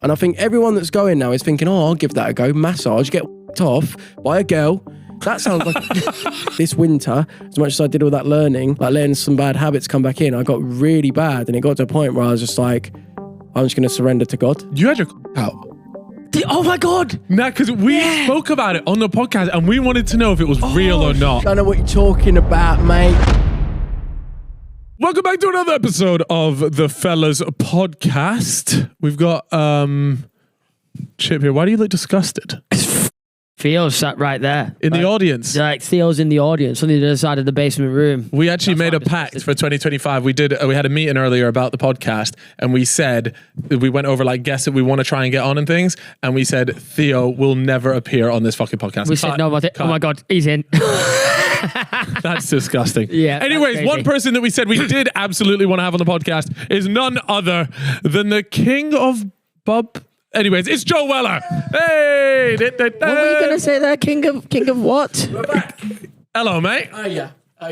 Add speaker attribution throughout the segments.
Speaker 1: And I think everyone that's going now is thinking, oh, I'll give that a go. Massage, get off by a girl. That sounds like this winter, as much as I did all that learning, like letting some bad habits come back in, I got really bad. And it got to a point where I was just like, I'm just going to surrender to God.
Speaker 2: You had your out.
Speaker 3: Oh my God.
Speaker 2: Nah, because we spoke about it on the podcast and we wanted to know if it was real or not.
Speaker 1: I know what you're talking about, mate.
Speaker 2: Welcome back to another episode of the Fellas Podcast. We've got Chip here. Why do you look disgusted?
Speaker 3: Theo's sat right there.
Speaker 2: In the audience.
Speaker 3: Like Theo's in the audience on the other side of the basement room.
Speaker 2: We actually made a pact for 2025. We had a meeting earlier about the podcast and we said, we went over like guests that we want to try and get on and things. And we said, Theo will never appear on this fucking podcast.
Speaker 3: We said no about it. Oh my God, he's in.
Speaker 2: That's disgusting.
Speaker 3: Yeah.
Speaker 2: Anyways, one person that we said we did absolutely want to have on the podcast is none other than the king of Bob. Anyways, it's Joe Weller. Hey!
Speaker 3: What were you going to say there? King of what?
Speaker 1: We're back.
Speaker 2: Hello, mate.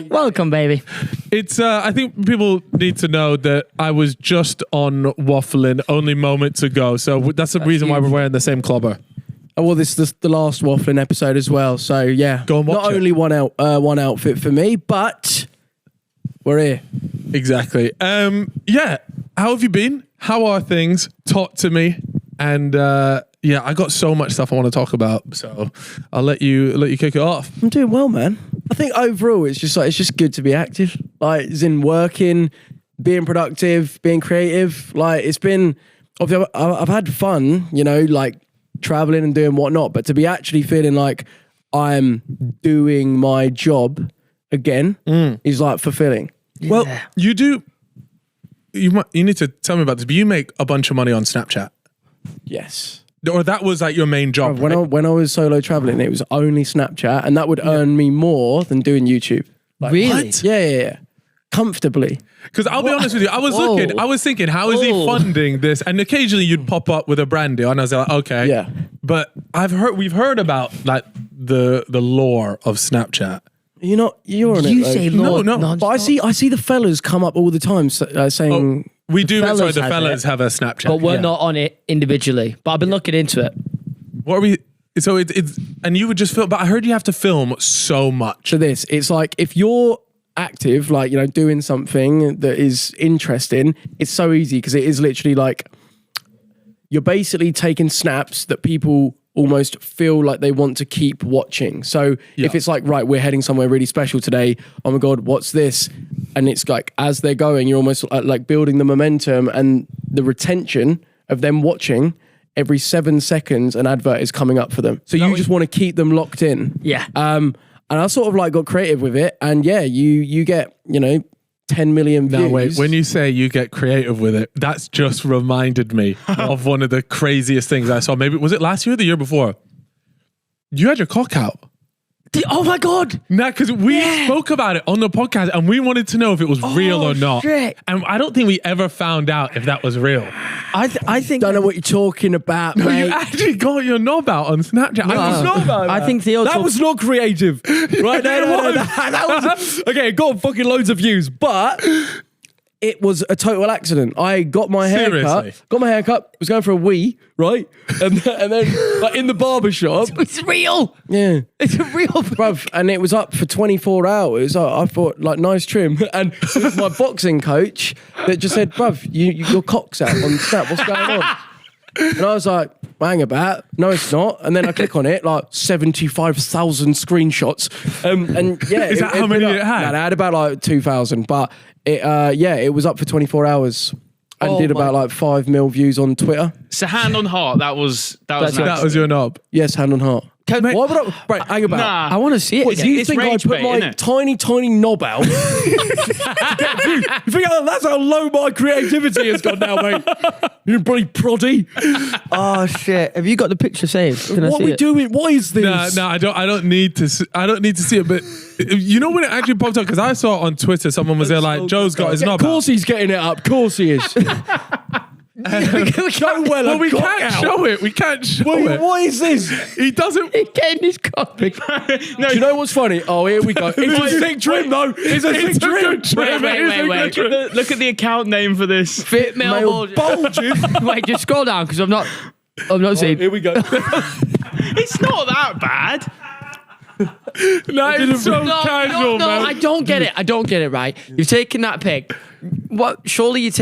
Speaker 3: Welcome, baby.
Speaker 2: It's, I think people need to know that I was just on waffling only moments ago. So that's the reason why we're wearing the same clobber.
Speaker 1: Oh, well, this is the last waffling episode as well. So, yeah.
Speaker 2: Go and watch
Speaker 1: Not
Speaker 2: it.
Speaker 1: only one outfit for me, but we're here.
Speaker 2: Exactly. Yeah. How have you been? How are things? Talk to me. And yeah, I got so much stuff I want to talk about. So I'll let you kick it off.
Speaker 1: I'm doing well, man. I think overall it's just good to be active. Like, as in working, being productive, being creative. Like, it's been, obviously I've had fun, you know, like traveling and doing whatnot, but to be actually feeling like I'm doing my job again is like fulfilling.
Speaker 3: Yeah.
Speaker 2: Well, you do. You need to tell me about this, but you make a bunch of money on Snapchat.
Speaker 1: Yes.
Speaker 2: Or that was like your main job.
Speaker 1: When I was solo traveling, it was only Snapchat, and that would earn me more than doing YouTube. Like,
Speaker 3: Really?
Speaker 1: what? Yeah. Comfortably.
Speaker 2: Because I'll be honest with you, I was thinking, how is he funding this? And occasionally you'd pop up with a brand deal, and I was like, okay.
Speaker 1: Yeah.
Speaker 2: But we've heard about like the lore of Snapchat.
Speaker 1: You're on it.
Speaker 3: You
Speaker 1: though.
Speaker 3: say Lord
Speaker 2: No.
Speaker 3: non-stop.
Speaker 1: But I see the fellas come up all the time saying.
Speaker 2: We do. Sorry, the
Speaker 3: has
Speaker 2: fellas
Speaker 3: it,
Speaker 2: have a Snapchat.
Speaker 3: But we're not on it individually. But I've been looking into it.
Speaker 2: What are we? So it's and you would just film. But I heard you have to film so much.
Speaker 1: To this, it's like if you're active, like, you know, doing something that is interesting, it's so easy because it is literally like you're basically taking snaps that people almost feel like they want to keep watching. So if it's like, right, we're heading somewhere really special today, oh my God, what's this? And it's like, as they're going, you're almost like building the momentum and the retention of them watching. Every 7 seconds, an advert is coming up for them. So you just want to keep them locked in.
Speaker 3: Yeah.
Speaker 1: And I sort of like got creative with it. And yeah, you get, you know, 10 million views.
Speaker 2: Now wait, when you say you get creative with it, that's just reminded me of one of the craziest things I saw. Maybe, was it last year or the year before? You had your cock out.
Speaker 3: Oh my God.
Speaker 2: Nah, because we spoke about it on the podcast and we wanted to know if it was real or not.
Speaker 3: Shit.
Speaker 2: And I don't think we ever found out if that was real.
Speaker 3: I think
Speaker 1: Don't know what you're talking about,
Speaker 2: No,
Speaker 1: mate.
Speaker 2: you actually got your knob out on Snapchat. I was not about
Speaker 3: I think Theo
Speaker 1: That was not creative. Right? No. That was, okay, it got fucking loads of views, but it was a total accident. I got my haircut, was going for a wee, right? And then like in the barber shop.
Speaker 3: it's real.
Speaker 1: Yeah.
Speaker 3: It's a real.
Speaker 1: Bruv, and it was up for 24 hours. I thought, like, nice trim. And it was my boxing coach that just said, bruv, your cock's out on Snap. What's going on? And I was like, hang about. No, it's not. And then I click on it, like 75,000 screenshots. And yeah.
Speaker 2: Is that how many it had?
Speaker 1: No, I had about like 2,000. But it was up for 24 hours. And did about like 5 mil views on Twitter.
Speaker 4: So hand on heart, that was
Speaker 2: your knob.
Speaker 1: Yes, hand on heart.
Speaker 3: Mate,
Speaker 1: Why would I? Right, hang about.
Speaker 4: Nah.
Speaker 3: I want to see it.
Speaker 1: What, do you
Speaker 4: It's
Speaker 1: think I
Speaker 4: rage
Speaker 1: put
Speaker 4: bait,
Speaker 1: my
Speaker 4: innit?
Speaker 1: tiny knob out? You think that's how low my creativity has gone now, mate? You bloody proddy.
Speaker 3: Oh shit! Have you got the picture saved? Can I
Speaker 1: What
Speaker 3: see
Speaker 1: are we
Speaker 3: it?
Speaker 1: doing? What is this?
Speaker 2: No, I don't need to see it. But you know when it actually popped up, because I saw it on Twitter, someone was there like, Joe's got his knob
Speaker 1: Of course
Speaker 2: out.
Speaker 1: he's getting it up. Of course he is. Show well,
Speaker 2: we can't show it. We can't show it.
Speaker 1: What is this?
Speaker 2: He doesn't.
Speaker 3: Getting his copy.
Speaker 4: No,
Speaker 1: Do you know what's funny? Oh, here we go. It's a sick trim, though. It's a sick trim.
Speaker 4: wait. Look at the account name for this.
Speaker 3: Fit male
Speaker 1: bulges.
Speaker 3: Wait, just scroll down because I'm not seeing.
Speaker 1: Here we go.
Speaker 4: It's not that bad.
Speaker 2: That is so casual,
Speaker 3: no,
Speaker 2: man.
Speaker 3: I don't get it. I don't get it. Right, you've taken that pic. What? Surely you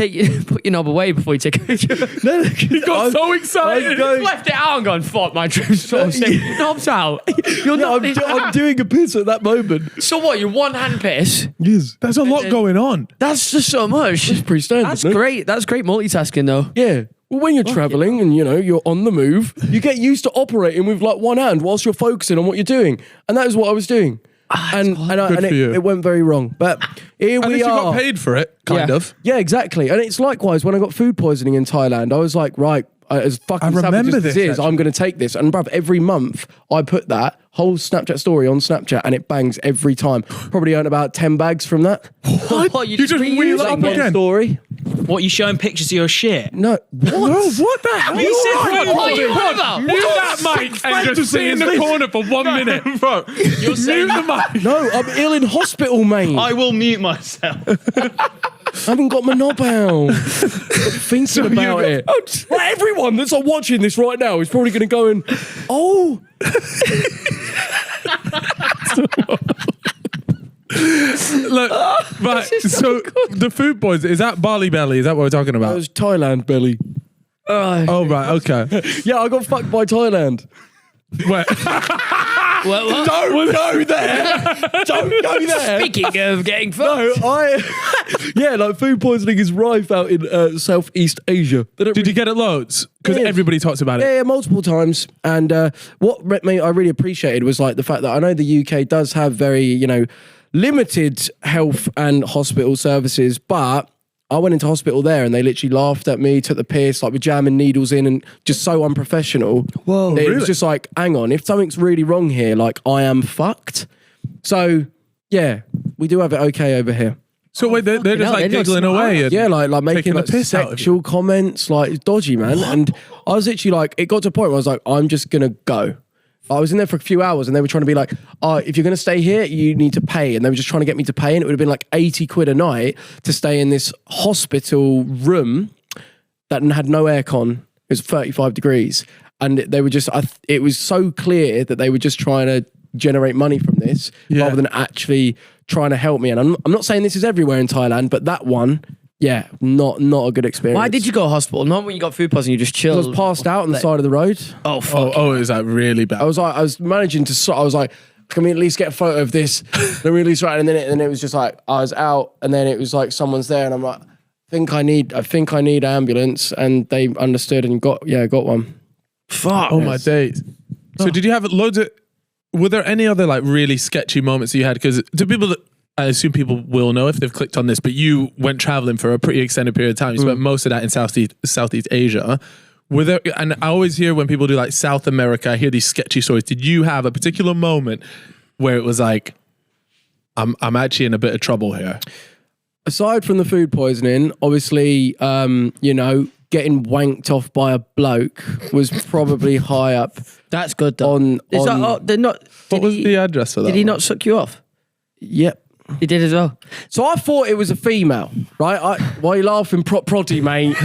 Speaker 3: put your knob away before you take a picture.
Speaker 2: He got so excited.
Speaker 3: You've left it out and gone, fuck, my trim's so sick. Knob's out. You're not.
Speaker 1: I'm doing a piss at that moment.
Speaker 3: So what? You one hand piss?
Speaker 1: Yes.
Speaker 2: There's a lot going on.
Speaker 3: That's just so much.
Speaker 1: It's pretty standard.
Speaker 3: That's
Speaker 1: isn't it?
Speaker 3: great. That's great multitasking, though.
Speaker 1: Yeah. Well, when you're traveling and, you're on the move, you get used to operating with like one hand whilst you're focusing on what you're doing. And that is what I was doing. And it went very wrong. But here
Speaker 2: At
Speaker 1: we
Speaker 2: least
Speaker 1: are.
Speaker 2: you got paid for it, kind of.
Speaker 1: Yeah, exactly. And it's likewise when I got food poisoning in Thailand, I was like, right, as fucking savage
Speaker 2: remember
Speaker 1: as this
Speaker 2: this,
Speaker 1: is, I'm going to take this. And bruv, every month I put that whole Snapchat story on Snapchat and it bangs every time. Probably earn about 10 bags from that.
Speaker 3: What?
Speaker 2: You just wheel it up
Speaker 1: One
Speaker 2: again.
Speaker 1: story.
Speaker 4: What, you showing pictures of your shit?
Speaker 1: No. What?
Speaker 2: No, what the hell?
Speaker 4: You said
Speaker 3: What are you on about?
Speaker 2: Mute that mic and just sit in the corner for 1 minute.
Speaker 4: Bro, you're saying
Speaker 2: Mute the mic.
Speaker 1: No, I'm ill in hospital, mate.
Speaker 4: I will mute myself.
Speaker 1: I haven't got my knob out. Thinking about it. Like, everyone that's watching this right now is probably going to go and, oh.
Speaker 2: Look, right. So the food boys, is that Bali belly? Is that what we're talking
Speaker 1: That
Speaker 2: about?
Speaker 1: was Thailand, Belly.
Speaker 2: Oh, right. Okay.
Speaker 1: Yeah, I got fucked by Thailand.
Speaker 2: Wait.
Speaker 3: What?
Speaker 1: Don't go there. Don't go there.
Speaker 3: Speaking of getting fucked.
Speaker 1: No, like food poisoning is rife out in Southeast Asia.
Speaker 2: Did you get it loads? Because
Speaker 1: Yeah.
Speaker 2: everybody talks about it.
Speaker 1: Yeah, multiple times. And what I really appreciated was like the fact that I know the UK does have very, limited health and hospital services, but I went into hospital there and they literally laughed at me, took the piss, like with jamming needles in and just so unprofessional.
Speaker 3: Whoa.
Speaker 1: It
Speaker 2: Really?
Speaker 1: was just like, hang on, if something's really wrong here, like I am fucked. So, yeah, we do have it okay over here.
Speaker 2: So wait, they're just
Speaker 3: hell,
Speaker 2: like
Speaker 3: they're just
Speaker 2: giggling away. And
Speaker 1: Yeah, like making
Speaker 2: taking the
Speaker 1: like
Speaker 2: piss out of you.
Speaker 1: sexual comments, like it's dodgy, man. And I was literally like, it got to a point where I was like, I'm just gonna go. I was in there for a few hours and they were trying to be like, if you're going to stay here, you need to pay. And they were just trying to get me to pay. And it would have been like 80 quid a night to stay in this hospital room that had no aircon. It was 35 degrees. And they were just, it was so clear that they were just trying to generate money from this rather than actually trying to help me. And I'm not saying this is everywhere in Thailand, but that one, yeah, not a good experience.
Speaker 3: Why did you go to hospital? Not when you got food poisoning, you just
Speaker 1: I
Speaker 3: chilled.
Speaker 1: was passed out on the side of the road.
Speaker 3: Oh, fuck.
Speaker 2: Oh, is that really bad?
Speaker 1: I was managing to. I was like, can we at least get a photo of this? Then we at least write, and then it was just like I was out, and then it was like someone's there, and I'm like, I think I need ambulance, and they understood and got one.
Speaker 3: Fuck.
Speaker 2: Oh my days. So did you have loads of? Were there any other like really sketchy moments that you had? Because to people that I assume people will know if they've clicked on this, but you went traveling for a pretty extended period of time. You spent most of that in Southeast Asia. Were there? And I always hear when people do like South America, I hear these sketchy stories. Did you have a particular moment where it was like, I'm actually in a bit of trouble here?
Speaker 1: Aside from the food poisoning, obviously, getting wanked off by a bloke was probably high up.
Speaker 3: That's good though. They're not.
Speaker 2: What was the address for that?
Speaker 3: Did he not suck you off?
Speaker 1: Yep.
Speaker 3: He did as well.
Speaker 1: So I thought it was a female, right? Why are you laughing, proddy, mate?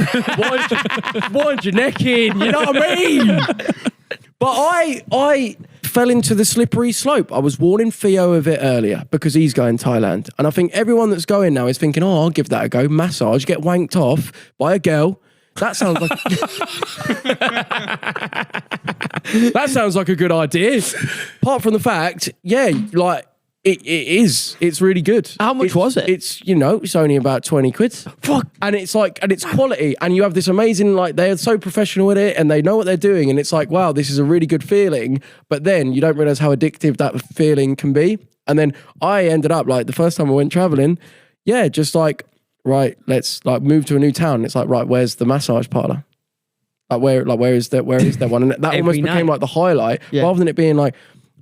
Speaker 1: Wind your neck in, you know what I mean? But I fell into the slippery slope. I was warning Theo of it earlier because he's going to Thailand. And I think everyone that's going now is thinking, I'll give that a go. Massage, get wanked off by a girl. That sounds like that sounds like a good idea. Apart from the fact, it is. It's really good.
Speaker 3: How much was it?
Speaker 1: It's it's only about 20 quid. Fuck. And it's quality. And you have this amazing, they're so professional with it and they know what they're doing. And it's like, wow, this is a really good feeling. But then you don't realize how addictive that feeling can be. And then I ended up the first time I went traveling, right, let's move to a new town. It's like, right, where's the massage parlor? Where is that one? And that almost became the highlight rather than it being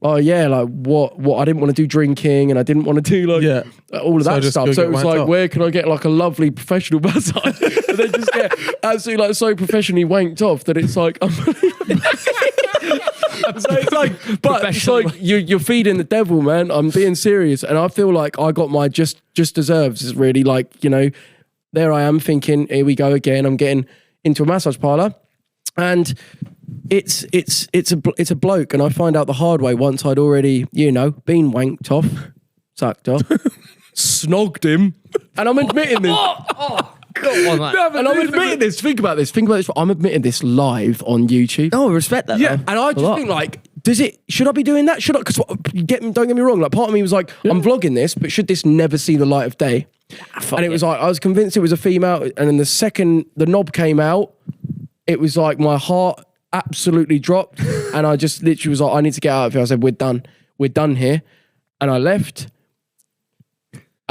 Speaker 1: oh yeah, like what I didn't want to do drinking and I didn't want to do like all of that stuff. So it was like, where can I get like a lovely professional massage? And they just get absolutely like so professionally wanked off that it's like, so it's like, but it's like you're feeding the devil, man. I'm being serious, and I feel like I got my just deserves. Is really like, you know, there I am thinking, here we go again. I'm getting into a massage parlor, and it's a bloke, and I find out the hard way once I'd already, you know, been wanked off, sucked off, snogged him, and I'm admitting this. And I'm admitting this. Think about this. I'm admitting this live on YouTube.
Speaker 3: Oh, respect that.
Speaker 1: Yeah, and I just think like, should I be doing that? Should I? Because don't get me wrong. Like, part of me was like, I'm vlogging this, but should this never see the light of day? And it was like, I was convinced it was a female, and then the second the knob came out, it was like my heart absolutely dropped, and I just literally was like, I need to get out of here. I said, we're done here, and I left.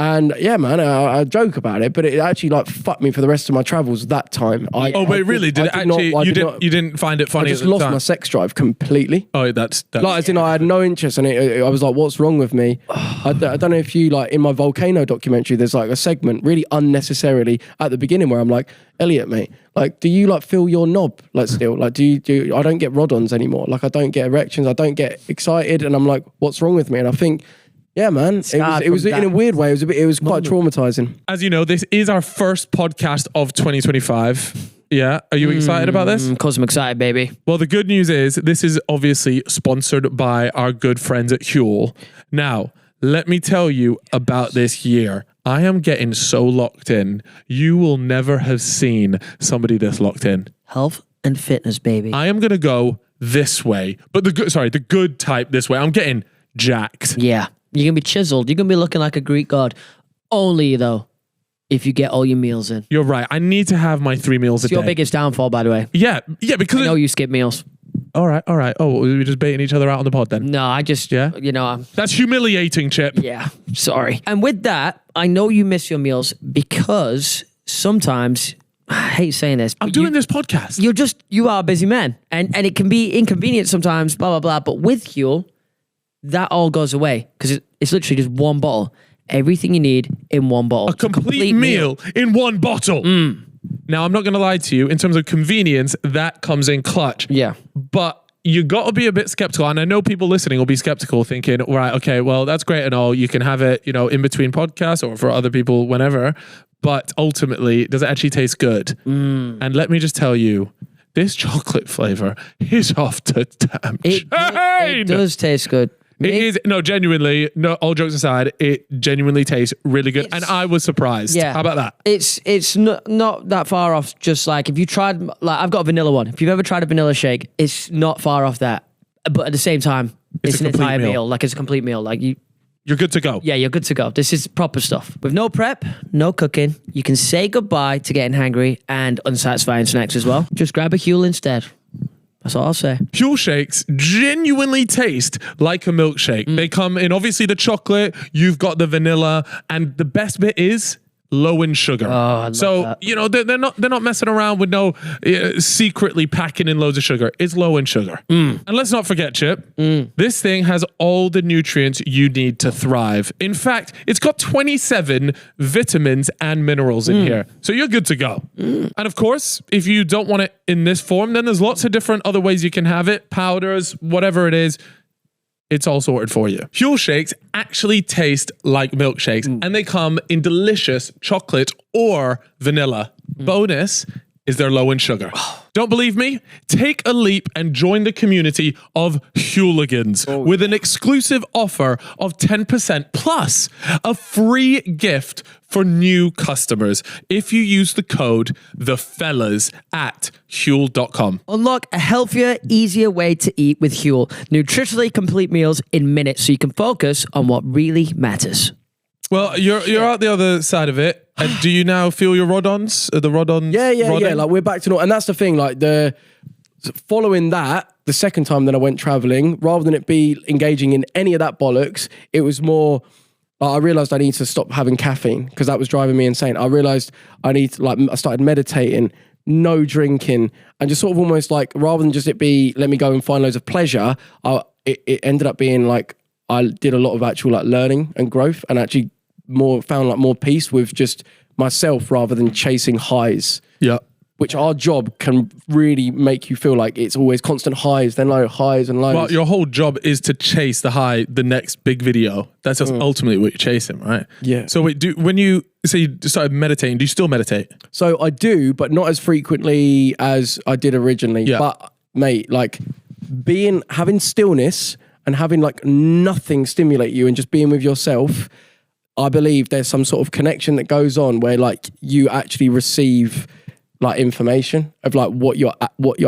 Speaker 1: And yeah, man, I joke about it, but it actually like fucked me for the rest of my travels that time.
Speaker 2: Really? Did it actually? You didn't find it funny?
Speaker 1: I just lost my sex drive completely.
Speaker 2: Oh, that's
Speaker 1: like, as in, I had no interest in it. I was like, what's wrong with me? I don't know if you like, in my volcano documentary, there's like a segment really unnecessarily at the beginning where I'm like, Elliot, mate, like, do you like feel your knob like still? Like, do you? I don't get rod-ons anymore. Like, I don't get erections. I don't get excited, and I'm like, what's wrong with me? And I think, yeah, man, it was in a weird way. It was quite traumatizing.
Speaker 2: As you know, this is our first podcast of 2025. Yeah, are you excited about this?
Speaker 3: Of course I'm excited, baby.
Speaker 2: Well, the good news is this is obviously sponsored by our good friends at Huel. Now, let me tell you about this year. I am getting so locked in. You will never have seen somebody this locked in.
Speaker 3: Health and fitness, baby.
Speaker 2: I am going to go this way, but the good type this way. I'm getting jacked.
Speaker 3: Yeah. You're going to be chiseled. You're going to be looking like a Greek god. Only, though, if you get all your meals in.
Speaker 2: You're right. I need to have my 3 meals a day.
Speaker 3: It's your biggest downfall, by the way.
Speaker 2: Yeah, because...
Speaker 3: I know you skip meals.
Speaker 2: All right. Oh, we're just baiting each other out on the pod then?
Speaker 3: No, I just, you know...
Speaker 2: That's humiliating, Chip.
Speaker 3: Yeah, sorry. And with that, I know you miss your meals because sometimes... I hate saying this.
Speaker 2: I'm doing this podcast.
Speaker 3: You are a busy man. And it can be inconvenient sometimes, blah, blah, blah. But with Huel... that all goes away because it's literally just one bottle. Everything you need in one bottle.
Speaker 2: A complete meal in one bottle. Now, I'm not going to lie to you. In terms of convenience, that comes in clutch.
Speaker 3: Yeah.
Speaker 2: But you got to be a bit skeptical. And I know people listening will be skeptical thinking, right, okay, well, that's great and all. You can have it, you know, in between podcasts or for other people whenever. But ultimately, does it actually taste good? And let me just tell you, this chocolate flavor is off the damn chain.
Speaker 3: It does taste good.
Speaker 2: It is, no, genuinely, no, all jokes aside, it genuinely tastes really good. And I was surprised.
Speaker 3: Yeah.
Speaker 2: How about that?
Speaker 3: It's not that far off. Just like if you tried, like I've got a vanilla one. If you've ever tried a vanilla shake, it's not far off that. But at the same time, it's an entire meal. Like it's a complete meal. Like
Speaker 2: you're good to go.
Speaker 3: Yeah, you're good to go. This is proper stuff. With no prep, no cooking, you can say goodbye to getting hangry and unsatisfying snacks as well. Just grab a Huel instead. That's all I'll say.
Speaker 2: Huel shakes genuinely taste like a milkshake. They come in obviously the chocolate, you've got the vanilla, and the best bit is low in sugar.
Speaker 3: Oh, I love that.
Speaker 2: You know, they're not messing around with no secretly packing in loads of sugar. It's low in sugar. And let's not forget, Chip, this thing has all the nutrients you need to thrive. In fact, it's got 27 vitamins and minerals in here. So you're good to go. And of course, if you don't want it in this form, then there's lots of different other ways you can have it. Powders, whatever it is. It's all sorted for you. Huel shakes actually taste like milkshakes and they come in delicious chocolate or vanilla. Bonus is they're low in sugar. Don't believe me? Take a leap and join the community of Hueligans with an exclusive offer of 10% plus a free gift for new customers if you use the code TheFellas at Huel.com.
Speaker 3: Unlock a healthier, easier way to eat with Huel. Nutritionally complete meals in minutes so you can focus on what really matters.
Speaker 2: Well, you're out the other side of it. And do you now feel your rod-ons? The rod-ons?
Speaker 1: Yeah. Like we're back to normal. And that's the thing, like following that, the second time that I went traveling, rather than it be engaging in any of that bollocks, it was more... I realized I need to stop having caffeine because that was driving me insane. I realized I started meditating, no drinking, and just sort of almost like, rather than just it be, let me go and find loads of pleasure, it ended up being like, I did a lot of actual like learning and growth, and actually found like more peace with just myself rather than chasing highs.
Speaker 2: Yeah.
Speaker 1: Which our job can really make you feel like it's always constant highs, then low highs and lows.
Speaker 2: Well, your whole job is to chase the high, the next big video. That's just ultimately what you're chasing, right?
Speaker 1: Yeah.
Speaker 2: So wait, when you say you started meditating, do you still meditate?
Speaker 1: So I do, but not as frequently as I did originally.
Speaker 2: Yeah.
Speaker 1: But mate, like having stillness and having like nothing stimulate you and just being with yourself, I believe there's some sort of connection that goes on where like you actually receive like information of like what your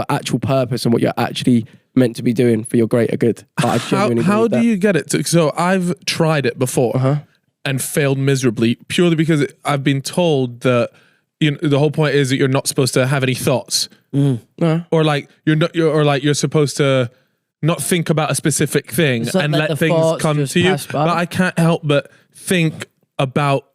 Speaker 1: actual purpose and what you're actually meant to be doing for your greater good. Like,
Speaker 2: how do you get it? So I've tried it before and failed miserably purely because I've been told that the whole point is that you're not supposed to have any thoughts, or like you're supposed to not think about a specific thing and let things come to you. But I can't help but think about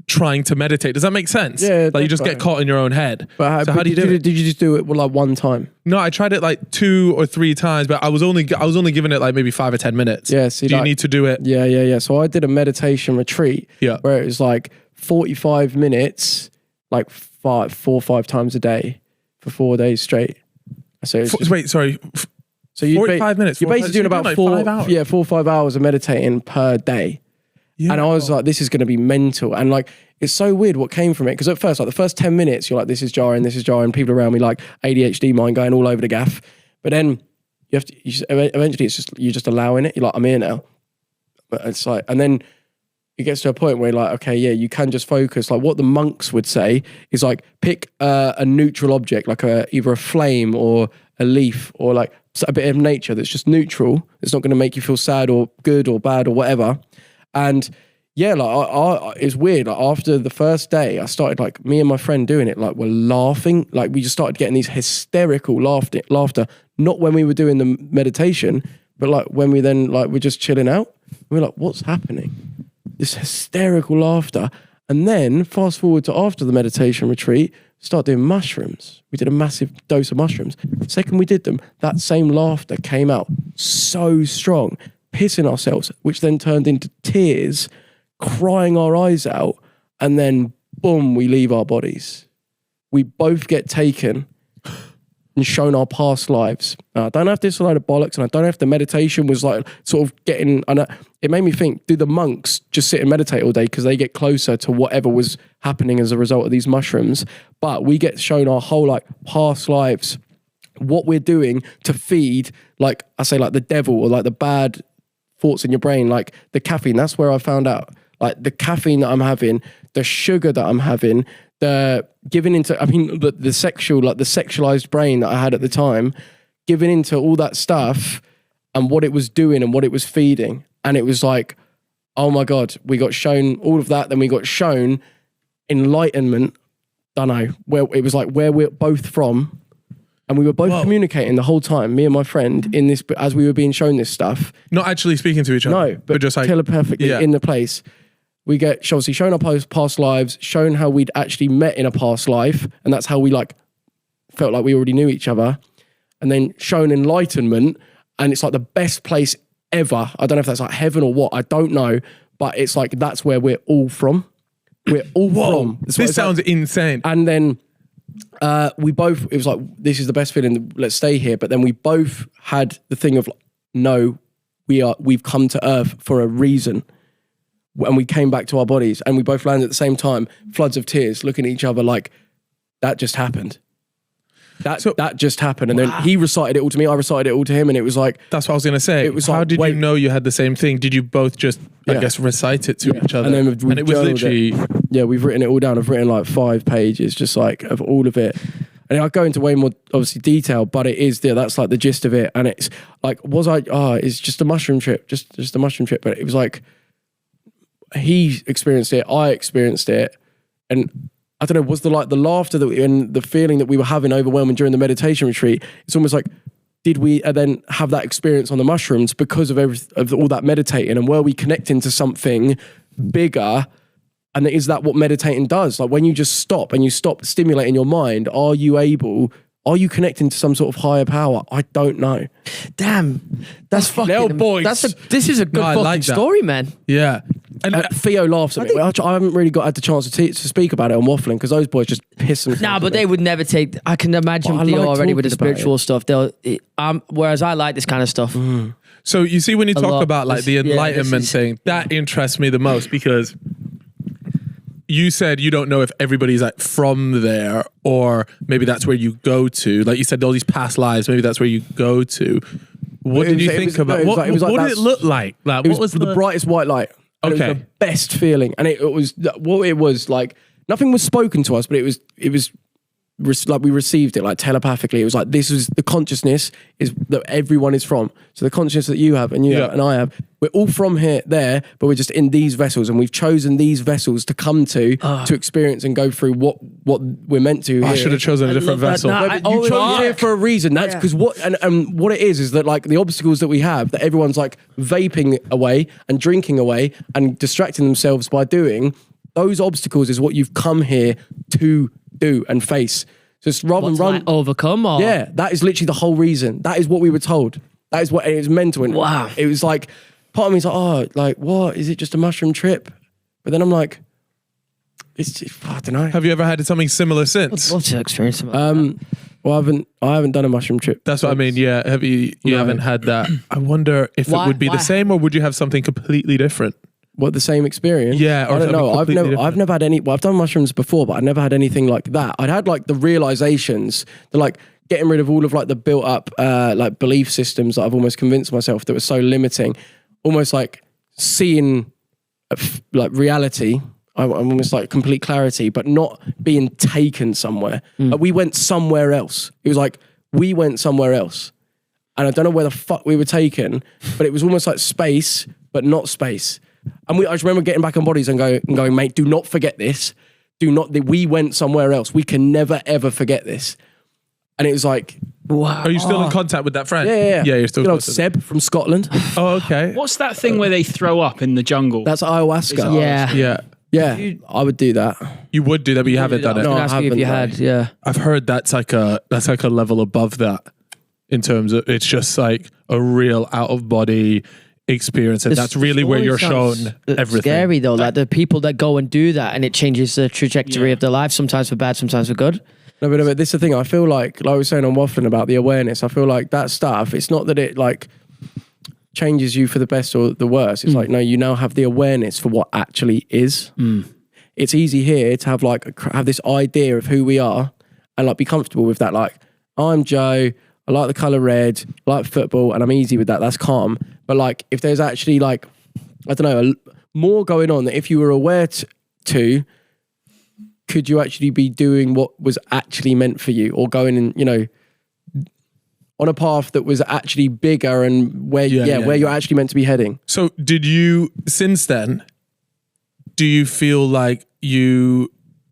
Speaker 2: trying to meditate. Does that make sense?
Speaker 1: Yeah.
Speaker 2: Like you just get caught in your own head.
Speaker 1: But
Speaker 2: how do you do it?
Speaker 1: Did you just do it like one time?
Speaker 2: No, I tried it like 2 or 3 times, but I was only giving it like maybe 5 or 10 minutes.
Speaker 1: Yeah. See,
Speaker 2: do you need to do it?
Speaker 1: Yeah. So I did a meditation retreat where it was like 45 minutes, like 4 or 5 times a day for 4 days straight. So
Speaker 2: wait, sorry.
Speaker 1: So you
Speaker 2: 45 minutes.
Speaker 1: You're basically doing about 4 or 5 hours of meditating per day. Yeah. And I was like, this is going to be mental. And like, it's so weird what came from it. Because at first, like the first 10 minutes, you're like, this is jarring. People around me like ADHD mind going all over the gaff. But then eventually you're just allowing it. You're like, I'm here now. But it's like, and then it gets to a point where you're like, okay, yeah, you can just focus. Like what the monks would say is like, pick a neutral object, like either a flame or a leaf or like a bit of nature that's just neutral. It's not going to make you feel sad or good or bad or whatever. And yeah, like it's weird. Like after the first day, I started like me and my friend doing it. Like we're laughing. Like we just started getting these hysterical laughter. Not when we were doing the meditation, but like when we then like we're just chilling out. We're like, what's happening? This hysterical laughter. And then fast forward to after the meditation retreat, start doing mushrooms. We did a massive dose of mushrooms. The second we did them, that same laughter came out so strong. Pissing ourselves, which then turned into tears, crying our eyes out, and then boom, we leave our bodies. We both get taken and shown our past lives. I don't have this load of bollocks, and I don't know if the meditation was like sort of getting, and it made me think, do the monks just sit and meditate all day because they get closer to whatever was happening as a result of these mushrooms? But we get shown our whole like past lives, what we're doing to feed, like I say, like the devil or like the bad thoughts in your brain, like the caffeine. That's where I found out, like the caffeine that I'm having, the sugar that I'm having, the giving into, I mean, the sexualized brain that I had at the time, giving into all that stuff and what it was doing and what it was feeding. And it was like, oh my God, we got shown all of that. Then we got shown enlightenment. Don't know where it was, like where we're both from. And we were both communicating the whole time, me and my friend, in this, as we were being shown this stuff.
Speaker 2: Not actually speaking to each other.
Speaker 1: No, but just like telepathically in the place. We get obviously shown our past lives, shown how we'd actually met in a past life. And that's how we like felt like we already knew each other. And then shown enlightenment. And it's like the best place ever. I don't know if that's like heaven or what. I don't know. But it's like, that's where we're all from. We're all from.
Speaker 2: This sounds insane.
Speaker 1: And then we both, it was like, this is the best feeling, let's stay here. But then we both had the thing of, no, we've come to Earth for a reason. And we came back to our bodies and we both landed at the same time, floods of tears, looking at each other like, that just happened. That just happened. And then he recited it all to me, I recited it all to him, and it was like...
Speaker 2: That's what I was going to say.
Speaker 1: It was
Speaker 2: how
Speaker 1: like,
Speaker 2: did you know you had the same thing? Did you both just, I guess, recite it to each other?
Speaker 1: And then
Speaker 2: and it was literally...
Speaker 1: Yeah, we've written it all down. I've written like 5 pages, just like of all of it. And I go into way more, obviously, detail, but it is there. That's like the gist of it. And it's like, it's just a mushroom trip, just a mushroom trip. But it was like, he experienced it, I experienced it. And I don't know, was the laughter and the feeling that we were having overwhelming during the meditation retreat? It's almost like, did we then have that experience on the mushrooms because of all that meditating? And were we connecting to something bigger And is that what meditating does? Like when you just stop and you stop stimulating your mind, are you connecting to some sort of higher power? I don't know.
Speaker 3: Damn, that's fucking.
Speaker 1: Hell, boys.
Speaker 3: This is a good fucking
Speaker 2: like that.
Speaker 3: story, man.
Speaker 2: Yeah. And
Speaker 1: Theo laughs at me. I haven't really had the chance to speak about it on Waffling because those boys just piss themselves.
Speaker 3: Nah, but they would never take. I can imagine
Speaker 1: Well, I
Speaker 3: Theo
Speaker 1: like
Speaker 3: already with the
Speaker 1: talking about
Speaker 3: spiritual stuff. Whereas I like this kind of stuff.
Speaker 2: so you see, when you talk
Speaker 3: lot.
Speaker 2: about like the
Speaker 3: This- yeah,
Speaker 2: enlightenment
Speaker 3: this is-
Speaker 2: thing, that interests me the most because you said you don't know if everybody's like from there or maybe that's where you go to. Like you said, all these past lives, maybe that's where you go to. What did you think about? What did it look like? Like,
Speaker 1: What was the brightest white light? And It was
Speaker 2: Okay.
Speaker 1: the best feeling, and it was what it was like. Nothing was spoken to us, but it was like we received it like telepathically. It was like this is the consciousness is that everyone is from. So the consciousness that you have and you
Speaker 2: Yeah.
Speaker 1: and I have, we're all from there, but we're just in these vessels, and we've chosen these vessels to come to experience and go through what we're meant to.
Speaker 2: I
Speaker 1: here.
Speaker 2: should have chosen a different
Speaker 3: love that.
Speaker 2: vessel.
Speaker 3: Nah,
Speaker 1: No, but you chose here for a reason. That's because what it is that like the obstacles that we have that everyone's like vaping away and drinking away and distracting themselves by doing, those obstacles is what you've come here to do and face. Just rather than run.
Speaker 3: Like overcome or
Speaker 1: Yeah, that is literally the whole reason. That is what we were told. That is what it was mental. And
Speaker 3: Wow.
Speaker 1: It was like, part of me is like, oh, like, what? Is it just a mushroom trip? But then I'm like, it's just, I don't know.
Speaker 2: Have you ever had something similar since?
Speaker 3: What's your experience?
Speaker 1: Well, I haven't done a mushroom trip.
Speaker 2: That's what I mean. Yeah. Have you? You
Speaker 1: No.
Speaker 2: haven't had that. I wonder if
Speaker 3: Why-
Speaker 2: it would be
Speaker 3: why?
Speaker 2: the same, or would you have something completely different?
Speaker 1: What, the same experience?
Speaker 2: Yeah, or
Speaker 1: I don't
Speaker 2: something
Speaker 1: know. I've
Speaker 2: completely
Speaker 1: never
Speaker 2: different.
Speaker 1: had any. Well, I've done mushrooms before, but I never had anything like that. I'd had like the realizations, the like getting rid of all of like the built up like belief systems that I've almost convinced myself that were so limiting. Almost like seeing like reality. I'm almost like complete clarity, but not being taken somewhere. Like, we went somewhere else. It was like we went somewhere else, and I don't know where the fuck we were taken, but it was almost like space, but not space. And I just remember getting back on bodies and going, mate, do not forget this. We went somewhere else. We can never ever forget this. And it was like,
Speaker 3: wow.
Speaker 2: Are you still in contact with that friend?
Speaker 1: yeah.
Speaker 2: Yeah, you're still.
Speaker 1: Good old
Speaker 2: close to them.
Speaker 1: Seb from Scotland.
Speaker 2: Oh, okay.
Speaker 4: What's that thing where they throw up in the jungle?
Speaker 1: That's ayahuasca.
Speaker 3: Yeah.
Speaker 2: Yeah.
Speaker 1: Yeah, I would do that.
Speaker 2: You would do that, but you haven't done
Speaker 3: I was
Speaker 2: it.
Speaker 3: gonna
Speaker 1: No,
Speaker 3: ask
Speaker 1: I
Speaker 3: you if you
Speaker 1: haven't,
Speaker 3: had. Yeah.
Speaker 2: I've heard that's like a level above that in terms of it's just like a real out of body experience, and that's really where you're shown everything.
Speaker 3: Scary though, like the people that go and do that, and it changes the trajectory of their life. Sometimes for bad, sometimes for good.
Speaker 1: No, but this is the thing. I feel like I was saying on Waffling about the awareness. I feel like that stuff. It's not that it like changes you for the best or the worst. It's like, no, you now have the awareness for what actually is. It's easy here to have like have this idea of who we are and like be comfortable with that. Like, I'm Joe. I like the color red. I like football, and I'm easy with that. That's calm. But like, if there's actually like, I don't know, more going on that if you were aware to, could you actually be doing what was actually meant for you, or going in, you know, on a path that was actually bigger and where where you're actually meant to be heading?
Speaker 2: So did you, since then, do you feel like you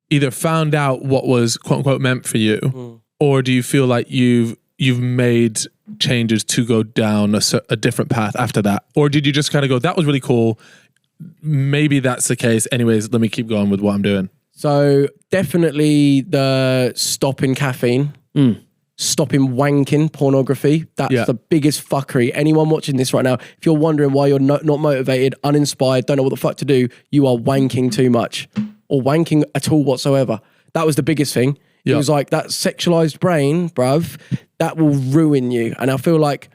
Speaker 2: either found out what was quote unquote meant for you, or do you feel like you've made changes to go down a different path after that? Or did you just kind of go, that was really cool, maybe that's the case, anyways, let me keep going with what I'm doing?
Speaker 1: So definitely the stopping caffeine, stopping wanking pornography. That's the biggest fuckery. Anyone watching this right now, if you're wondering why you're not motivated, uninspired, don't know what the fuck to do, you are wanking too much or wanking at all whatsoever. That was the biggest thing. It was like that sexualized brain, bruv, that will ruin you. And I feel like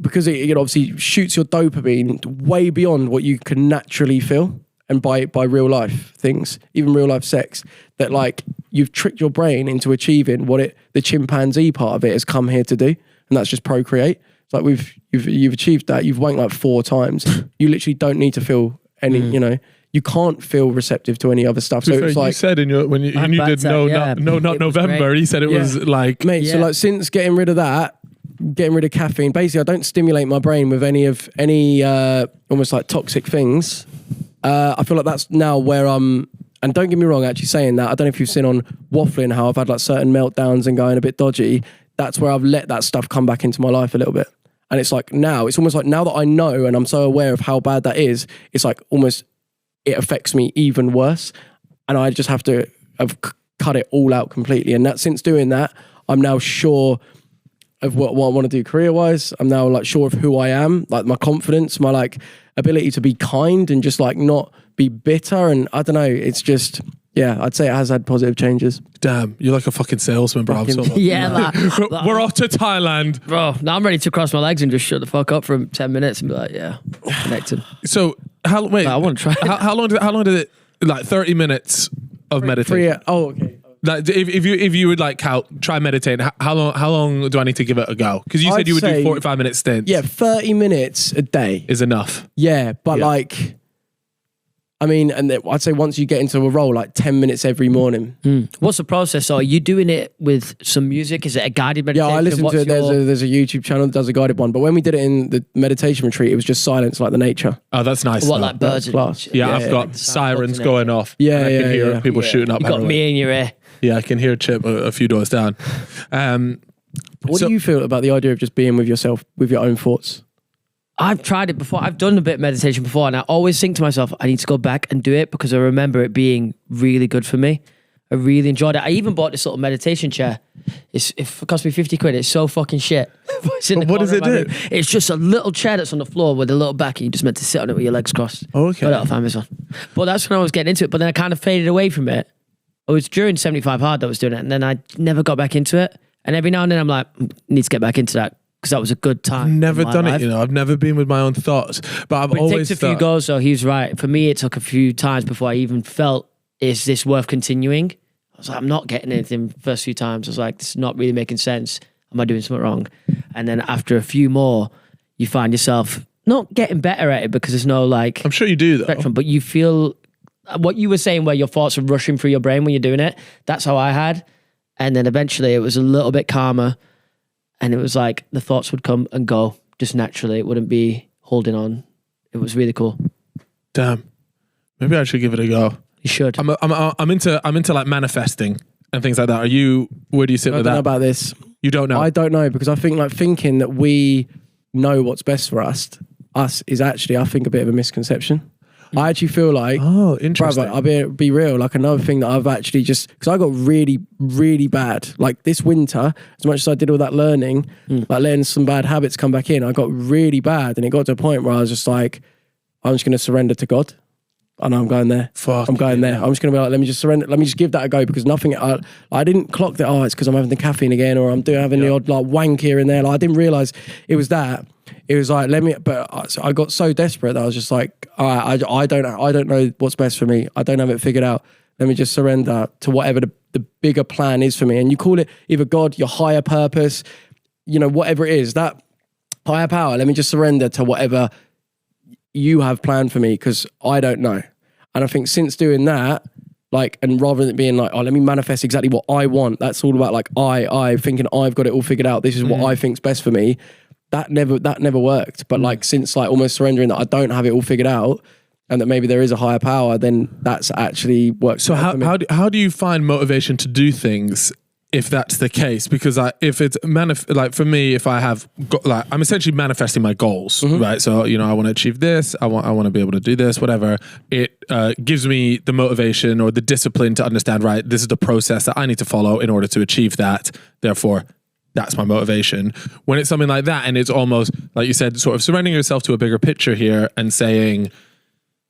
Speaker 1: because it obviously shoots your dopamine way beyond what you can naturally feel. And by real life things, even real life sex, that like you've tricked your brain into achieving what the chimpanzee part of it has come here to do, and that's just procreate. It's like you've achieved that. You've wanked like 4 times. You literally don't need to feel any. You know, you can't feel receptive to any other stuff. So it's like
Speaker 2: you said in your when you did
Speaker 3: Not
Speaker 2: November,
Speaker 3: great.
Speaker 2: he said it was like
Speaker 1: mate. So like since getting rid of that, getting rid of caffeine, basically I don't stimulate my brain with any almost like toxic things. I feel like that's now where I'm, and don't get me wrong, actually saying that, I don't know if you've seen on Waffling how I've had like certain meltdowns and going a bit dodgy. That's where I've let that stuff come back into my life a little bit. And it's like now, it's almost like now that I know and I'm so aware of how bad that is, it's like almost it affects me even worse. And I just have to have cut it all out completely. And that since doing that, I'm now sure of what I want to do career-wise. I'm now like sure of who I am, like my confidence, my like ability to be kind and just like not be bitter. And I don't know, it's just, yeah, I'd say it has had positive changes.
Speaker 2: Damn, you're like a fucking salesman, bro. We're off to Thailand.
Speaker 3: Bro, now I'm ready to cross my legs and just shut the fuck up for 10 minutes and be like, yeah, connected.
Speaker 2: So, I want to try. How long did it, like 30 minutes of meditation?
Speaker 1: Okay.
Speaker 2: Like if you would like try meditating, how long do I need to give it a go? Because you said you would do 45-minute stints.
Speaker 1: Yeah, 30 minutes a day
Speaker 2: is enough.
Speaker 1: Yeah, but like, I mean, and I'd say once you get into a role, like 10 minutes every morning.
Speaker 3: What's the process? So are you doing it with some music? Is it a guided meditation?
Speaker 1: Yeah, I listen to it. There's a YouTube channel that does a guided one. But when we did it in the meditation retreat, it was just silence, like the nature.
Speaker 2: Oh, that's nice.
Speaker 3: What, like birds?
Speaker 2: Yeah, I've got sirens going off.
Speaker 1: Yeah,
Speaker 2: I can hear people shooting up.
Speaker 3: You got me in your ear.
Speaker 2: Yeah, I can hear Chip a few doors down.
Speaker 1: What do you feel about the idea of just being with yourself, with your own thoughts?
Speaker 3: I've tried it before. I've done a bit of meditation before, and I always think to myself, I need to go back and do it because I remember it being really good for me. I really enjoyed it. I even bought this little meditation chair. It cost me 50 quid. It's so fucking shit.
Speaker 2: What does it do?
Speaker 3: It's just a little chair that's on the floor with a little back, and you just meant to sit on it with your legs crossed.
Speaker 2: Oh, okay.
Speaker 3: Got it off Amazon. But that's when I was getting into it. But then I kind of faded away from it. It was during 75 Hard that I was doing it, and then I never got back into it. And every now and then I'm like, need to get back into that because that was a good time.
Speaker 2: I've never done it, I've never been with my own thoughts, but
Speaker 3: it takes a few goes, so he's right. For me, it took a few times before I even felt, is this worth continuing? I was like, I'm not getting anything first few times. I was like, this is not really making sense. Am I doing something wrong? And then after a few more, you find yourself not getting better at it because there's no like...
Speaker 2: I'm sure you do though.
Speaker 3: Spectrum, but you feel... What you were saying where your thoughts are rushing through your brain when you're doing it, that's how I had. And then eventually it was a little bit calmer and it was like the thoughts would come and go just naturally. It wouldn't be holding on. It was really cool.
Speaker 2: Damn. Maybe I should give it a go.
Speaker 3: You should.
Speaker 2: I'm into like manifesting and things like that. Where do you sit with that?
Speaker 1: I don't know about this.
Speaker 2: You don't know?
Speaker 1: I don't know because I think like thinking that we know what's best for us is actually, I think, a bit of a misconception. I actually feel like,
Speaker 2: interesting.
Speaker 1: I'll be real. Like another thing that I've actually just, because I got really, really bad. Like this winter, as much as I did all that learning, like letting some bad habits come back in, I got really bad. And it got to a point where I was just like, I'm just going to surrender to God. And I'm going there. I'm going there. I'm just going to be like, let me just surrender. Let me just give that a go because nothing, I didn't clock that, it's because I'm having the caffeine again or I'm having the odd like wank here and there. Like, I didn't realize it was that. It was like, but I got so desperate that I was just like, all right, I don't know what's best for me. I don't have it figured out. Let me just surrender to whatever the bigger plan is for me. And you call it either God, your higher purpose, whatever it is, that higher power, let me just surrender to whatever you have planned for me because I don't know. And I think since doing that, like, and rather than being like, let me manifest exactly what I want, that's all about like I thinking I've got it all figured out. This is what I think's best for me. That never worked. But like since like almost surrendering that I don't have it all figured out and that maybe there is a higher power, then that's actually worked.
Speaker 2: So how do you find motivation to do things if that's the case? Because if it's like for me, if I have I'm essentially manifesting my goals, right? So I want to achieve this. I want to be able to do this. Whatever. It gives me the motivation or the discipline to understand. Right, this is the process that I need to follow in order to achieve that. Therefore, that's my motivation. When it's something like that, and it's almost like you said, sort of surrendering yourself to a bigger picture here and saying,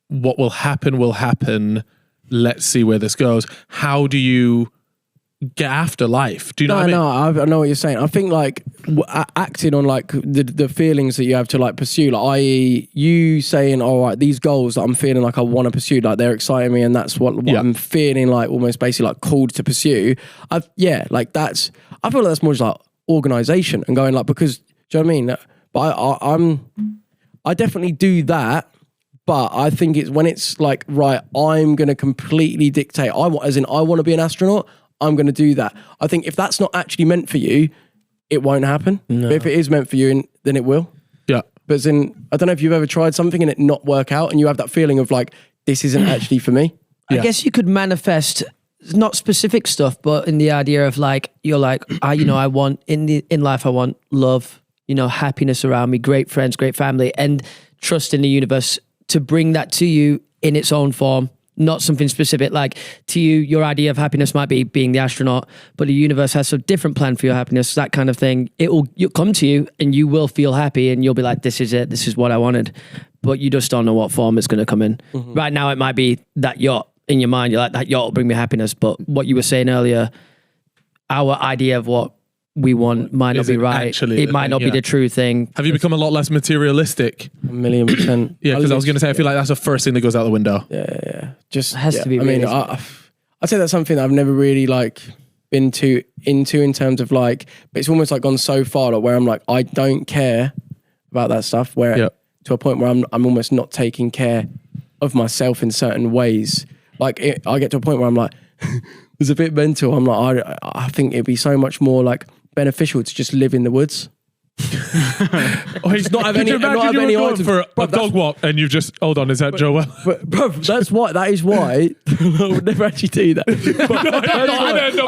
Speaker 2: what will happen. Let's see where this goes. How do you get after life? Do you know what I mean?
Speaker 1: No, I know what you're saying. I think like acting on like the feelings that you have to like pursue, like i.e. you saying, all right, these goals that I'm feeling like I want to pursue, like they're exciting me and that's what I'm feeling like almost basically like called to pursue. I feel like that's more just like organization and going like, because do you know what I mean? But I definitely do that. But I think it's when it's like, right, I'm going to completely dictate. I want to be an astronaut. I'm going to do that. I think if that's not actually meant for you, it won't happen. No. But if it is meant for you, then it will. Yeah. But then I don't know if you've ever tried something and it not work out and you have that feeling of like, this isn't actually for me.
Speaker 3: I guess you could manifest not specific stuff, but in the idea of like, you're like, I want in life, I want love, happiness around me, great friends, great family, and trust in the universe to bring that to you in its own form, not something specific. Like to you, your idea of happiness might be being the astronaut, but the universe has a different plan for your happiness, that kind of thing. You'll come to you and you will feel happy and you'll be like, this is it, this is what I wanted. But you just don't know what form it's going to come in. Mm-hmm. Right now, it might be that yacht in your mind. You're like, that yacht will bring me happiness. But what you were saying earlier, our idea of what we want might not be right. It might not be the true thing.
Speaker 2: Have you become a lot less materialistic?
Speaker 1: 1,000,000%.
Speaker 2: Yeah, because I was going to say, I feel like that's the first thing that goes out the window.
Speaker 1: Yeah. Just
Speaker 3: it has to be.
Speaker 1: I mean, I'd say that's something that I've never really like been too into in terms of like, but it's almost like gone so far like, where I'm like, I don't care about that stuff. Where to a point where I'm almost not taking care of myself in certain ways. Like I get to a point where I'm like, it's a bit mental. I'm like, I think it'd be so much more like beneficial to just live in the woods.
Speaker 2: He's not have any,
Speaker 1: not have any
Speaker 2: going
Speaker 1: items.
Speaker 2: for a dog walk and you've just hold on, is that Joel?
Speaker 1: But that is why I would never actually do that.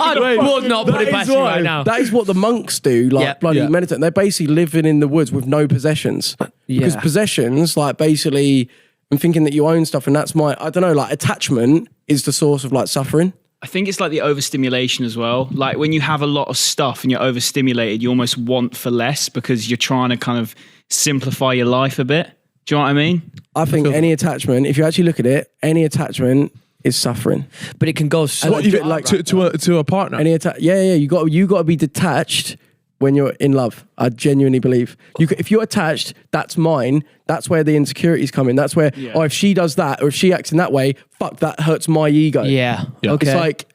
Speaker 3: I would not put it past you right now.
Speaker 1: That is what the monks do, like bloody meditate. They're basically living in the woods with no possessions. Because possessions, like basically, I'm thinking that you own stuff, and that's I don't know, like attachment is the source of like suffering.
Speaker 4: I think it's like the overstimulation as well. Like when you have a lot of stuff and you're overstimulated, you almost want for less because you're trying to kind of simplify your life a bit. Do you know what I mean?
Speaker 1: I think any attachment, if you actually look at it, any attachment is suffering.
Speaker 3: But it can go so
Speaker 2: like to a partner.
Speaker 1: You got to be detached when you're in love. I genuinely believe if you're attached, that's mine. That's where the insecurities come in. That's where if she does that or if she acts in that way, fuck, that hurts my ego.
Speaker 3: Yeah.
Speaker 1: Okay. It's like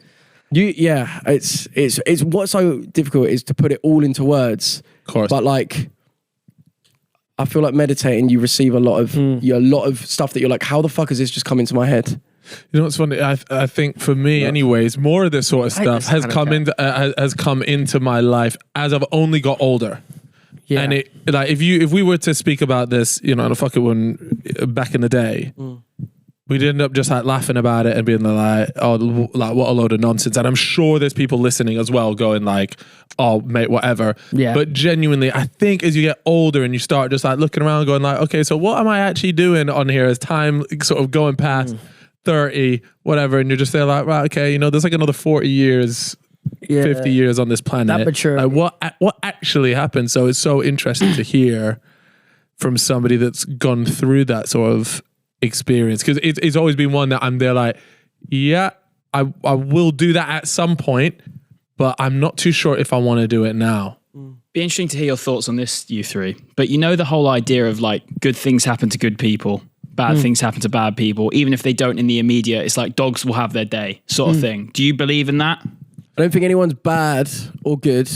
Speaker 1: it's what's so difficult is to put it all into words.
Speaker 2: Of course.
Speaker 1: But like, I feel like meditating, you receive a lot of stuff that you're like, how the fuck has this just come into my head?
Speaker 2: You know what's funny? I think for me, anyways, more of this sort of stuff has come into my life as I've only got older. Yeah. And it like if we were to speak about this, you know, on a fucking one back in the day, we'd end up just like laughing about it and being like, oh, like what a load of nonsense. And I'm sure there's people listening as well going like, oh, mate, whatever. Yeah. But genuinely, I think as you get older and you start just like looking around going like, okay, so what am I actually doing on here as time sort of going past 30, whatever, and you're just there like, right, okay, you know, there's like another 40 years, 50 years on this planet.
Speaker 3: That mature.
Speaker 2: Like what actually happened? So it's so interesting to hear from somebody that's gone through that sort of experience, because it's always been one that I'm there like, yeah, I will do that at some point, but I'm not too sure if I want to do it now.
Speaker 4: Be interesting to hear your thoughts on this, you three. But you know the whole idea of like good things happen to good people, bad things happen to bad people, even if they don't in the immediate. It's like dogs will have their day sort of thing. Do you believe in that?
Speaker 1: I don't think anyone's bad or good.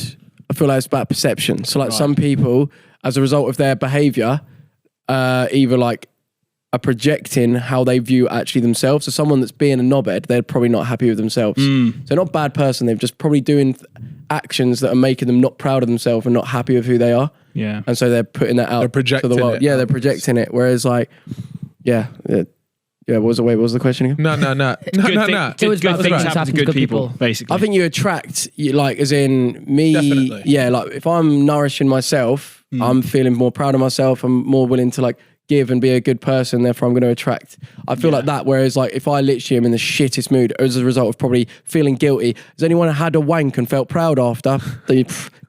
Speaker 1: I feel like it's about perception. So like some people, as a result of their behavior, either like are projecting how they view actually themselves. So someone that's being a knobhead, they're probably not happy with themselves. So they're not a bad person. They're just probably doing actions that are making them not proud of themselves and not happy with who they are.
Speaker 4: Yeah.
Speaker 1: And so they're putting that out
Speaker 2: They're projecting
Speaker 1: to the world.
Speaker 2: it.
Speaker 1: Yeah, they're projecting it. Whereas like, what was the question again?
Speaker 2: No.
Speaker 4: Good things happen to good people, basically.
Speaker 1: I think you attract, like, as in me.
Speaker 2: Definitely.
Speaker 1: Yeah, like if I'm nourishing myself, I'm feeling more proud of myself. I'm more willing to like give and be a good person. Therefore, I'm going to attract. I feel like that. Whereas, like, if I literally am in the shittest mood as a result of probably feeling guilty, has anyone had a wank and felt proud after?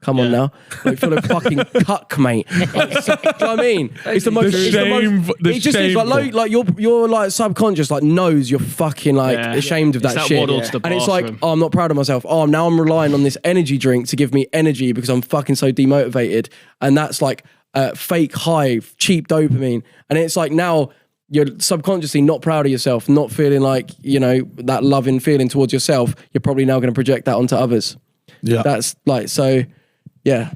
Speaker 1: Come on now, like, feel a fucking cuck, mate. Do you know what I mean? It's the most. It just is like your like subconscious like knows you're fucking like ashamed of that shit, and it's like, oh, I'm not proud of myself. Oh, now I'm relying on this energy drink to give me energy because I'm fucking so demotivated, and that's like fake high, cheap dopamine, and it's like now you're subconsciously not proud of yourself, not feeling like, you know, that loving feeling towards yourself. You're probably now going to project that onto others. Yeah, that's like so. Yeah.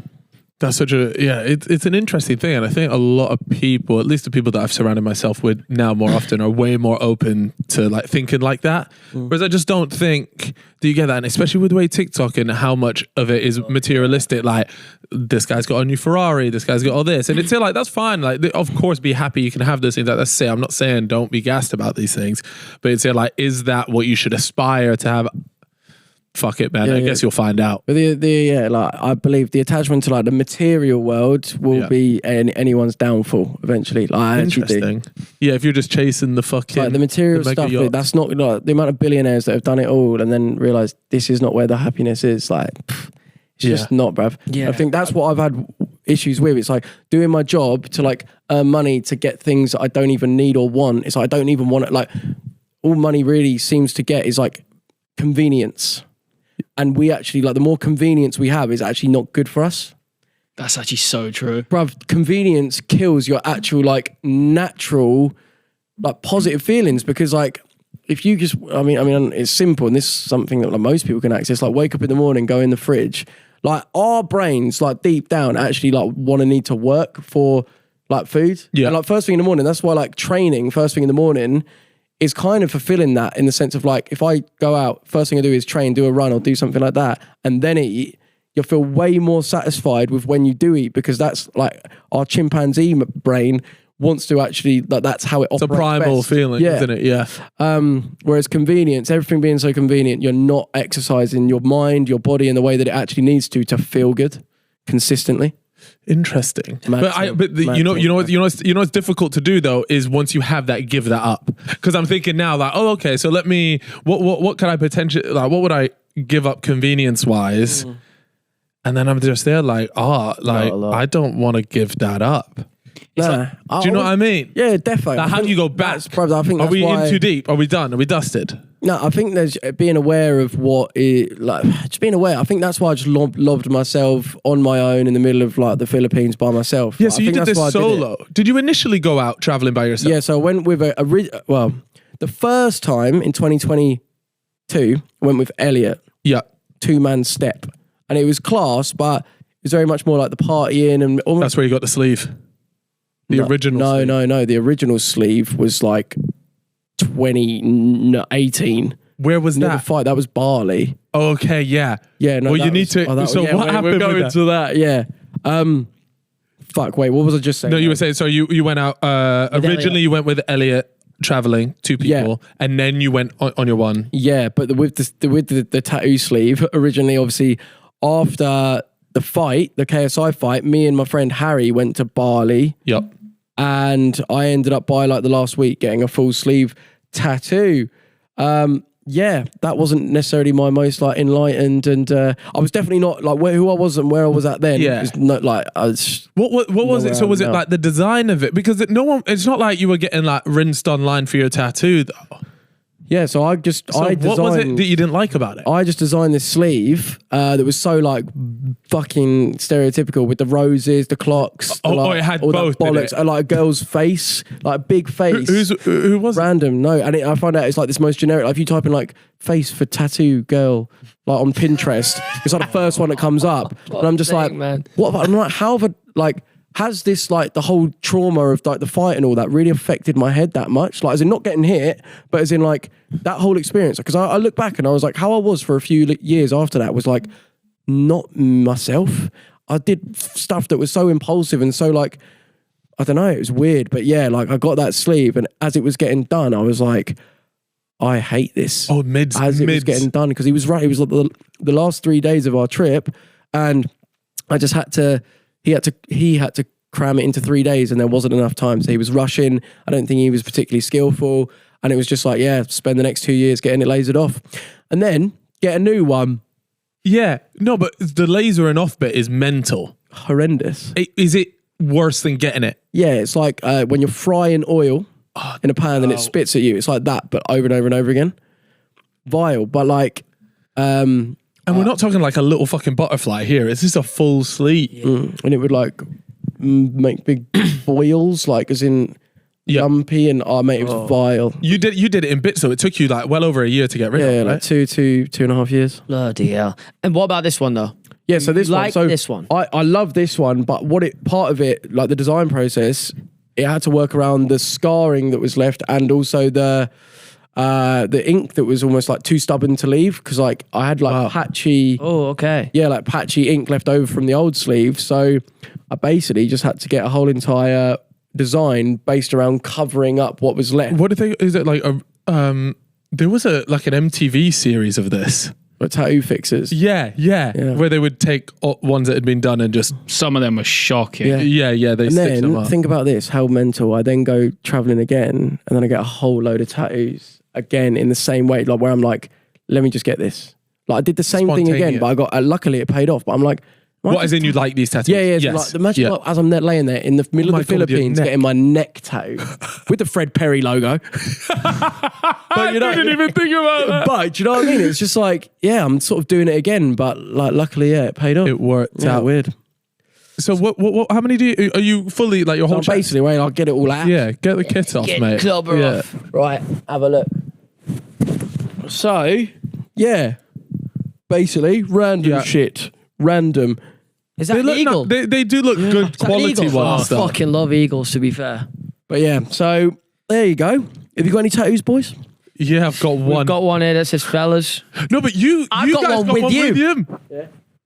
Speaker 2: That's such it's an interesting thing. And I think a lot of people, at least the people that I've surrounded myself with now more often, are way more open to like thinking like that. Whereas I just don't think, do you get that? And especially with the way TikTok and how much of it is materialistic, like this guy's got a new Ferrari, this guy's got all this. And it's like, that's fine. Like, of course, be happy you can have those things. Like, let's say, I'm not saying don't be gassed about these things, but it's like, is that what you should aspire to have fuck it, man.
Speaker 1: Yeah,
Speaker 2: I guess you'll find out.
Speaker 1: But like I believe the attachment to like the material world will be anyone's downfall eventually. Like I actually do.
Speaker 2: Interesting. Yeah, if you're just chasing the fucking
Speaker 1: Like the material
Speaker 2: mega
Speaker 1: stuff,
Speaker 2: yachts.
Speaker 1: that's not like the amount of billionaires that have done it all and then realised this is not where the happiness is. Like, it's just not, bruv.
Speaker 3: Yeah.
Speaker 1: I think that's what I've had issues with. It's like doing my job to like earn money to get things that I don't even need or want. It's like I don't even want it. Like all money really seems to get is like convenience. And we actually, like the more convenience we have is actually not good for us.
Speaker 4: That's actually so true.
Speaker 1: Bruv, convenience kills your actual like natural like positive feelings because like if you just, I mean, it's simple and this is something that like most people can access. Like wake up in the morning, go in the fridge. Like our brains, like deep down, actually like want to need to work for like food.
Speaker 2: Yeah.
Speaker 1: And like first thing in the morning, that's why like training first thing in the morning is kind of fulfilling that in the sense of like if I go out, first thing I do is train, do a run or do something like that, and then eat. You'll feel way more satisfied with when you do eat because that's like our chimpanzee brain wants to actually like that's how it operates.
Speaker 2: It's a primal
Speaker 1: best.
Speaker 2: feeling, isn't it? Yeah.
Speaker 1: Whereas convenience, everything being so convenient, you're not exercising your mind, your body in the way that it actually needs to feel good consistently.
Speaker 2: Interesting.
Speaker 1: Mad
Speaker 2: But
Speaker 1: thing.
Speaker 2: you know what's difficult to do though is once you have that, give that up. Because I'm thinking now like, oh, okay, so let me what could I potentially like? What would I give up convenience wise? And then I'm just there like, I don't want to give that up.
Speaker 1: Nah.
Speaker 2: Do you know what I mean?
Speaker 1: Yeah, definitely.
Speaker 2: Like, how do you go back?
Speaker 1: I think
Speaker 2: Are
Speaker 1: that's
Speaker 2: we
Speaker 1: why,
Speaker 2: in too deep? Are we done? Are we dusted?
Speaker 1: No, I think there's being aware of what it like. Just being aware. I think that's why I just lobbed myself on my own in the middle of like the Philippines by myself.
Speaker 2: Yeah,
Speaker 1: Like,
Speaker 2: so
Speaker 1: I
Speaker 2: you
Speaker 1: think
Speaker 2: did
Speaker 1: that's
Speaker 2: this
Speaker 1: why I did it.
Speaker 2: solo. Did you initially go out traveling by yourself?
Speaker 1: Yeah, so I went with the first time in 2022, I went with Elliot,
Speaker 2: Yeah.
Speaker 1: 2-man step. And it was class, but it was very much more like the partying and almost.
Speaker 2: That's where you got the sleeve. The original sleeve.
Speaker 1: No. The original sleeve was like 2018.
Speaker 2: Where was
Speaker 1: Never
Speaker 2: that?
Speaker 1: fight. That was Bali.
Speaker 2: Okay, yeah.
Speaker 1: Yeah, no.
Speaker 2: Well,
Speaker 1: that
Speaker 2: you need
Speaker 1: was-
Speaker 2: to.
Speaker 1: oh, that was-
Speaker 2: so
Speaker 1: yeah,
Speaker 2: what
Speaker 1: we're
Speaker 2: happened
Speaker 1: going
Speaker 2: with
Speaker 1: to that? Yeah. Fuck. Wait. What was I just saying?
Speaker 2: No, you were saying. So you went out. Originally,
Speaker 3: Elliot.
Speaker 2: you went with Elliot traveling, 2 people, and then you went on your one.
Speaker 1: Yeah, but with the tattoo sleeve originally, obviously after the fight, the KSI fight, me and my friend Harry went to Bali.
Speaker 2: Yep.
Speaker 1: And I ended up by like the last week getting a full sleeve tattoo. Yeah, that wasn't necessarily my most like enlightened, and I was definitely not like who I was and where I was at then.
Speaker 2: Yeah.
Speaker 1: It's not like I was.
Speaker 2: What was it? So was it
Speaker 1: No.
Speaker 2: like the design of it? Because no one. It's not like you were getting like rinsed online for your tattoo though.
Speaker 1: Yeah, so I designed.
Speaker 2: What was it that you didn't like about it?
Speaker 1: I just designed this sleeve that was so like fucking stereotypical with the roses, the clocks.
Speaker 2: It had
Speaker 1: all
Speaker 2: both,
Speaker 1: that
Speaker 2: did
Speaker 1: bollocks,
Speaker 2: it?
Speaker 1: and like a girl's face, like a big face.
Speaker 2: Who was it?
Speaker 1: Random? No, and I found out it's like this most generic. Like if you type in like face for tattoo girl, like on Pinterest, it's like the first one that comes up, and I'm just like,
Speaker 3: man.
Speaker 1: what? I'm like, how have like. Has this like the whole trauma of like the fight and all that really affected my head that much? Like as in not getting hit, but as in like that whole experience. Because I look back and I was like, how I was for a few years after that was like not myself. I did stuff that was so impulsive and so like, I don't know, it was weird. But yeah, like I got that sleeve and as it was getting done, I was like, I hate this.
Speaker 2: Oh, mids.
Speaker 1: As it was getting done. Because he was right. It was like the last 3 days of our trip. And I just had to, he had to cram it into 3 days and there wasn't enough time. So he was rushing. I don't think he was particularly skillful. And it was just like, yeah, spend the next 2 years getting it lasered off. And then get a new one.
Speaker 2: Yeah. No, but the laser and off bit is mental.
Speaker 1: Horrendous.
Speaker 2: Is it worse than getting it?
Speaker 1: Yeah, it's like when you're frying oil in a pan and it spits at you. It's like that, but over and over and over again. Vile, but like...
Speaker 2: And we're not talking like a little fucking butterfly here. It's just a full sleeve.
Speaker 1: and it would like make big boils, like as in lumpy, and mate, it was vile.
Speaker 2: You did it in bits, so it took you like well over a year to get rid of it, right?
Speaker 1: Like 2.5 years.
Speaker 3: Bloody hell. And what about this one though?
Speaker 1: Yeah, so this
Speaker 3: You
Speaker 1: one.
Speaker 3: like
Speaker 1: So
Speaker 3: this one?
Speaker 1: I love this one, but part of it, like the design process, it had to work around the scarring that was left and also the ink that was almost like too stubborn to leave because like I had like patchy.
Speaker 3: Oh, okay.
Speaker 1: Yeah, like patchy ink left over from the old sleeve. So I basically just had to get a whole entire design based around covering up what was left.
Speaker 2: What do they? Is it like a? There was like an MTV series of this.
Speaker 1: Like tattoo fixers.
Speaker 2: Yeah. Where they would take ones that had been done and just...
Speaker 4: Some of them were shocking.
Speaker 2: Yeah, they
Speaker 1: And
Speaker 2: stitch them
Speaker 1: then
Speaker 2: up.
Speaker 1: think about this, how mental. I then go traveling again, and then I get a whole load of tattoos again in the same way, like where I'm like, let me just get this. Like I did the same thing again, but I got luckily it paid off. But I'm like,
Speaker 2: what, as in you like these tattoos?
Speaker 1: yeah.
Speaker 2: Yes.
Speaker 1: Like, imagine like, as I'm there laying there in the middle of the Philippines, getting my neck tattoo with the Fred Perry logo. But you know,
Speaker 2: I didn't even think about that.
Speaker 1: But do you know what I mean? It's just like, yeah, I'm sort of doing it again, but like luckily, yeah, it paid off.
Speaker 2: It worked out.
Speaker 1: Weird.
Speaker 2: So what? How many are you fully like your whole?
Speaker 1: So basically, wait, I'll get it all out.
Speaker 2: Yeah, get the kit off,
Speaker 3: Get
Speaker 2: mate.
Speaker 3: clobber off. Right, have a look.
Speaker 1: So, yeah, basically, random shit. Random.
Speaker 3: Is that
Speaker 2: They
Speaker 3: an
Speaker 2: look,
Speaker 3: eagle?
Speaker 2: they do look good
Speaker 3: Is that an
Speaker 2: quality
Speaker 3: eagle?
Speaker 2: ones.
Speaker 3: I
Speaker 2: though.
Speaker 3: fucking love eagles, to be fair.
Speaker 1: But yeah, so there you go. Have you got any tattoos, boys?
Speaker 2: Yeah, I've got one.
Speaker 3: We've got one here that says fellas.
Speaker 2: No, but
Speaker 3: I've
Speaker 2: you
Speaker 3: got
Speaker 2: guys
Speaker 3: one
Speaker 2: got
Speaker 3: with
Speaker 2: one
Speaker 3: you.
Speaker 2: with him.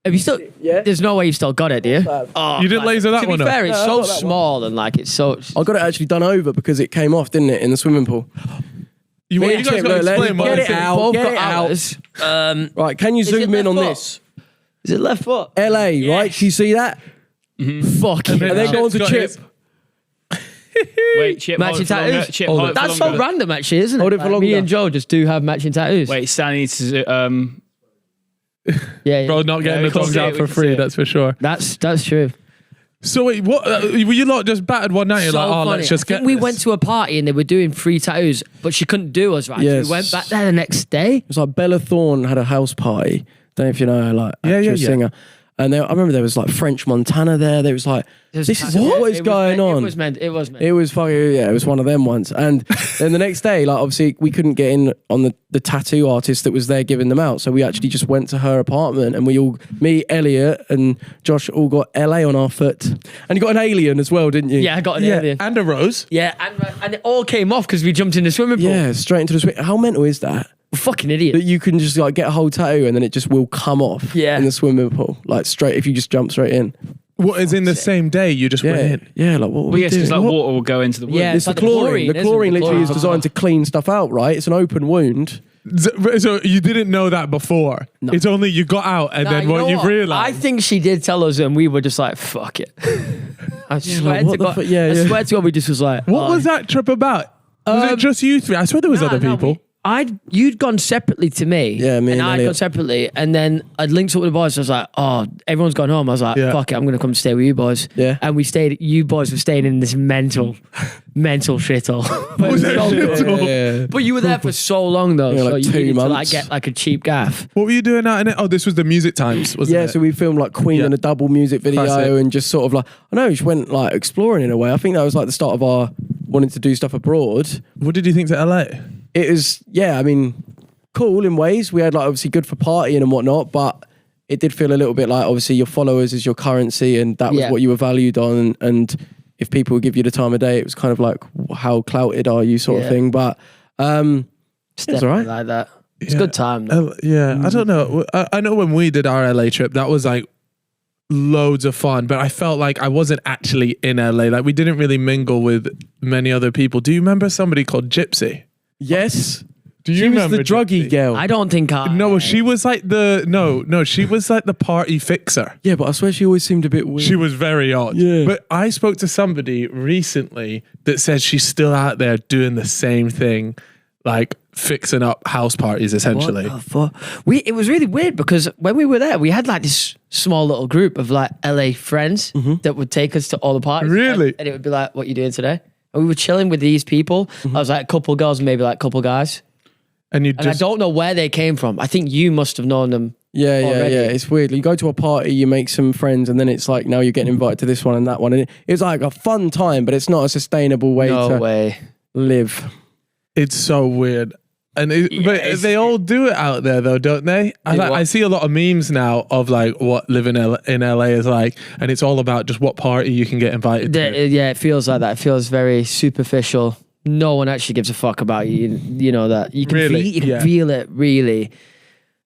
Speaker 3: Have you still?
Speaker 1: Yeah.
Speaker 3: There's no way you've still got it, do you? Oh,
Speaker 2: You didn't laser that
Speaker 3: to
Speaker 2: one
Speaker 3: be
Speaker 2: up?
Speaker 3: fair, it's
Speaker 1: No, I
Speaker 3: so
Speaker 1: got that one.
Speaker 3: small and like it's so.
Speaker 1: I got it actually done over because it came off, didn't it, in the swimming pool?
Speaker 2: You
Speaker 1: Me
Speaker 2: guys
Speaker 1: and
Speaker 2: got
Speaker 1: Chip,
Speaker 2: to
Speaker 1: look, let's
Speaker 2: explain what
Speaker 1: get
Speaker 2: this
Speaker 1: it
Speaker 2: is.
Speaker 1: out.
Speaker 3: Both
Speaker 1: Get
Speaker 3: got
Speaker 1: it out.
Speaker 3: ours.
Speaker 1: Right, can you
Speaker 3: Is
Speaker 1: zoom
Speaker 3: it
Speaker 1: in on
Speaker 3: left
Speaker 1: this?
Speaker 3: Is it left foot?
Speaker 1: LA, right? Do you see that?
Speaker 3: Fuck
Speaker 2: And
Speaker 3: you.
Speaker 1: And then go on to
Speaker 2: Chip's got
Speaker 1: Chip.
Speaker 2: his-
Speaker 4: Wait, Chip, hold
Speaker 3: Matching
Speaker 4: it for longer.
Speaker 3: tattoos?
Speaker 4: Chip,
Speaker 2: Hold
Speaker 4: hold
Speaker 2: it.
Speaker 4: it for
Speaker 3: That's so
Speaker 4: longer.
Speaker 3: random, actually, isn't it?
Speaker 1: Hold it for
Speaker 3: Like, me
Speaker 1: longer.
Speaker 3: and Joe just do have matching tattoos.
Speaker 4: Wait, Stan needs to...
Speaker 3: yeah,
Speaker 2: Bro, not getting
Speaker 4: we
Speaker 2: the
Speaker 4: can
Speaker 2: dogs
Speaker 4: see it,
Speaker 2: out
Speaker 4: we
Speaker 2: for
Speaker 4: can see
Speaker 2: free,
Speaker 4: it.
Speaker 2: that's for sure.
Speaker 3: that's true.
Speaker 2: So wait, what? Were you lot just battered one night? You're
Speaker 3: So
Speaker 2: like, oh,
Speaker 3: funny.
Speaker 2: let's just
Speaker 3: I think
Speaker 2: get
Speaker 3: we
Speaker 2: this.
Speaker 3: went to a party and they were doing free tattoos, but she couldn't do us right.
Speaker 1: Yes.
Speaker 3: So we went back there the next day.
Speaker 1: It was like Bella Thorne had a house party. Don't know if you know her, like actress, singer. And I remember there was like French Montana there. There was like, this is what is going on?
Speaker 3: It was meant.
Speaker 1: It was fucking, yeah, it was one of them ones. And then the next day, like obviously we couldn't get in on the tattoo artist that was there giving them out. So we actually just went to her apartment and we all, me, Elliot and Josh all got LA on our foot. And you got an alien as well, didn't you?
Speaker 3: Yeah, I got an alien.
Speaker 2: And a rose.
Speaker 3: Yeah, and it all came off because we jumped in the swimming pool.
Speaker 1: Yeah, straight into the swing. How mental is that?
Speaker 3: We're fucking idiot.
Speaker 1: That you can just like get a whole tattoo and then it just will come off
Speaker 3: Yeah.
Speaker 1: in the swimming pool. Like straight, if you just jump straight in.
Speaker 2: What is in the same day? You just went in.
Speaker 1: Yeah, like what were
Speaker 4: Well,
Speaker 1: we
Speaker 4: yes,
Speaker 1: doing?
Speaker 4: because like
Speaker 1: What-
Speaker 4: water will go into the wound.
Speaker 3: Yeah,
Speaker 1: It's
Speaker 3: like
Speaker 1: the chlorine. The
Speaker 3: isn't it?
Speaker 1: chlorine
Speaker 3: The
Speaker 1: literally is
Speaker 3: chlorine.
Speaker 1: designed to clean stuff out, right? It's an open wound.
Speaker 2: So you didn't know that before.
Speaker 1: No.
Speaker 2: It's only you got out and
Speaker 3: Nah,
Speaker 2: then
Speaker 3: you know
Speaker 2: what you've
Speaker 3: what? I
Speaker 2: realised.
Speaker 3: think she did tell us, and we were just like, "Fuck it." I swear
Speaker 1: like, what
Speaker 3: to
Speaker 1: the
Speaker 3: God.
Speaker 1: fuck? Yeah,
Speaker 3: I
Speaker 1: yeah.
Speaker 3: swear to God, we just was like,
Speaker 2: What was that trip about? Was it just you three? I swear there was other people.
Speaker 3: You'd gone separately to me.
Speaker 1: Yeah, me and
Speaker 3: I'd
Speaker 1: Elliot.
Speaker 3: gone separately, and then I'd linked up with the boys. I was like, "Oh, everyone's gone home." I was like,
Speaker 2: Yeah.
Speaker 3: "Fuck it, I'm gonna come stay with you boys."
Speaker 1: Yeah.
Speaker 3: and we stayed. You boys were staying in this mental shithole. But it was
Speaker 2: that
Speaker 3: so good.
Speaker 2: shithole?
Speaker 1: Yeah.
Speaker 3: But you were there for so long though,
Speaker 1: Yeah,
Speaker 3: so
Speaker 1: like
Speaker 3: you
Speaker 1: 2
Speaker 3: needed to like
Speaker 1: months.
Speaker 3: get like a cheap gaff.
Speaker 2: What were you doing out in it? Oh, this was the music times, wasn't
Speaker 1: Yeah,
Speaker 2: it?
Speaker 1: so we filmed like Queen
Speaker 2: Yeah.
Speaker 1: and a double music video
Speaker 2: Classic.
Speaker 1: and just sort of like, I know, we just went like exploring in a way. I think that was like the start of our wanting to do stuff abroad.
Speaker 2: What did you think to LA?
Speaker 1: It was, yeah, I mean, cool in ways. We had like obviously good for partying and whatnot, but it did feel a little bit like obviously your followers is your currency and that was
Speaker 3: Yeah.
Speaker 1: what you were valued on. And if people would give you the time of day, it was kind of like, how clouted are you sort of
Speaker 3: Yeah.
Speaker 1: thing. But
Speaker 3: It's
Speaker 1: all right.
Speaker 3: like that. It's
Speaker 2: Yeah.
Speaker 3: a good time. Though.
Speaker 2: I don't know. I know when we did our LA trip, that was like loads of fun, but I felt like I wasn't actually in LA. Like we didn't really mingle with many other people. Do you remember somebody called Gypsy?
Speaker 1: yes,
Speaker 2: Do you
Speaker 1: she was
Speaker 2: remember
Speaker 1: the druggy
Speaker 2: Gypsy?
Speaker 1: girl.
Speaker 3: I don't think I.
Speaker 2: No, she was like she was like the party fixer.
Speaker 1: Yeah, but I swear she always seemed a bit weird.
Speaker 2: She was very odd.
Speaker 1: Yeah.
Speaker 2: But I spoke to somebody recently that said she's still out there doing the same thing, like fixing up house parties essentially.
Speaker 3: What the fuck? It was really weird because when we were there, we had like this small little group of like LA friends that would take us to all the parties.
Speaker 2: Really?
Speaker 3: And it would be like, "What you doing today?" And we were chilling with these people. I was like, a couple girls, maybe like a couple guys.
Speaker 2: And you
Speaker 3: And
Speaker 2: just
Speaker 3: I don't know where they came from. I think you must have known them.
Speaker 1: Yeah,
Speaker 3: already.
Speaker 1: It's weird. You go to a party, you make some friends, and then it's like now you're getting invited to this one and that one. And it's like a fun time, but it's not a sustainable way
Speaker 3: No
Speaker 1: to
Speaker 3: way.
Speaker 1: live.
Speaker 2: it's so weird. And but they all do it out there though, don't they? I see a lot of memes now of like what living in LA is like, and it's all about just what party you can get invited to.
Speaker 3: Yeah, it feels like that. It feels very superficial. No one actually gives a fuck about you. You know that. You can,
Speaker 2: Really?
Speaker 3: you can
Speaker 2: Yeah.
Speaker 3: feel it, really.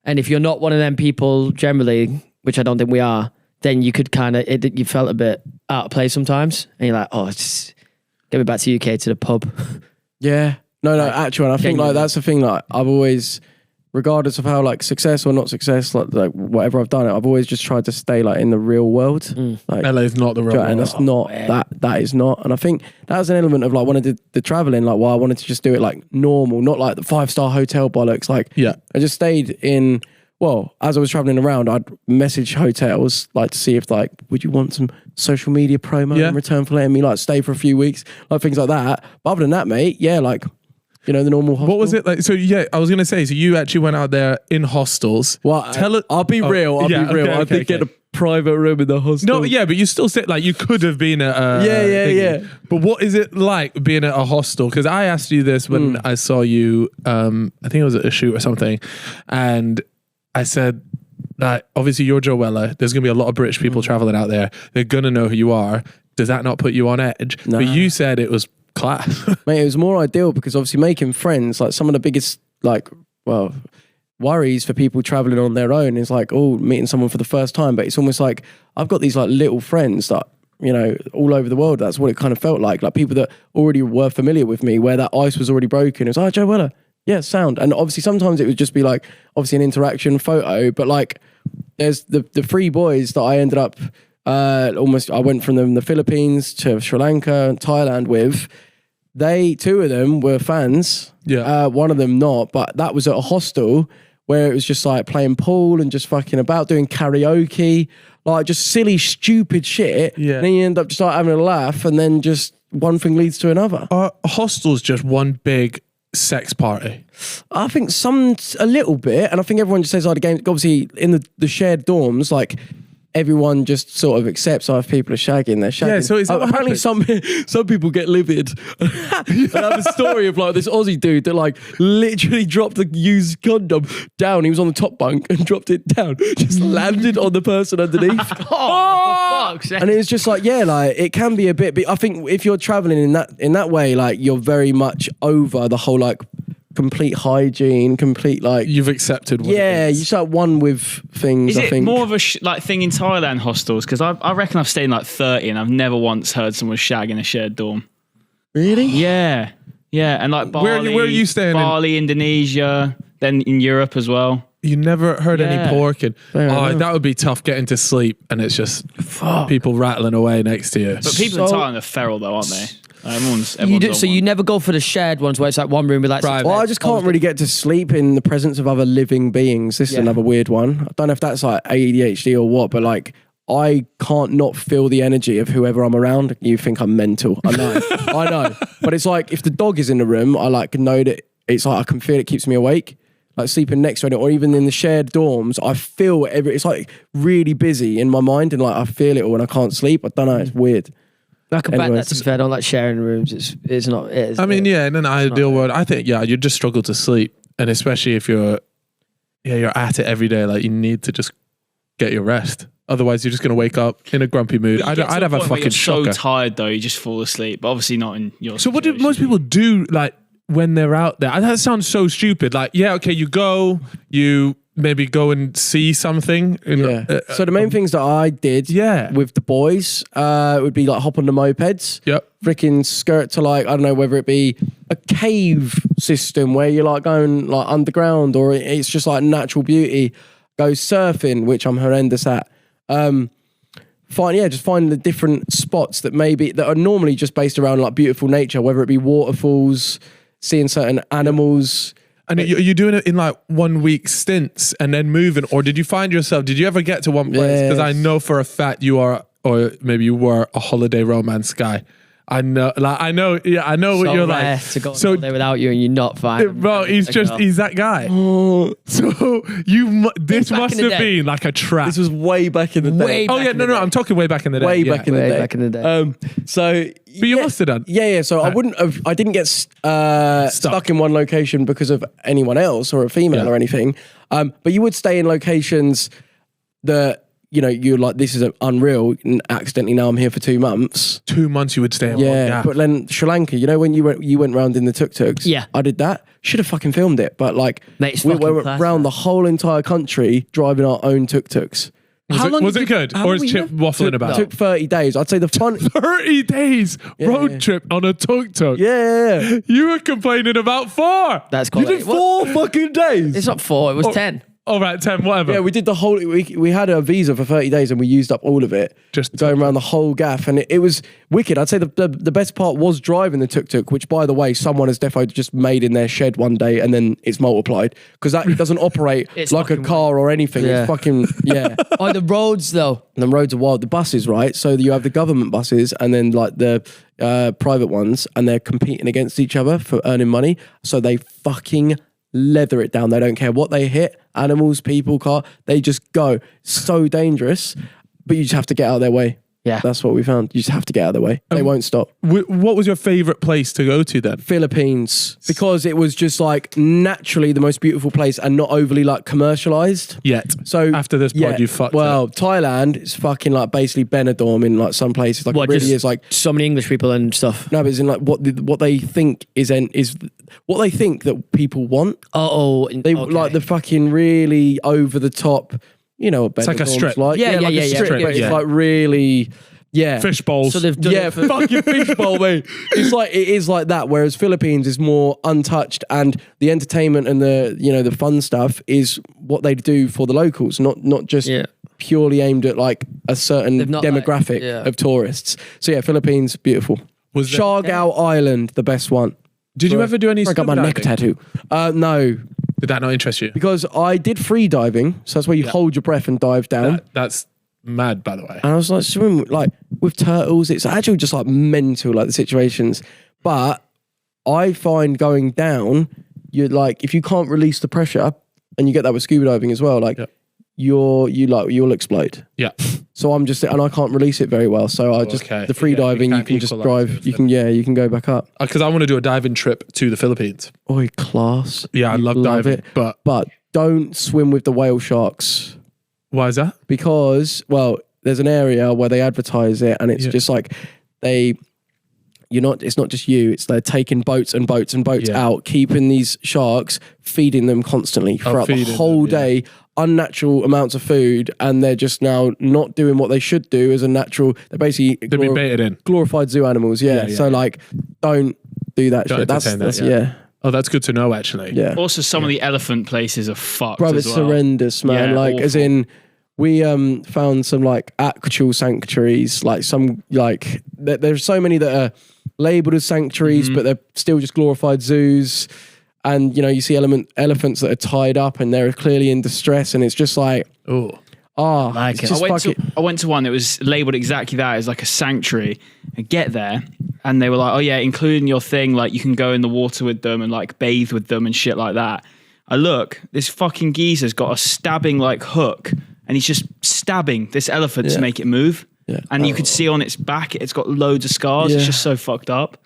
Speaker 3: And if you're not one of them people generally, which I don't think we are, then you could kind of, you felt a bit out of place sometimes. And you're like, oh, just get me back to UK to the pub.
Speaker 1: Yeah. No, actually, and I think like
Speaker 3: genuinely.
Speaker 1: that's the thing that I've always regardless of how like success or not success, like whatever I've done, I've always just tried to stay like in the real world. Like
Speaker 2: LA is not the real world.
Speaker 1: And that's not that is not. And I think that was an element of like when I did the traveling, like why I wanted to just do it like normal, not like the 5-star hotel bollocks. Like I just stayed in. Well, as I was traveling around, I'd message hotels like to see if like, would you want some social media promo in return for letting me like stay for a few weeks, like things like that. But other than that, mate, like, you know, the normal hostel.
Speaker 2: What was it like? So I was gonna say, so you actually went out there in hostels.
Speaker 1: Well, I'll be real. I did get a private room in the hostel.
Speaker 2: No, but you still sit like you could have been at a
Speaker 1: yeah.
Speaker 2: But what is it like being at a hostel? Because I asked you this when I saw you. I think it was at a shoot or something, and I said, like, obviously you're Joe Weller. There's going to be a lot of British people traveling out there. They're going to know who you are. Does that not put you on edge?
Speaker 1: Nah.
Speaker 2: But you said it was class.
Speaker 1: Mate, it was more ideal because obviously making friends, like some of the biggest, like, well, worries for people traveling on their own is like, meeting someone for the first time. But it's almost like I've got these like little friends that, you know, all over the world. That's what it kind of felt like people that already were familiar with me, where that ice was already broken. It was, Joe Weller. Yeah, sound. And obviously sometimes it would just be like, obviously an interaction photo, but like there's the 3 boys that I ended up I went from the Philippines to Sri Lanka and Thailand with. 2 of them were fans. Yeah. One of them not, but that was at a hostel where it was just like playing pool and just fucking about, doing karaoke, like just silly, stupid shit. Yeah. And then you end up just like having a laugh and then just one thing leads to another.
Speaker 2: Hostel's just one big sex party?
Speaker 1: I think a little bit, and I think everyone just says, the game, obviously in the shared dorms, like everyone just sort of accepts if people are shagging, they're shagging. Yeah,
Speaker 2: so is that
Speaker 1: apparently some people get livid. I have a story of like this Aussie dude that like literally dropped the used condom down. He was on the top bunk and dropped it down, just landed on the person underneath. And it was just like, like it can be a bit, but I think if you're traveling in that way, like you're very much over the whole like complete hygiene, complete like
Speaker 2: you've accepted what
Speaker 1: you start one with things.
Speaker 4: Is
Speaker 1: I think
Speaker 4: more of a like thing in Thailand hostels? Because I reckon I've stayed in like 30 and I've never once heard someone shag in a shared dorm.
Speaker 1: Really?
Speaker 4: Yeah, and like Bali,
Speaker 2: where are you staying?
Speaker 4: Bali, Indonesia, then in Europe as well.
Speaker 2: You never heard any porking. That would be tough getting to sleep and it's just people rattling away next to you.
Speaker 4: But people in Thailand are feral though, aren't they? Everyone's
Speaker 3: you never go for the shared ones where it's like one room with like
Speaker 1: private. Well, I just can't really get to sleep in the presence of other living beings. This is another weird one. I don't know if that's like ADHD or what, but like I can't not feel the energy of whoever I'm around. You think I'm mental. I know. But it's like if the dog is in the room, I like know that it's like I can feel it keeps me awake. Like sleeping next to it, or even in the shared dorms, I feel it's like really busy in my mind, and like I feel it all, and I can't sleep. I don't know, it's weird.
Speaker 3: I can back that to be fair. I don't like sharing rooms. It's not.
Speaker 2: I mean, in an ideal world, I think you just struggle to sleep, and especially if you're at it every day. Like you need to just get your rest. Otherwise, you're just going to wake up in a grumpy mood. I'd have a fucking shocker.
Speaker 4: So tired though, you just fall asleep. But obviously not in your.
Speaker 2: So what do most people do? Like when they're out there, that sounds so stupid. Like, you maybe go and see something.
Speaker 1: So the main things that I did with the boys would be like hop on the mopeds.
Speaker 2: Yep.
Speaker 1: Freaking skirt to like, I don't know, whether it be a cave system where you're like going like underground or it's just like natural beauty. Go surfing, which I'm horrendous at. Just find the different spots that are normally just based around like beautiful nature, whether it be waterfalls, seeing certain animals.
Speaker 2: And you're doing it in like 1 week stints and then moving, or did you ever get to one place? Because I know for a fact you are, or maybe you were, a holiday romance guy. I know what you're like.
Speaker 3: To go there without you and you're not fine.
Speaker 2: Bro, he's that guy. So this must have been like a trap.
Speaker 1: This was way back in the day.
Speaker 2: I'm talking way back in the day.
Speaker 1: Way back in the day.
Speaker 2: But you must have done.
Speaker 1: Yeah. So I didn't get stuck in one location because of anyone else or a female or anything. But you would stay in locations that, you're like, this is unreal. And accidentally, now I'm here for 2 months.
Speaker 2: 2 months you would stay in one gap.
Speaker 1: But then Sri Lanka, when you went round in the tuk-tuks, I did that. Should have fucking filmed it. But like,
Speaker 3: mate,
Speaker 1: we went around the whole entire country driving our own tuk-tuks.
Speaker 2: Was it good? Or is Chip waffling about?
Speaker 1: It took 30 days. I'd say the fun.
Speaker 2: 30 days road trip on a tuk-tuk.
Speaker 1: Yeah.
Speaker 2: You were complaining about 4.
Speaker 3: That's
Speaker 1: You
Speaker 3: quality.
Speaker 1: did 4 fucking days.
Speaker 3: It's not 4. It was 10.
Speaker 2: All right, 10, whatever.
Speaker 1: Yeah, we did the whole. We had a visa for 30 days and we used up all of it.
Speaker 2: Just
Speaker 1: going around the whole gaff, and it was wicked. I'd say the best part was driving the tuk-tuk, which, by the way, someone has defo just made in their shed one day and then it's multiplied because it doesn't operate like a car or anything.
Speaker 3: Yeah.
Speaker 1: It's fucking
Speaker 3: Oh, the roads though.
Speaker 1: And the roads are wild. The buses, right? So you have the government buses and then like the private ones, and they're competing against each other for earning money. So they fucking leather it down. They don't care what they hit. Animals, people, car. They just go. So dangerous, but you just have to get out of their way.
Speaker 3: Yeah.
Speaker 1: That's what we found. You just have to get out of their way. They won't stop.
Speaker 2: What was your favourite place to go to then?
Speaker 1: Philippines, because it was just like naturally the most beautiful place and not overly like commercialized.
Speaker 2: Yet.
Speaker 1: So
Speaker 2: after this pod, you fucked
Speaker 1: Well, Thailand is fucking like basically Benidorm in like some places. Like it really is like
Speaker 3: so many English people and stuff.
Speaker 1: no, but it's in like what they think is what they think that people want. They like the fucking really over the top. You know what Benidorm's
Speaker 2: like a strip.
Speaker 1: like?
Speaker 3: Yeah,
Speaker 1: like a strip, but it's like really,
Speaker 2: fish bowls.
Speaker 3: So they've done
Speaker 1: fucking fish bowl, mate. It is like that. Whereas Philippines is more untouched, and the entertainment and the fun stuff is what they do for the locals, not just purely aimed at like a certain demographic of tourists. So yeah, Philippines, beautiful.
Speaker 2: Was
Speaker 1: Siargao Island, the best one.
Speaker 2: Did you ever do any?
Speaker 1: I got my neck tattoo. No.
Speaker 2: Did that not interest you?
Speaker 1: Because I did free diving, so that's where you hold your breath and dive down.
Speaker 2: That's mad, by the way.
Speaker 1: And I was like, swimming like with turtles. It's actually just like mental, like the situations. But I find going down, you're like, if you can't release the pressure, and you get that with scuba diving as well, like you'll explode.
Speaker 2: Yeah.
Speaker 1: So I'm just, and I can't release it very well. So I just the free diving, you can just drive. You can go back up.
Speaker 2: Because I want to do a diving trip to the Philippines.
Speaker 1: Oi, class.
Speaker 2: Yeah, I love diving,
Speaker 1: but don't swim with the whale sharks.
Speaker 2: Why is that?
Speaker 1: Because, well, there's an area where they advertise it, and it's just like it's not just you, it's they're taking boats and boats and boats out, keeping these sharks, feeding them constantly throughout the whole day, unnatural amounts of food, and they're just now not doing what they should do as a natural, they're basically
Speaker 2: They've been baited in.
Speaker 1: glorified zoo animals, like, don't do that shit. That's
Speaker 2: Oh, that's good to know, actually.
Speaker 1: Yeah.
Speaker 4: Also, some of the elephant places are fucked.
Speaker 1: Bro,
Speaker 4: as
Speaker 1: it's
Speaker 4: well.
Speaker 1: horrendous, man.
Speaker 4: Yeah,
Speaker 1: like,
Speaker 4: awful.
Speaker 1: as in, we found some like actual sanctuaries, like some like there's so many that are labeled as sanctuaries, but they're still just glorified zoos. And you see elephants that are tied up and they're clearly in distress, and it's just like,
Speaker 4: I went to one that was labeled exactly that as like a sanctuary. I get there and they were like, oh yeah, including your thing, like you can go in the water with them and like bathe with them and shit like that. I look, this fucking geezer's got a stabbing like hook and he's just stabbing this elephant to make it move. Yeah. And you could see on its back, it's got loads of scars. It's just so fucked up.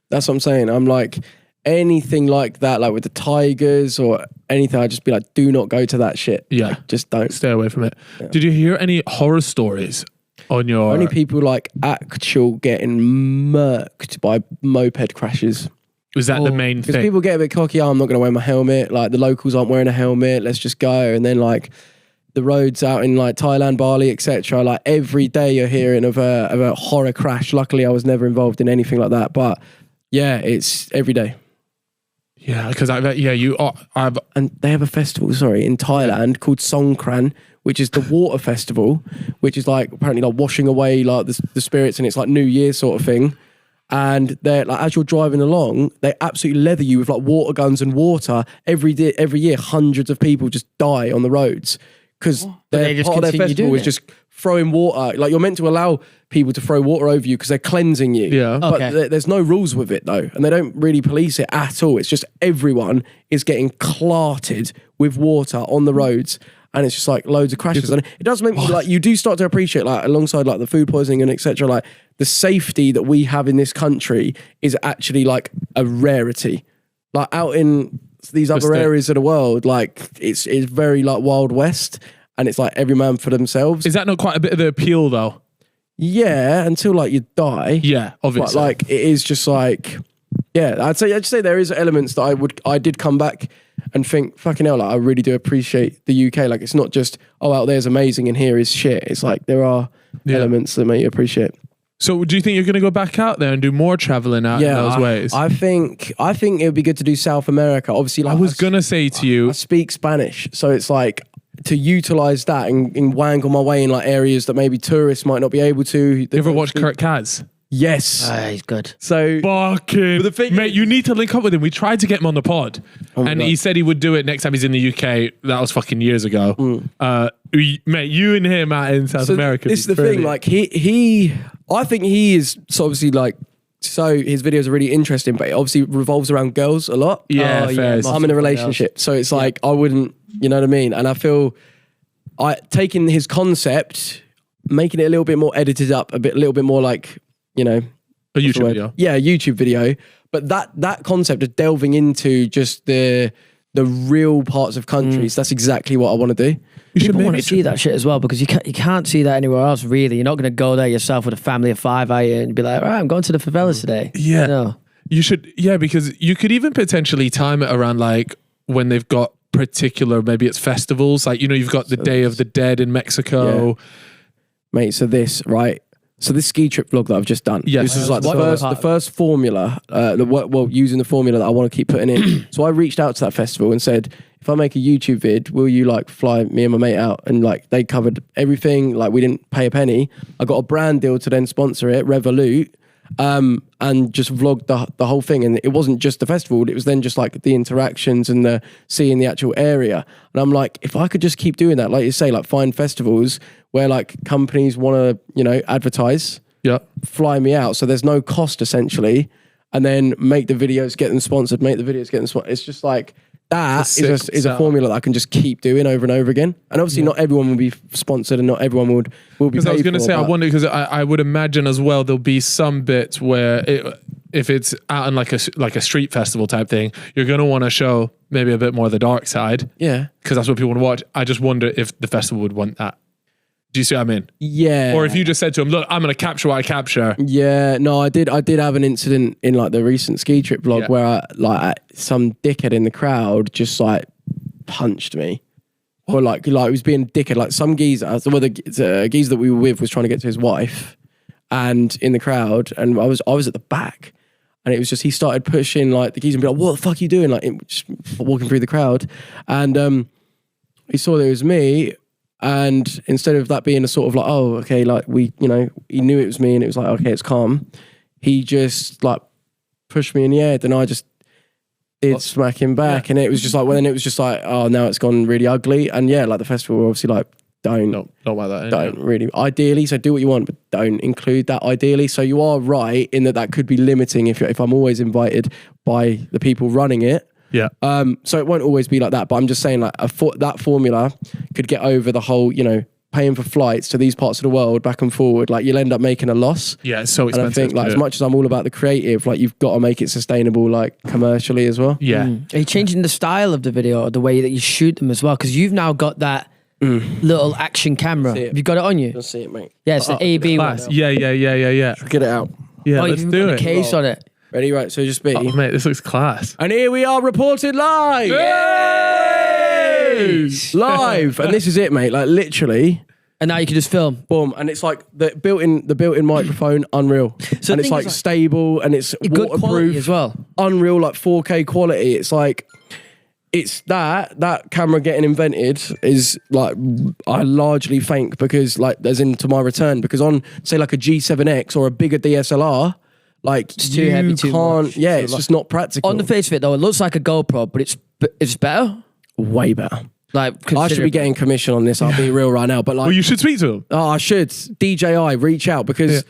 Speaker 1: That's what I'm saying. I'm like, anything like that, like with the tigers or anything, I'd just be like, do not go to that shit.
Speaker 2: Yeah.
Speaker 1: Like, just don't.
Speaker 2: Stay away from it. Yeah. Did you hear any horror stories on your...
Speaker 1: Only people like actual getting murked by moped crashes.
Speaker 2: Was that the main thing?
Speaker 1: Because people get a bit cocky, I'm not going to wear my helmet. Like the locals aren't wearing a helmet. Let's just go. And then like the roads out in like Thailand, Bali, etc. Like every day you're hearing of a horror crash. Luckily, I was never involved in anything like that. But yeah, it's every day.
Speaker 2: Yeah, because and
Speaker 1: they have a festival, in Thailand called Songkran, which is the water festival, which is like apparently like washing away like the spirits, and it's like New Year sort of thing. And they're like, as you're driving along, they absolutely leather you with like water guns and water. Every year, hundreds of people just die on the roads because part of their festival is just throwing water. Like you're meant to allow people to throw water over you because they're cleansing you.
Speaker 2: Yeah.
Speaker 1: But there's no rules with it though. And they don't really police it at all. It's just everyone is getting clarted with water on the roads. And it's just like loads of crashes. And it does make me like, you do start to appreciate like alongside like the food poisoning and etc. like the safety that we have in this country is actually like a rarity. Like out in these other areas of the world, like it's very like Wild West. And it's like every man for themselves.
Speaker 2: Is that not quite a bit of the appeal though?
Speaker 1: Yeah, until like you die.
Speaker 2: Yeah, obviously.
Speaker 1: But like it is just like, yeah, I'd say there is elements that I did come back and think, fucking hell, like I really do appreciate the UK. Like it's not just, oh, out there's amazing and here is shit. It's like there are elements that make you appreciate.
Speaker 2: So do you think you're going to go back out there and do more traveling out in those ways?
Speaker 1: I think it would be good to do South America. Obviously, like
Speaker 2: I was going to say to you,
Speaker 1: I speak Spanish, so it's like to utilize that and wangle my way in like areas that maybe tourists might not be able to.
Speaker 2: You ever watch Kurt Kaz?
Speaker 1: Yes.
Speaker 3: He's good.
Speaker 1: So
Speaker 2: fucking
Speaker 1: the thing
Speaker 2: mate, you need to link up with him. We tried to get him on the pod, and he said he would do it next time he's in the UK. That was fucking years ago. Mate, you and him out in South America.
Speaker 1: This is the thing. Like I think he is so obviously like. So his videos are really interesting, but it obviously revolves around girls a lot.
Speaker 2: Yeah, fair.
Speaker 1: I'm in a relationship, so it's like I wouldn't, you know what I mean? And I feel taking his concept, making it a little bit more edited up, a little bit more like, you know,
Speaker 2: a YouTube video.
Speaker 1: Yeah, a YouTube video. But that concept of delving into just the real parts of countries, that's exactly what I want to do.
Speaker 3: People want to see that shit as well, because you can't see that anywhere else, really. You're not going to go there yourself with a family of 5, are you? And be like, all right, I'm going to the favelas today.
Speaker 2: Yeah.
Speaker 3: No.
Speaker 2: You should, because you could even potentially time it around like when they've got particular, maybe it's festivals. Like, you know, you've got the Day of the Dead in Mexico.
Speaker 1: Yeah. Mate, so this ski trip vlog that I've just done.
Speaker 2: Yes.
Speaker 1: This is like the first formula, using the formula that I want to keep putting in. So I reached out to that festival and said, if I make a YouTube vid, will you like fly me and my mate out? And like they covered everything. Like we didn't pay a penny. I got a brand deal to then sponsor it, Revolut, and just vlogged the whole thing. And it wasn't just the festival. It was then just like the interactions and the seeing the actual area. And I'm like, if I could just keep doing that, like you say, like find festivals where like companies want to, you know, advertise, fly me out. So there's no cost essentially. And then make the videos, get them sponsored, It's just like, that is a formula that I can just keep doing over and over again. And obviously not everyone will be sponsored and not everyone will be paid.
Speaker 2: Because I was going to say, I wonder, because I would imagine as well, there'll be some bits where if it's out in like a street festival type thing, you're going to want to show maybe a bit more of the dark side.
Speaker 1: Yeah.
Speaker 2: Because that's what people want to watch. I just wonder if the festival would want that. Do you see what I mean?
Speaker 1: Yeah.
Speaker 2: Or if you just said to him, look, I'm going to capture what I capture.
Speaker 1: Yeah. No, I did have an incident in like the recent ski trip vlog where some dickhead in the crowd just like punched me. Or like he was being a dickhead. Like some geezer, the geezer that we were with was trying to get to his wife and in the crowd. And I was at the back. And it was just, he started pushing like the geezer and be like, what the fuck are you doing? Like just walking through the crowd. And he saw that it was me. And instead of that being a sort of like, oh, okay, like he knew it was me and it was like, okay, it's calm. He just like pushed me in the head and I just did smack him back. And it was just like, well, then it was just like, oh, now it's gone really ugly. And yeah, like the festival were obviously like, don't like that. Don't really, ideally, so do what you want, but don't include that ideally. So you are right in that could be limiting if I'm always invited by the people running it.
Speaker 2: Yeah.
Speaker 1: So it won't always be like that, but I'm just saying like that formula could get over the whole, you know, paying for flights to these parts of the world back and forward. Like you'll end up making a loss.
Speaker 2: Yeah, it's so expensive.
Speaker 1: And I think like as much as I'm all about the creative, like you've got to make it sustainable, like commercially as well.
Speaker 2: Yeah.
Speaker 3: Are you changing the style of the video or the way that you shoot them as well? Because you've now got that little action camera. Have you got it on you?
Speaker 1: You'll see it, mate.
Speaker 3: Yeah, it's the AB one.
Speaker 2: Yeah.
Speaker 1: Get it out.
Speaker 2: Yeah, let's do it.
Speaker 3: Case on it.
Speaker 1: Ready? Right, so just be.
Speaker 2: Oh, mate, this looks class.
Speaker 1: And here we are reported live.
Speaker 2: Yay!
Speaker 1: Live. And this is it, mate. Like literally.
Speaker 3: And now you can just film.
Speaker 1: Boom. And it's like the built-in microphone, unreal.
Speaker 3: So
Speaker 1: and it's like stable and it's
Speaker 3: good quality
Speaker 1: waterproof
Speaker 3: as well.
Speaker 1: Unreal, like 4K quality. It's like that camera getting invented is like I largely think because like as into my return, because on say like a G7X or a bigger DSLR, like
Speaker 3: it's too heavy, too much.
Speaker 1: Yeah, it's just not practical.
Speaker 3: On the face of it though, it looks like a GoPro, but it's better.
Speaker 1: Way better.
Speaker 3: Like
Speaker 1: I should be getting commission on this. I'll be real right now. But like,
Speaker 2: well, you should speak to him.
Speaker 1: Oh, I should. DJI, reach out because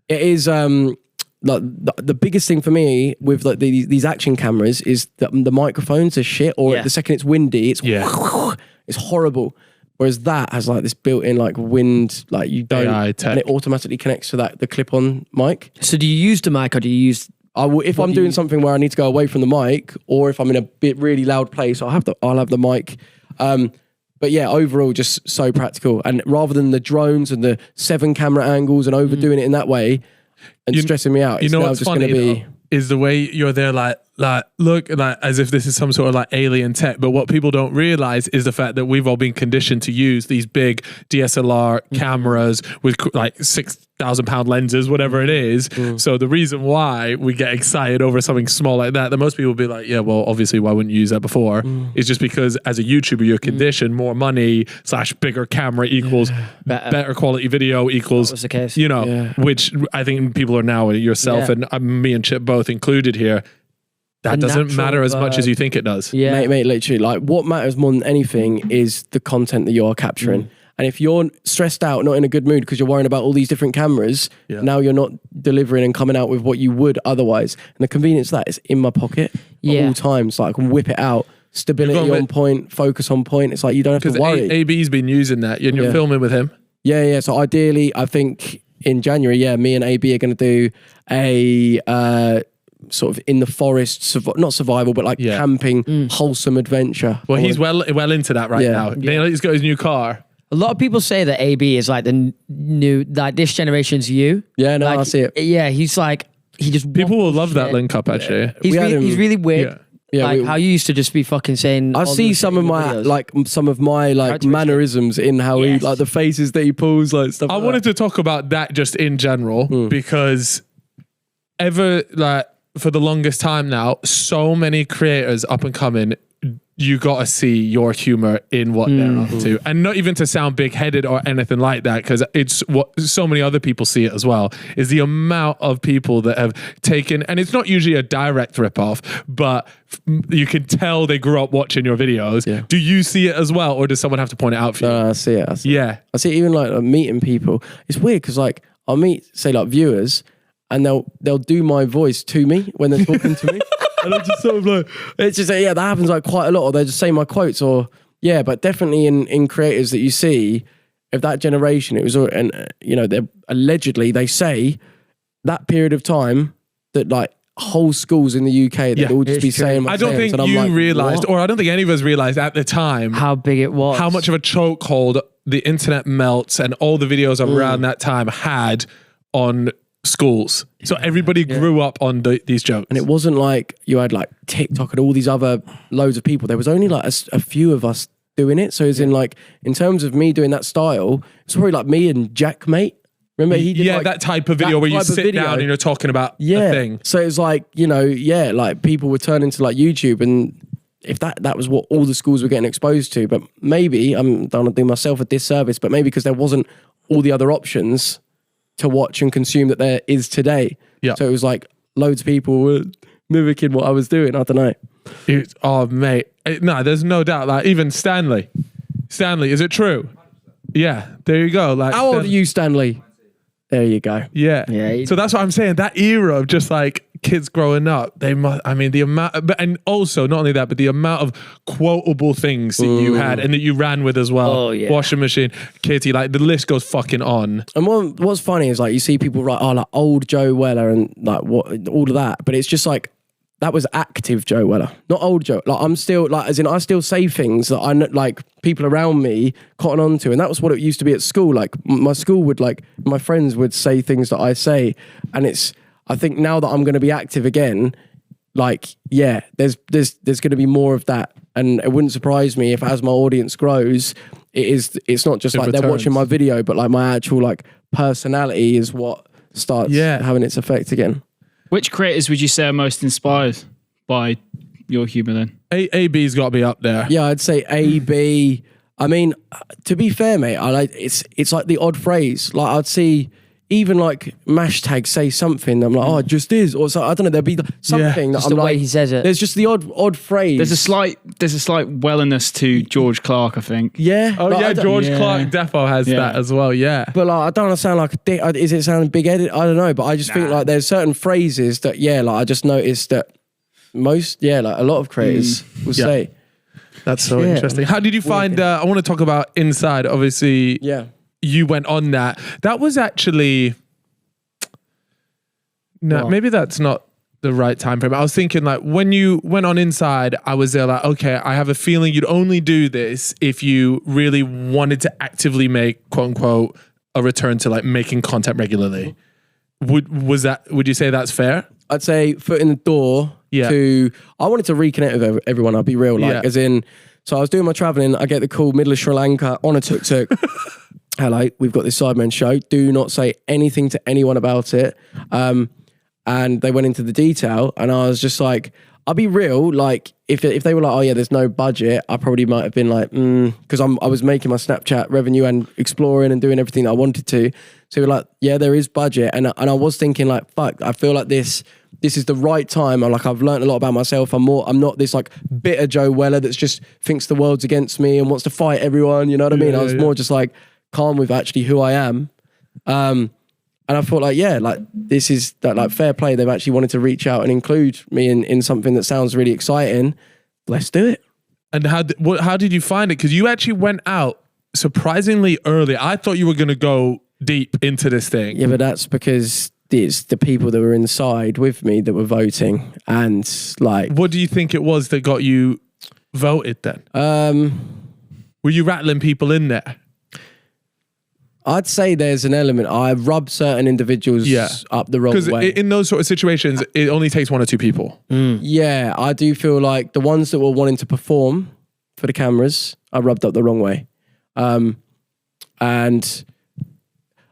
Speaker 1: it is like the biggest thing for me with like these action cameras is that the microphones are shit, or the second it's windy, it's it's horrible. Whereas that has like this built-in like wind, like you don't, and it automatically connects to the clip-on mic.
Speaker 3: So do you use the mic or do you use?
Speaker 1: If I'm doing something where I need to go away from the mic, or if I'm in a really loud place, I'll have the mic. But yeah, overall, just so practical. And rather than the drones and the 7 camera angles and overdoing it in that way and stressing me out, it's now just going to be
Speaker 2: is the way you're there, like look, like as if this is some sort of like alien tech. But what people don't realize is the fact that we've all been conditioned to use these big DSLR cameras with like 6,000 pound lenses, whatever it is. So the reason why we get excited over something small like that most people will be like, yeah, well, obviously, why wouldn't you use that before? Is just because as a YouTuber, you're conditioned more money / bigger camera equals better quality video equals,
Speaker 3: That was the case.
Speaker 2: you know, which I think people are now, yourself and me and Chip both included here. That doesn't matter as much as you think it does.
Speaker 3: Yeah.
Speaker 1: Mate, literally, like what matters more than anything is the content that you're capturing. And if you're stressed out, not in a good mood because you're worrying about all these different cameras, now you're not delivering and coming out with what you would otherwise. And the convenience of that is in my pocket at all times. Like I can whip it out, stability on point, focus on point. It's like you don't have to worry.
Speaker 2: AB's been using that and you're filming with him.
Speaker 1: Yeah. So ideally, I think in January, me and AB are going to do a sort of in the forest, not survival, but like camping, wholesome adventure.
Speaker 2: Well, he's well into that right now. He's got his new car.
Speaker 3: A lot of people say that AB is like the new, like this generation's you.
Speaker 1: Yeah, no,
Speaker 3: like,
Speaker 1: I see it.
Speaker 3: Yeah, he's like, he just
Speaker 2: people will love that link up actually.
Speaker 3: He's really weird.
Speaker 1: Yeah,
Speaker 3: like how you used to just be fucking saying.
Speaker 1: I see some of my mannerisms in how he like the faces that he pulls, like stuff.
Speaker 2: I wanted to talk about that just in general because for the longest time now, so many creators up and coming, you got to see your humor in what they're up to. And not even to sound big-headed or anything like that, because it's what so many other people see it as well, is the amount of people that have taken, and it's not usually a direct ripoff, but you can tell they grew up watching your videos. Yeah. Do you see it as well, or does someone have to point it out for you?
Speaker 1: No, I see it. I see
Speaker 2: it.
Speaker 1: I see it even like meeting people. It's weird because like I'll meet, say like viewers, and they'll do my voice to me when they're talking to me. And I'm just sort of like, it's just, that happens like quite a lot, or they just say my quotes, or, but definitely in creators that you see of that generation, it was, and they're allegedly, they say that period of time that like whole schools in the UK, they'd all just be saying my
Speaker 2: I don't think you realised, or I don't think any of us realised at the time
Speaker 3: how big it was,
Speaker 2: how much of a chokehold the internet melts and all the videos around that time had on schools. So everybody grew up on these jokes. And
Speaker 1: it wasn't like you had like TikTok and all these other loads of people. There was only like a few of us doing it. So it's in like, in terms of me doing that style, it's probably like me and Jack Mate. Remember he did like
Speaker 2: that type of video where you sit down and you're talking about a thing.
Speaker 1: So it's like, like people would turn into like YouTube, and if that was what all the schools were getting exposed to. But maybe, I'm don't want to do myself a disservice, but maybe because there wasn't all the other options to watch and consume that there is today. Yeah. So it was like loads of people were mimicking what I was doing. I don't know.
Speaker 2: Oh, mate. No, there's no doubt. Like even Stanley, is it true? Yeah. There you go. Like,
Speaker 1: how old are you, Stanley? There you go.
Speaker 2: Yeah. So that's what I'm saying. That era of just like kids growing up, they must, I mean, the amount, and also not only that, but the amount of quotable things that you had and that you ran with as well. Oh, yeah. Washing machine, kitty, like the list goes fucking on.
Speaker 1: And what's funny is like you see people write, like old Joe Weller and like what, all of that, but it's just like, that was active Joe Weller, not old Joe. Like I'm still like, as in I still say things that I like people around me cotton on to. And that was what it used to be at school. Like my school would like, my friends would say things that I say. And it's, I think now that I'm going to be active again, like, there's going to be more of that. And it wouldn't surprise me if as my audience grows, it's not just like they're watching my video, but like my actual like personality is what starts having its effect again.
Speaker 4: Which creators would you say are most inspired by your humour then?
Speaker 2: AB's got to be up there.
Speaker 1: Yeah, I'd say AB. I mean, to be fair, mate, I like it's like the odd phrase. Like I'd see even like Mashtag say something. I'm like, oh, it just is, or so I don't know. There'd be something that
Speaker 3: just
Speaker 1: I'm
Speaker 3: the
Speaker 1: like,
Speaker 3: way he says it.
Speaker 1: There's just the odd phrase.
Speaker 4: There's a slight wellness to George Clark, I think.
Speaker 1: Yeah.
Speaker 2: Oh like, George Clark defo has that as well. Yeah.
Speaker 1: But like, I don't want to sound like a dick. Is it sounding big-headed? I don't know. But I just think like there's certain phrases that like I just noticed that most like a lot of creators will say.
Speaker 2: That's so interesting. How did you find? I want to talk about Inside. Obviously, you went on that. That was actually maybe that's not the right time frame. I was thinking like when you went on Inside, I was there like, okay, I have a feeling you'd only do this if you really wanted to actively make quote unquote a return to like making content regularly. Would you say that's fair?
Speaker 1: I'd say foot in the door to, I wanted to reconnect with everyone, I'll be real, like as in, so I was doing my traveling, I get the call, middle of Sri Lanka, on a tuk-tuk. Hello, we've got this Sidemen show. Do not say anything to anyone about it. And they went into the detail and I was just like, I'll be real, like if they were like, oh yeah, there's no budget, I probably might have been like, because I was making my Snapchat revenue and exploring and doing everything I wanted to. So we're like, yeah, there is budget. And I was thinking like, fuck, I feel like this is the right time. I've learned a lot about myself. I'm not this like bitter Joe Weller that's just thinks the world's against me and wants to fight everyone. You know what I mean? I was more just like calm with actually who I am. And I thought like, yeah, like this is that like fair play. They've actually wanted to reach out and include me in something that sounds really exciting. Let's do it.
Speaker 2: And how did you find it? Because you actually went out surprisingly early. I thought you were going to go deep into this thing.
Speaker 1: Yeah, but that's because it's the people that were inside with me that were voting. And like,
Speaker 2: what do you think it was that got you voted then? Were you rattling people in there?
Speaker 1: I'd say there's an element. I rubbed certain individuals up the wrong way.
Speaker 2: Because in those sort of situations, it only takes one or two people.
Speaker 1: Yeah, I do feel like the ones that were wanting to perform for the cameras, I rubbed up the wrong way. And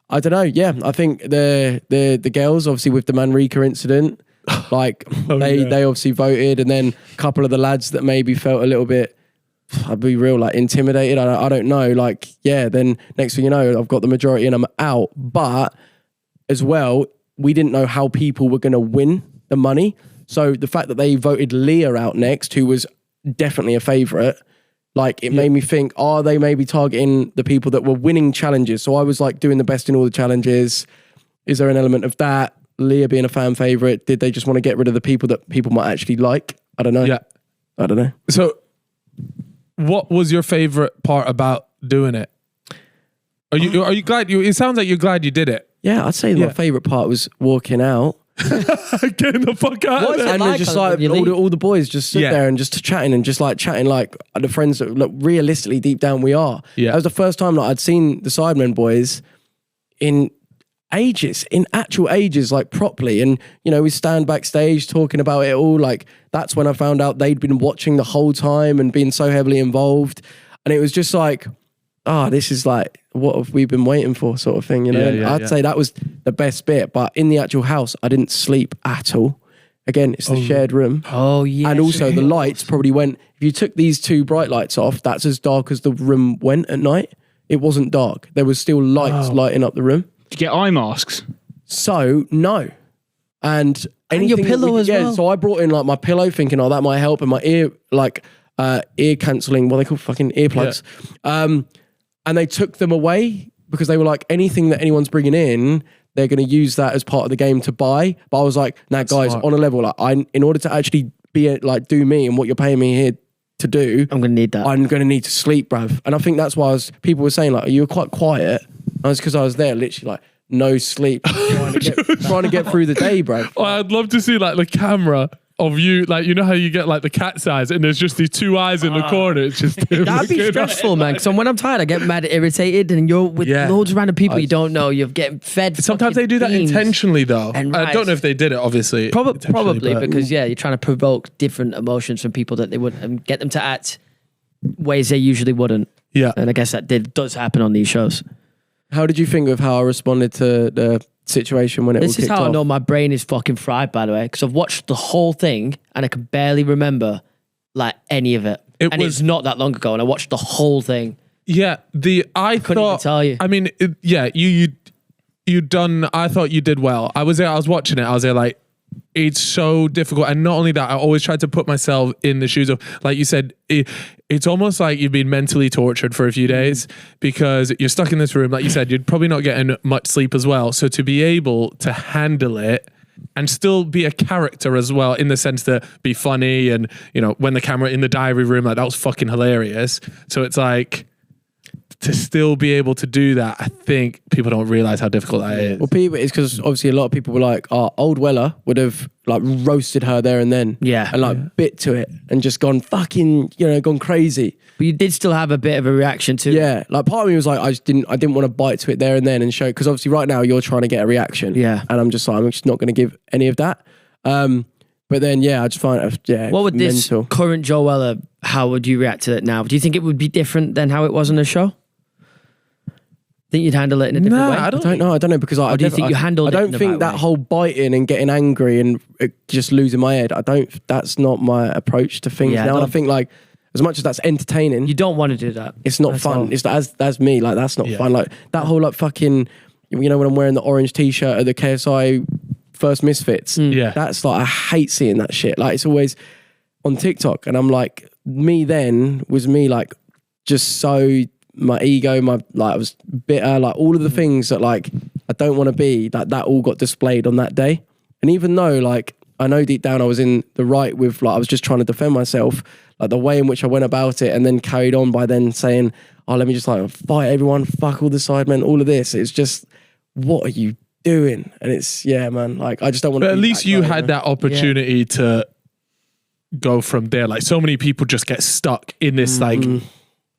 Speaker 1: I don't know. Yeah, I think the girls, obviously with the Manrika incident, like they obviously voted, and then a couple of the lads that maybe felt a little bit, I'd be real, like intimidated. I don't know. Like, yeah, then next thing you know, I've got the majority and I'm out. But as well, we didn't know how people were going to win the money. So the fact that they voted Leah out next, who was definitely a favourite, like it made me think, are they maybe targeting the people that were winning challenges? So I was like doing the best in all the challenges. Is there an element of that? Leah being a fan favourite, did they just want to get rid of the people that people might actually like? I don't know.
Speaker 2: Yeah.
Speaker 1: I don't know.
Speaker 2: So what was your favorite part about doing it? Are you glad it sounds like you're glad you did it.
Speaker 1: Yeah, I'd say my favorite part was walking out.
Speaker 2: Getting the fuck out of there.
Speaker 1: And then just like all the boys just sit there and just chatting like the friends that look realistically deep down we are. Yeah. That was the first time that I'd seen the Sidemen boys in actual ages, like properly. And, you know, we stand backstage talking about it all. Like that's when I found out they'd been watching the whole time and been so heavily involved. And it was just like, this is like, what have we been waiting for sort of thing, you know? I'd say that was the best bit. But in the actual house, I didn't sleep at all. Again, it's the shared room.
Speaker 3: Oh, yeah.
Speaker 1: And also the lights probably went, if you took these two bright lights off, that's as dark as the room went at night. It wasn't dark. There was still lights lighting up the room.
Speaker 4: Did you get eye masks?
Speaker 1: So, no. And
Speaker 3: your pillow as well.
Speaker 1: So I brought in like my pillow thinking, that might help, and my ear cancelling, what they call fucking earplugs. Yeah. And they took them away because they were like, anything that anyone's bringing in, they're going to use that as part of the game to buy. But I was like, guys, on a level, like in order to actually be like do me and what you're paying me here to do,
Speaker 3: I'm going to need that.
Speaker 1: I'm going to need to sleep, bruv. And I think that's why people were saying like, you were quite quiet. And it's because I was there literally like no sleep, trying to get through the day, bruv.
Speaker 2: Oh, I'd love to see like the camera of you, like, you know how you get like the cat's eyes and there's just these two eyes in the corner. It's just
Speaker 3: that'd be stressful, man. Because when I'm tired, I get mad, irritated, and you're with loads of random people you don't know. You're getting fed.
Speaker 2: Sometimes they do that intentionally, though. And I don't know if they did it, obviously.
Speaker 3: Probably because you're trying to provoke different emotions from people that they wouldn't, and get them to act ways they usually wouldn't. Yeah, and I guess that does happen on these shows.
Speaker 1: How did you think of how I responded to the situation when it all kicked off?
Speaker 3: This is how I know my brain is fucking fried, by the way, because I've watched the whole thing and I can barely remember like any of it. It's not that long ago, and I watched the whole thing. Yeah,
Speaker 2: I
Speaker 3: couldn't even tell you.
Speaker 2: I mean, you done. I thought you did well. I was there. I was watching it. I was there like, it's so difficult, and not only that, I always tried to put myself in the shoes of, like you said, it's almost like you've been mentally tortured for a few days because you're stuck in this room. Like you said, you're probably not getting much sleep as well. So to be able to handle it and still be a character as well, in the sense that be funny, and you know, when the camera in the diary room, like that was fucking hilarious. So it's like, to still be able to do that, I think people don't realize how difficult that is.
Speaker 1: Well, it's because obviously a lot of people were like, old Weller would have like roasted her there and then.
Speaker 3: Yeah.
Speaker 1: And like bit to it and just gone fucking, gone crazy.
Speaker 3: But you did still have a bit of a reaction to it.
Speaker 1: Yeah. Like part of me was like, I didn't want to bite to it there and then and show, because obviously right now you're trying to get a reaction.
Speaker 3: Yeah.
Speaker 1: And I'm just not going to give any of that. But then, yeah, I just find it,
Speaker 3: What would
Speaker 1: mental.
Speaker 3: this current Joe Weller, how would you react to it now? Do you think it would be different than how it was on the show? Think you'd handle it in a different way?
Speaker 1: I don't know because
Speaker 3: Or do you think you handled it
Speaker 1: I
Speaker 3: in
Speaker 1: don't
Speaker 3: the
Speaker 1: think
Speaker 3: right
Speaker 1: that
Speaker 3: way?
Speaker 1: whole biting and getting angry and just losing my head. That's not my approach to things
Speaker 3: Yeah, I
Speaker 1: now. And I
Speaker 3: don't-
Speaker 1: think like as much as that's entertaining,
Speaker 3: You don't want to do that.
Speaker 1: it's not
Speaker 3: That's
Speaker 1: fun.
Speaker 3: all.
Speaker 1: It's that's me. Like that's not
Speaker 2: Yeah.
Speaker 1: fun. Like that whole like fucking, when I'm wearing the orange t-shirt at the KSI first Misfits.
Speaker 2: Yeah.
Speaker 1: That's like I hate seeing that shit. Like it's always on TikTok, and I'm like, me then was me like just so my ego, I was bitter, like all of the things that like I don't want to be, like that all got displayed on that day. And even though like I know deep down I was in the right with like I was just trying to defend myself, like the way in which I went about it, and then carried on by then saying, oh, let me just like fight everyone, fuck all the sidemen, all of this. It's just, what are you doing? And it's, yeah, man, like I just don't want to.
Speaker 2: But at least you had that opportunity to go from there. Like so many people just get stuck in this like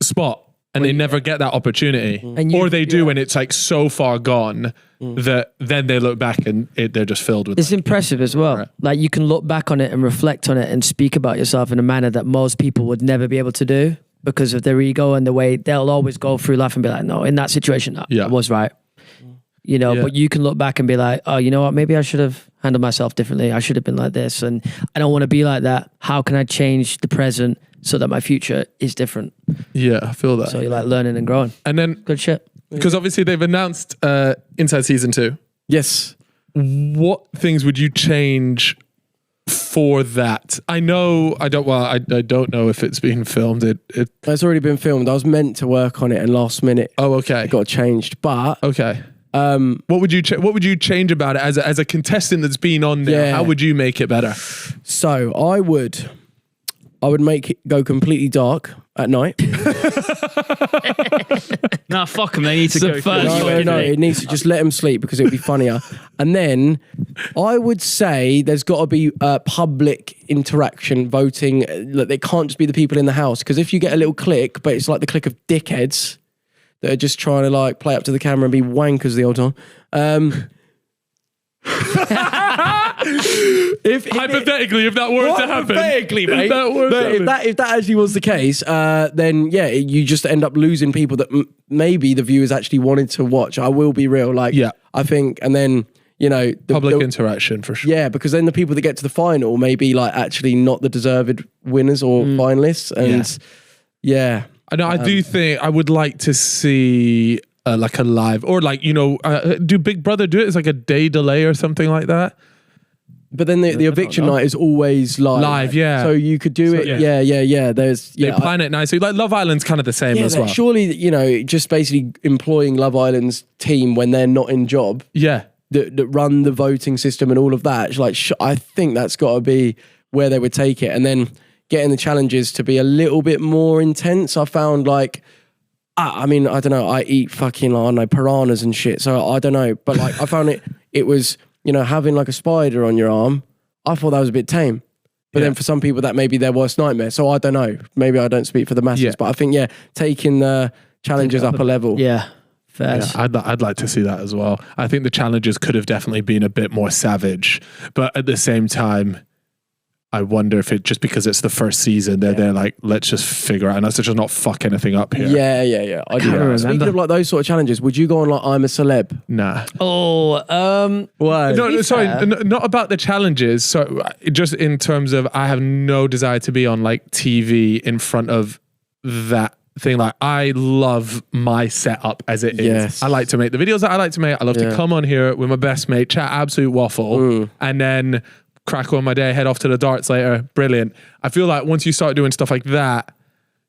Speaker 2: spot and they never get that opportunity.
Speaker 3: And you-
Speaker 2: or they do and it's like so far gone that then they look back and they're just filled with
Speaker 3: It's impressive as well.
Speaker 2: Right.
Speaker 3: Like you can look back on it and reflect on it and speak about yourself in a manner that most people would never be able to do because of their ego and the way they'll always go through life and be like, no, in that situation, I was right. You know, but you can look back and be like, oh, you know what? Maybe I should have handled myself differently. I should have been like this. And I don't want to be like that. How can I change the present so that my future is different?
Speaker 2: Yeah, I feel that.
Speaker 3: So you're like learning and growing.
Speaker 2: And then,
Speaker 3: Good shit.
Speaker 2: because obviously they've announced Inside Season 2.
Speaker 1: Yes.
Speaker 2: What things would you change for that? I know, I don't know if it's being filmed.
Speaker 1: It's already been filmed. I was meant to work on it, and last minute
Speaker 2: okay.
Speaker 1: it got changed. But
Speaker 2: Okay. What would you change about it as a contestant that's been on there?
Speaker 1: Yeah.
Speaker 2: How would you make it better?
Speaker 1: so I would make it go completely dark at night.
Speaker 4: Nah, fuck them. They need to go.
Speaker 3: first
Speaker 4: through
Speaker 3: one.
Speaker 1: No,
Speaker 4: it.
Speaker 1: it needs to just let them sleep because it would be funnier. And then I would say there's got to be public interaction, voting. Like, they can't just be the people in the house, because if you get a little click, but it's like the click of dickheads that are just trying to like play up to the camera and be wankers the whole time. If
Speaker 2: Hypothetically, if that were to happen.
Speaker 1: Hypothetically, mate.
Speaker 2: If that were to happen.
Speaker 1: If that actually was the case, then yeah, you just end up losing people that maybe the viewers actually wanted to watch. I will be real, like,
Speaker 2: Yeah.
Speaker 1: I think, and then the
Speaker 2: Public interaction for sure.
Speaker 1: yeah, because then the people that get to the final may be like actually not the deserved winners or finalists, and yeah.
Speaker 2: I know. I do think I would like to see like a live, or like do Big Brother do it? It's like a day delay or something like that.
Speaker 1: But then the eviction night is always live.
Speaker 2: Live, yeah.
Speaker 1: So you could do it.
Speaker 2: yeah.
Speaker 1: Yeah. There's
Speaker 2: They plan it nicely. Like Love Island's kind of the same as well.
Speaker 1: Surely, just basically employing Love Island's team when they're not in job
Speaker 2: Yeah.
Speaker 1: that run the voting system and all of that. It's like, I think that's got to be where they would take it. And then getting the challenges to be a little bit more intense. I found like, I mean, I don't know, I eat fucking, I don't know, piranhas and shit. So I don't know. But like, I found it was, having like a spider on your arm, I thought that was a bit tame. But then for some people, that may be their worst nightmare. So I don't know. Maybe I don't speak for the masses.
Speaker 2: Yeah.
Speaker 1: But I think, taking the challenges up a level.
Speaker 3: Yeah. Fair.
Speaker 2: Yeah, I'd like to see that as well. I think the challenges could have definitely been a bit more savage, but at the same time, I wonder if it just because it's the first season, they're like, let's just figure out, and let's just not fuck anything up here.
Speaker 1: Yeah. I do.
Speaker 3: remember.
Speaker 1: Speaking of like those sort of challenges, would you go on like I'm a Celeb?
Speaker 2: Nah.
Speaker 3: Oh,
Speaker 1: Why?
Speaker 2: No, sorry,
Speaker 3: fair.
Speaker 2: not about the challenges. So just in terms of, I have no desire to be on like TV in front of that thing. Like, I love my setup as it is.
Speaker 1: Yes.
Speaker 2: I like to make the videos that I like to make. I love to come on here with my best mate, chat absolute waffle, and then crack on my day, head off to the darts later. Brilliant. I feel like once you start doing stuff like that,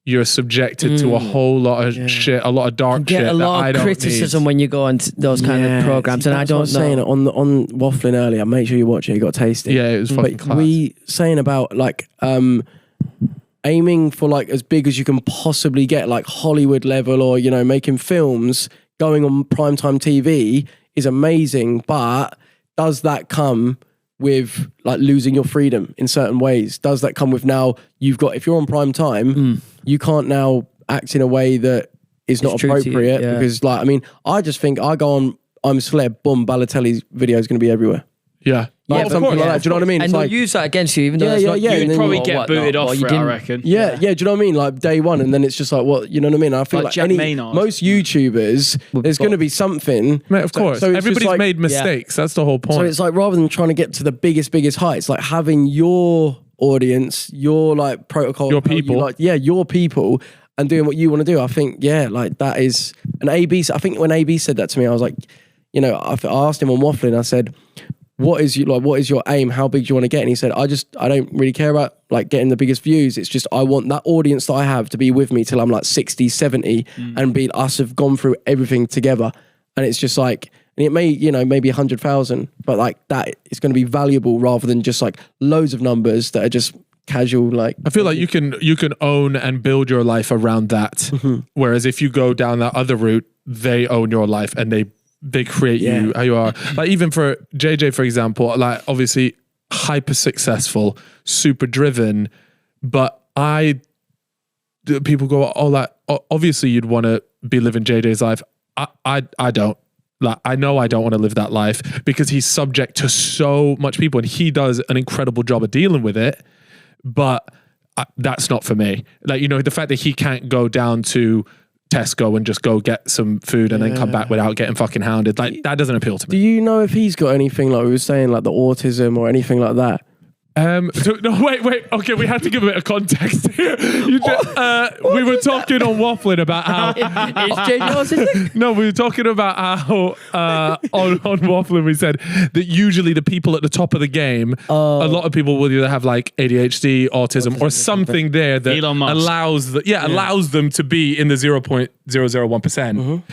Speaker 2: you're subjected to a whole lot of shit, a lot of dark
Speaker 3: get
Speaker 2: shit
Speaker 3: a
Speaker 2: that
Speaker 3: lot
Speaker 2: I
Speaker 3: of
Speaker 2: don't
Speaker 3: criticism
Speaker 2: need.
Speaker 3: when you go on those kind of programs, and I
Speaker 1: That's what
Speaker 3: don't
Speaker 1: was saying
Speaker 3: know.
Speaker 1: on waffling earlier. Make sure you watch it. You got tasty.
Speaker 2: Yeah, it was fucking
Speaker 1: But
Speaker 2: class.
Speaker 1: we saying about like aiming for like as big as you can possibly get, like Hollywood level, or making films, going on primetime TV is amazing. But does that come with like losing your freedom in certain ways? Does that come with, now you've got, if you're on prime time, you can't now act in a way that is not
Speaker 3: It's true to you,
Speaker 1: appropriate,
Speaker 3: yeah.
Speaker 1: because like, I mean, I just think I go on I'm a Celeb, boom, Balotelli's video is going to be everywhere.
Speaker 2: Yeah.
Speaker 1: Like
Speaker 2: of
Speaker 1: something
Speaker 2: course.
Speaker 1: like that. Do you know what I mean?
Speaker 3: And
Speaker 1: It's
Speaker 3: they'll
Speaker 1: like,
Speaker 3: use that against you, even though
Speaker 1: Yeah,
Speaker 3: it's
Speaker 1: yeah,
Speaker 3: not
Speaker 1: yeah,
Speaker 3: you.
Speaker 1: and
Speaker 4: You'd
Speaker 1: then
Speaker 4: probably
Speaker 3: or
Speaker 4: get
Speaker 3: whatnot,
Speaker 4: booted
Speaker 3: or
Speaker 4: off
Speaker 3: you
Speaker 4: for it, I
Speaker 3: didn't-
Speaker 4: reckon.
Speaker 1: yeah, do you know what I mean? Like day one, and then it's just like, what, you know what I mean? I feel
Speaker 4: Like
Speaker 1: like
Speaker 4: Jack Maynard.
Speaker 1: most YouTubers, there's going to be something.
Speaker 2: Mate, of course.
Speaker 1: So it's just
Speaker 2: Everybody's
Speaker 1: like-
Speaker 2: made mistakes. That's the whole point.
Speaker 1: So it's like rather than trying to get to the biggest heights, like having your audience, your like protocol,
Speaker 2: Your
Speaker 1: how you
Speaker 2: people.
Speaker 1: like, your people, and doing what you want to do. I think, like that is an AB. I think when AB said that to me, I was like, you know, I asked him on Waffling. I said, what is your aim? How big do you want to get? And he said, I don't really care about like getting the biggest views. It's just, I want that audience that I have to be with me till I'm like 60, 70 and be us have gone through everything together. And it's just like, and it may, you know, maybe 100,000, but like that is going to be valuable rather than just like loads of numbers that are just casual. Like,
Speaker 2: I feel like you can own and build your life around that. Whereas if you go down that other route, they own your life and they create you how you are. Like even for JJ, for example, like obviously hyper successful, super driven, but people go, oh, like obviously you'd want to be living JJ's life. I don't. Like I know I don't want to live that life because he's subject to so much people and he does an incredible job of dealing with it. But that's not for me. Like, you know, the fact that he can't go down to Tesco and just go get some food and then come back without getting fucking hounded, like that doesn't appeal to me.
Speaker 1: do you know if he's got anything like we were saying, like the autism or anything like that?
Speaker 2: No, wait. Okay, we have to give a bit of context here. We were talking on Waffling about how.
Speaker 3: Is JJ autistic?
Speaker 2: No, we were talking about how on Waffling we said that usually the people at the top of the game, a lot of people will either have like ADHD, autism, or something there that
Speaker 4: Elon Musk.
Speaker 2: allows them to be in the 0.001%.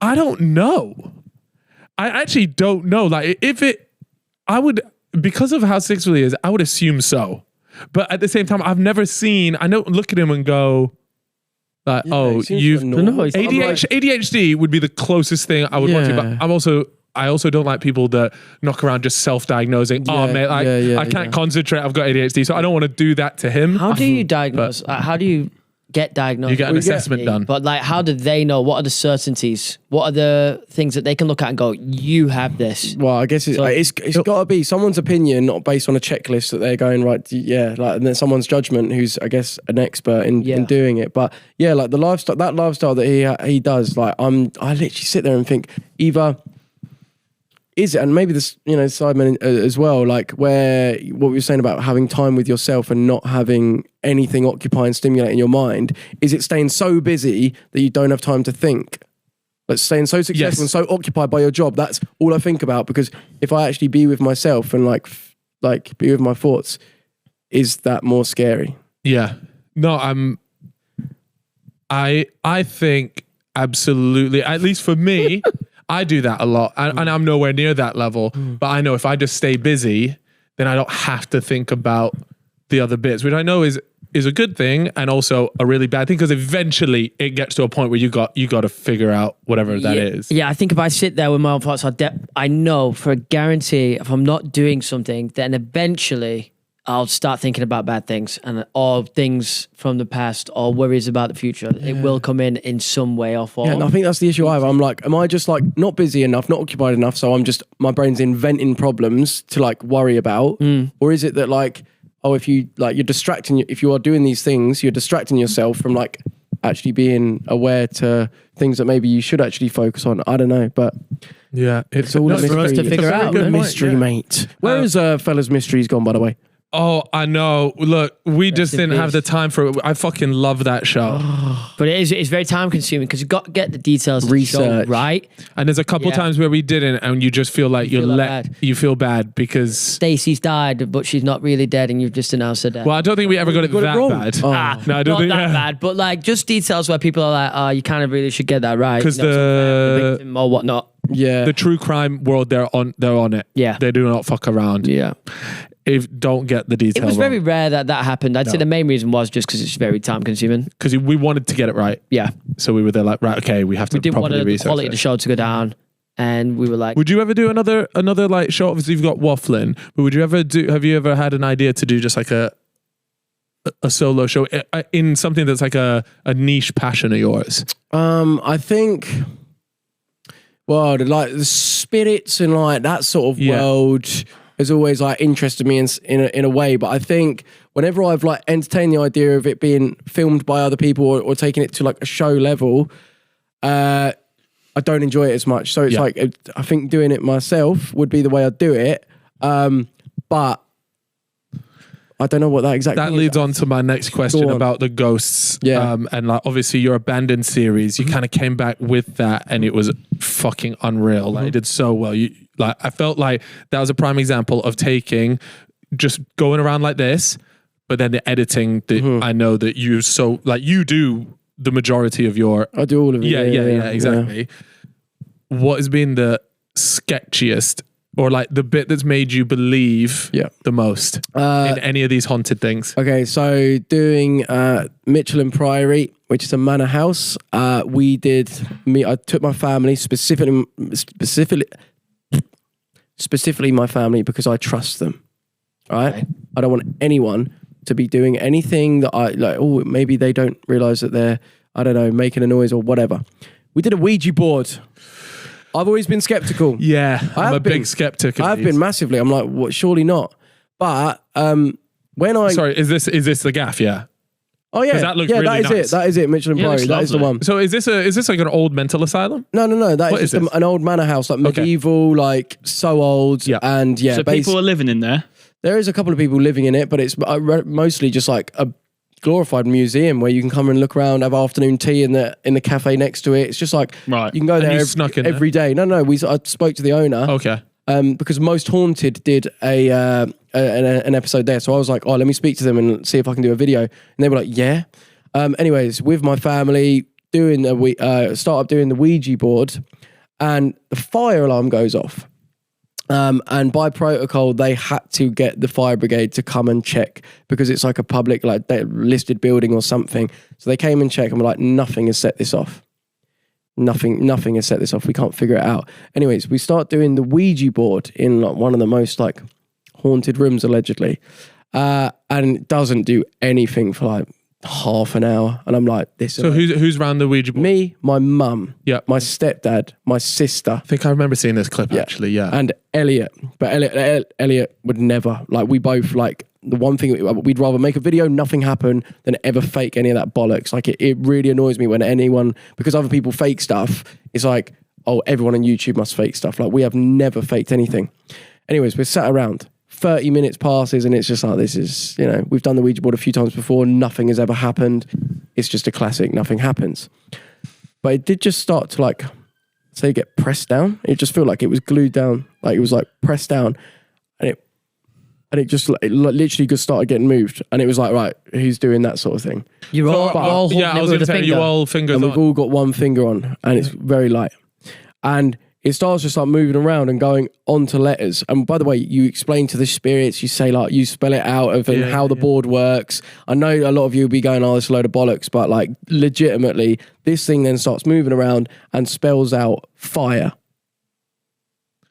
Speaker 2: I don't know. I actually don't know. Like because of how successful he is, I would assume so. But at the same time, I've never seen, I don't look at him and go, like, you've... ADHD would be the closest thing I would want to, but I also don't like people that knock around just self-diagnosing. I can't concentrate, I've got ADHD, so I don't want to do that to him.
Speaker 3: How do you diagnose? How do you get diagnosed?
Speaker 2: You get an assessment done.
Speaker 3: But like, how do they know? What are the certainties? What are the things that they can look at and go, you have this?
Speaker 1: Well, I guess it's got to be someone's opinion, not based on a checklist that they're going right. Yeah, like and then someone's judgment, who's I guess an expert in doing it. But yeah, like the lifestyle that he does, like I literally sit there and think either. Is it, and maybe this, you know, Simon as well, like what we were saying about having time with yourself and not having anything occupying, stimulating your mind. Is it staying so busy that you don't have time to think? Like staying so successful and so occupied by your job. That's all I think about, because if I actually be with myself and like be with my thoughts, is that more scary?
Speaker 2: Yeah. No, I think absolutely, at least for me, I do that a lot, and I'm nowhere near that level. But I know if I just stay busy, then I don't have to think about the other bits, which I know is a good thing and also a really bad thing, because eventually it gets to a point where you got to figure out whatever that is.
Speaker 3: Yeah, I think if I sit there with my own thoughts, I know for a guarantee if I'm not doing something, then eventually I'll start thinking about bad things or things from the past or worries about the future. It will come in some way or form.
Speaker 1: Yeah, and I think that's the issue I have. I'm like, am I just like not busy enough, not occupied enough, so my brain's inventing problems to like worry about? Or is it that like, if you like you're distracting, if you are doing these things, you're distracting yourself from like actually being aware to things that maybe you should actually focus on? I don't know, but
Speaker 2: yeah,
Speaker 1: it's all a
Speaker 3: for us to figure out.
Speaker 1: Mystery, mate. Where is Fella's Mysteries gone, by the way?
Speaker 2: Oh, I know. Look, we just didn't have the time for it. I fucking love that show.
Speaker 3: But it's very time consuming because you've got to get the details of the show right.
Speaker 2: And there's a couple times where we didn't, and you just feel like you feel bad because
Speaker 3: Stacey's died, but she's not really dead, and you've just announced her death.
Speaker 2: Well, I don't think we ever got it that bad.
Speaker 3: No, I don't think that bad. But like just details where people are like, oh, you kind of really should get that right.
Speaker 2: Because
Speaker 3: the victim or whatnot.
Speaker 1: Yeah.
Speaker 2: The true crime world, they're on it.
Speaker 3: Yeah.
Speaker 2: They do not fuck around.
Speaker 3: Yeah.
Speaker 2: Don't get the details.
Speaker 3: It was very rare that happened. I'd say the main reason was just because it's very time consuming.
Speaker 2: Because we wanted to get it right.
Speaker 3: Yeah.
Speaker 2: So we were there like, right, okay, we have to
Speaker 3: we didn't
Speaker 2: properly
Speaker 3: want the
Speaker 2: research
Speaker 3: quality of the show to go down. And we were like,
Speaker 2: would you ever do another like show? Obviously you've got Waffling, but have you ever had an idea to do just like a solo show in something that's like a niche passion of yours?
Speaker 1: I think world, and like the spirits and like that sort of world has always like interested me in a way. But I think whenever I've like entertained the idea of it being filmed by other people or taking it to like a show level, I don't enjoy it as much. So it's like, I think doing it myself would be the way I'd do it. But I don't know what that exactly
Speaker 2: That leads on to my next question about the ghosts.
Speaker 1: Yeah.
Speaker 2: And like obviously your abandoned series, you kind of came back with that and it was fucking unreal. Like it did so well. I felt like that was a prime example of taking, just going around like this, but then the editing that I know that you do the majority of your...
Speaker 1: I do all of it.
Speaker 2: Yeah, exactly. What has been the sketchiest or like the bit that's made you believe the most in any of these haunted things? Okay,
Speaker 1: so doing Mitchell and Priory, which is a manor house, I took my family, specifically my family, because I trust them, right? Okay. I don't want anyone to be doing anything that I like, oh, maybe they don't realise that they're, I don't know, making a noise or whatever. We did a Ouija board. I've always been skeptical.
Speaker 2: Yeah, I'm a big skeptic.
Speaker 1: I've been massively. I'm like, what? Surely not. But when I...
Speaker 2: Sorry, is this the gaff? Yeah.
Speaker 1: Oh yeah,
Speaker 2: that looks really nice.
Speaker 1: That is it. Mitchell and Priory. That is the one.
Speaker 2: So is this like an old mental asylum?
Speaker 1: No. That is just an old manor house, like medieval, like so old. Yeah. And
Speaker 4: so people are living in there.
Speaker 1: There is a couple of people living in it, but it's mostly just like a glorified museum where you can come and look around, have afternoon tea in the cafe next to it. It's just like you can go there every day. No. I spoke to the owner.
Speaker 2: Okay.
Speaker 1: Because Most Haunted did an episode there, so I was like, oh, let me speak to them and see if I can do a video. And they were like, yeah. Anyways, with my family doing the Ouija board, and the fire alarm goes off. And by protocol, they had to get the fire brigade to come and check because it's like a public, like listed building or something. So they came and checked and were like, nothing has set this off. Nothing has set this off. We can't figure it out. Anyways, we start doing the Ouija board in like one of the most like haunted rooms allegedly, and it doesn't do anything for like half an hour. And I'm like, this.
Speaker 2: So who's around the Ouija board?
Speaker 1: Me, my mum, my stepdad, my sister.
Speaker 2: I think I remember seeing this clip actually. Yeah,
Speaker 1: and Elliot. But Elliot would never like. We both like. The one thing we'd rather make a video, nothing happen, than ever fake any of that bollocks. Like it really annoys me when anyone, because other people fake stuff, it's like, oh, everyone on YouTube must fake stuff. Like we have never faked anything. Anyways, we're sat around, 30 minutes passes and it's just like, this is, we've done the Ouija board a few times before, nothing has ever happened. It's just a classic, nothing happens. But it did just start to like, say get pressed down. It just felt like it was glued down, like it was like pressed down. And it just literally just started getting moved. And it was like, right, who's doing that sort of thing?
Speaker 3: You're all holding
Speaker 2: I was going to say, you all fingers
Speaker 1: on.
Speaker 2: And
Speaker 1: we've all got one finger on and it's very light. And it starts just like moving around and going onto letters. And by the way, you explain to the spirits, you say like, you spell it out of how the board works. I know a lot of you will be going, oh, this is a load of bollocks. But like legitimately, this thing then starts moving around and spells out fire.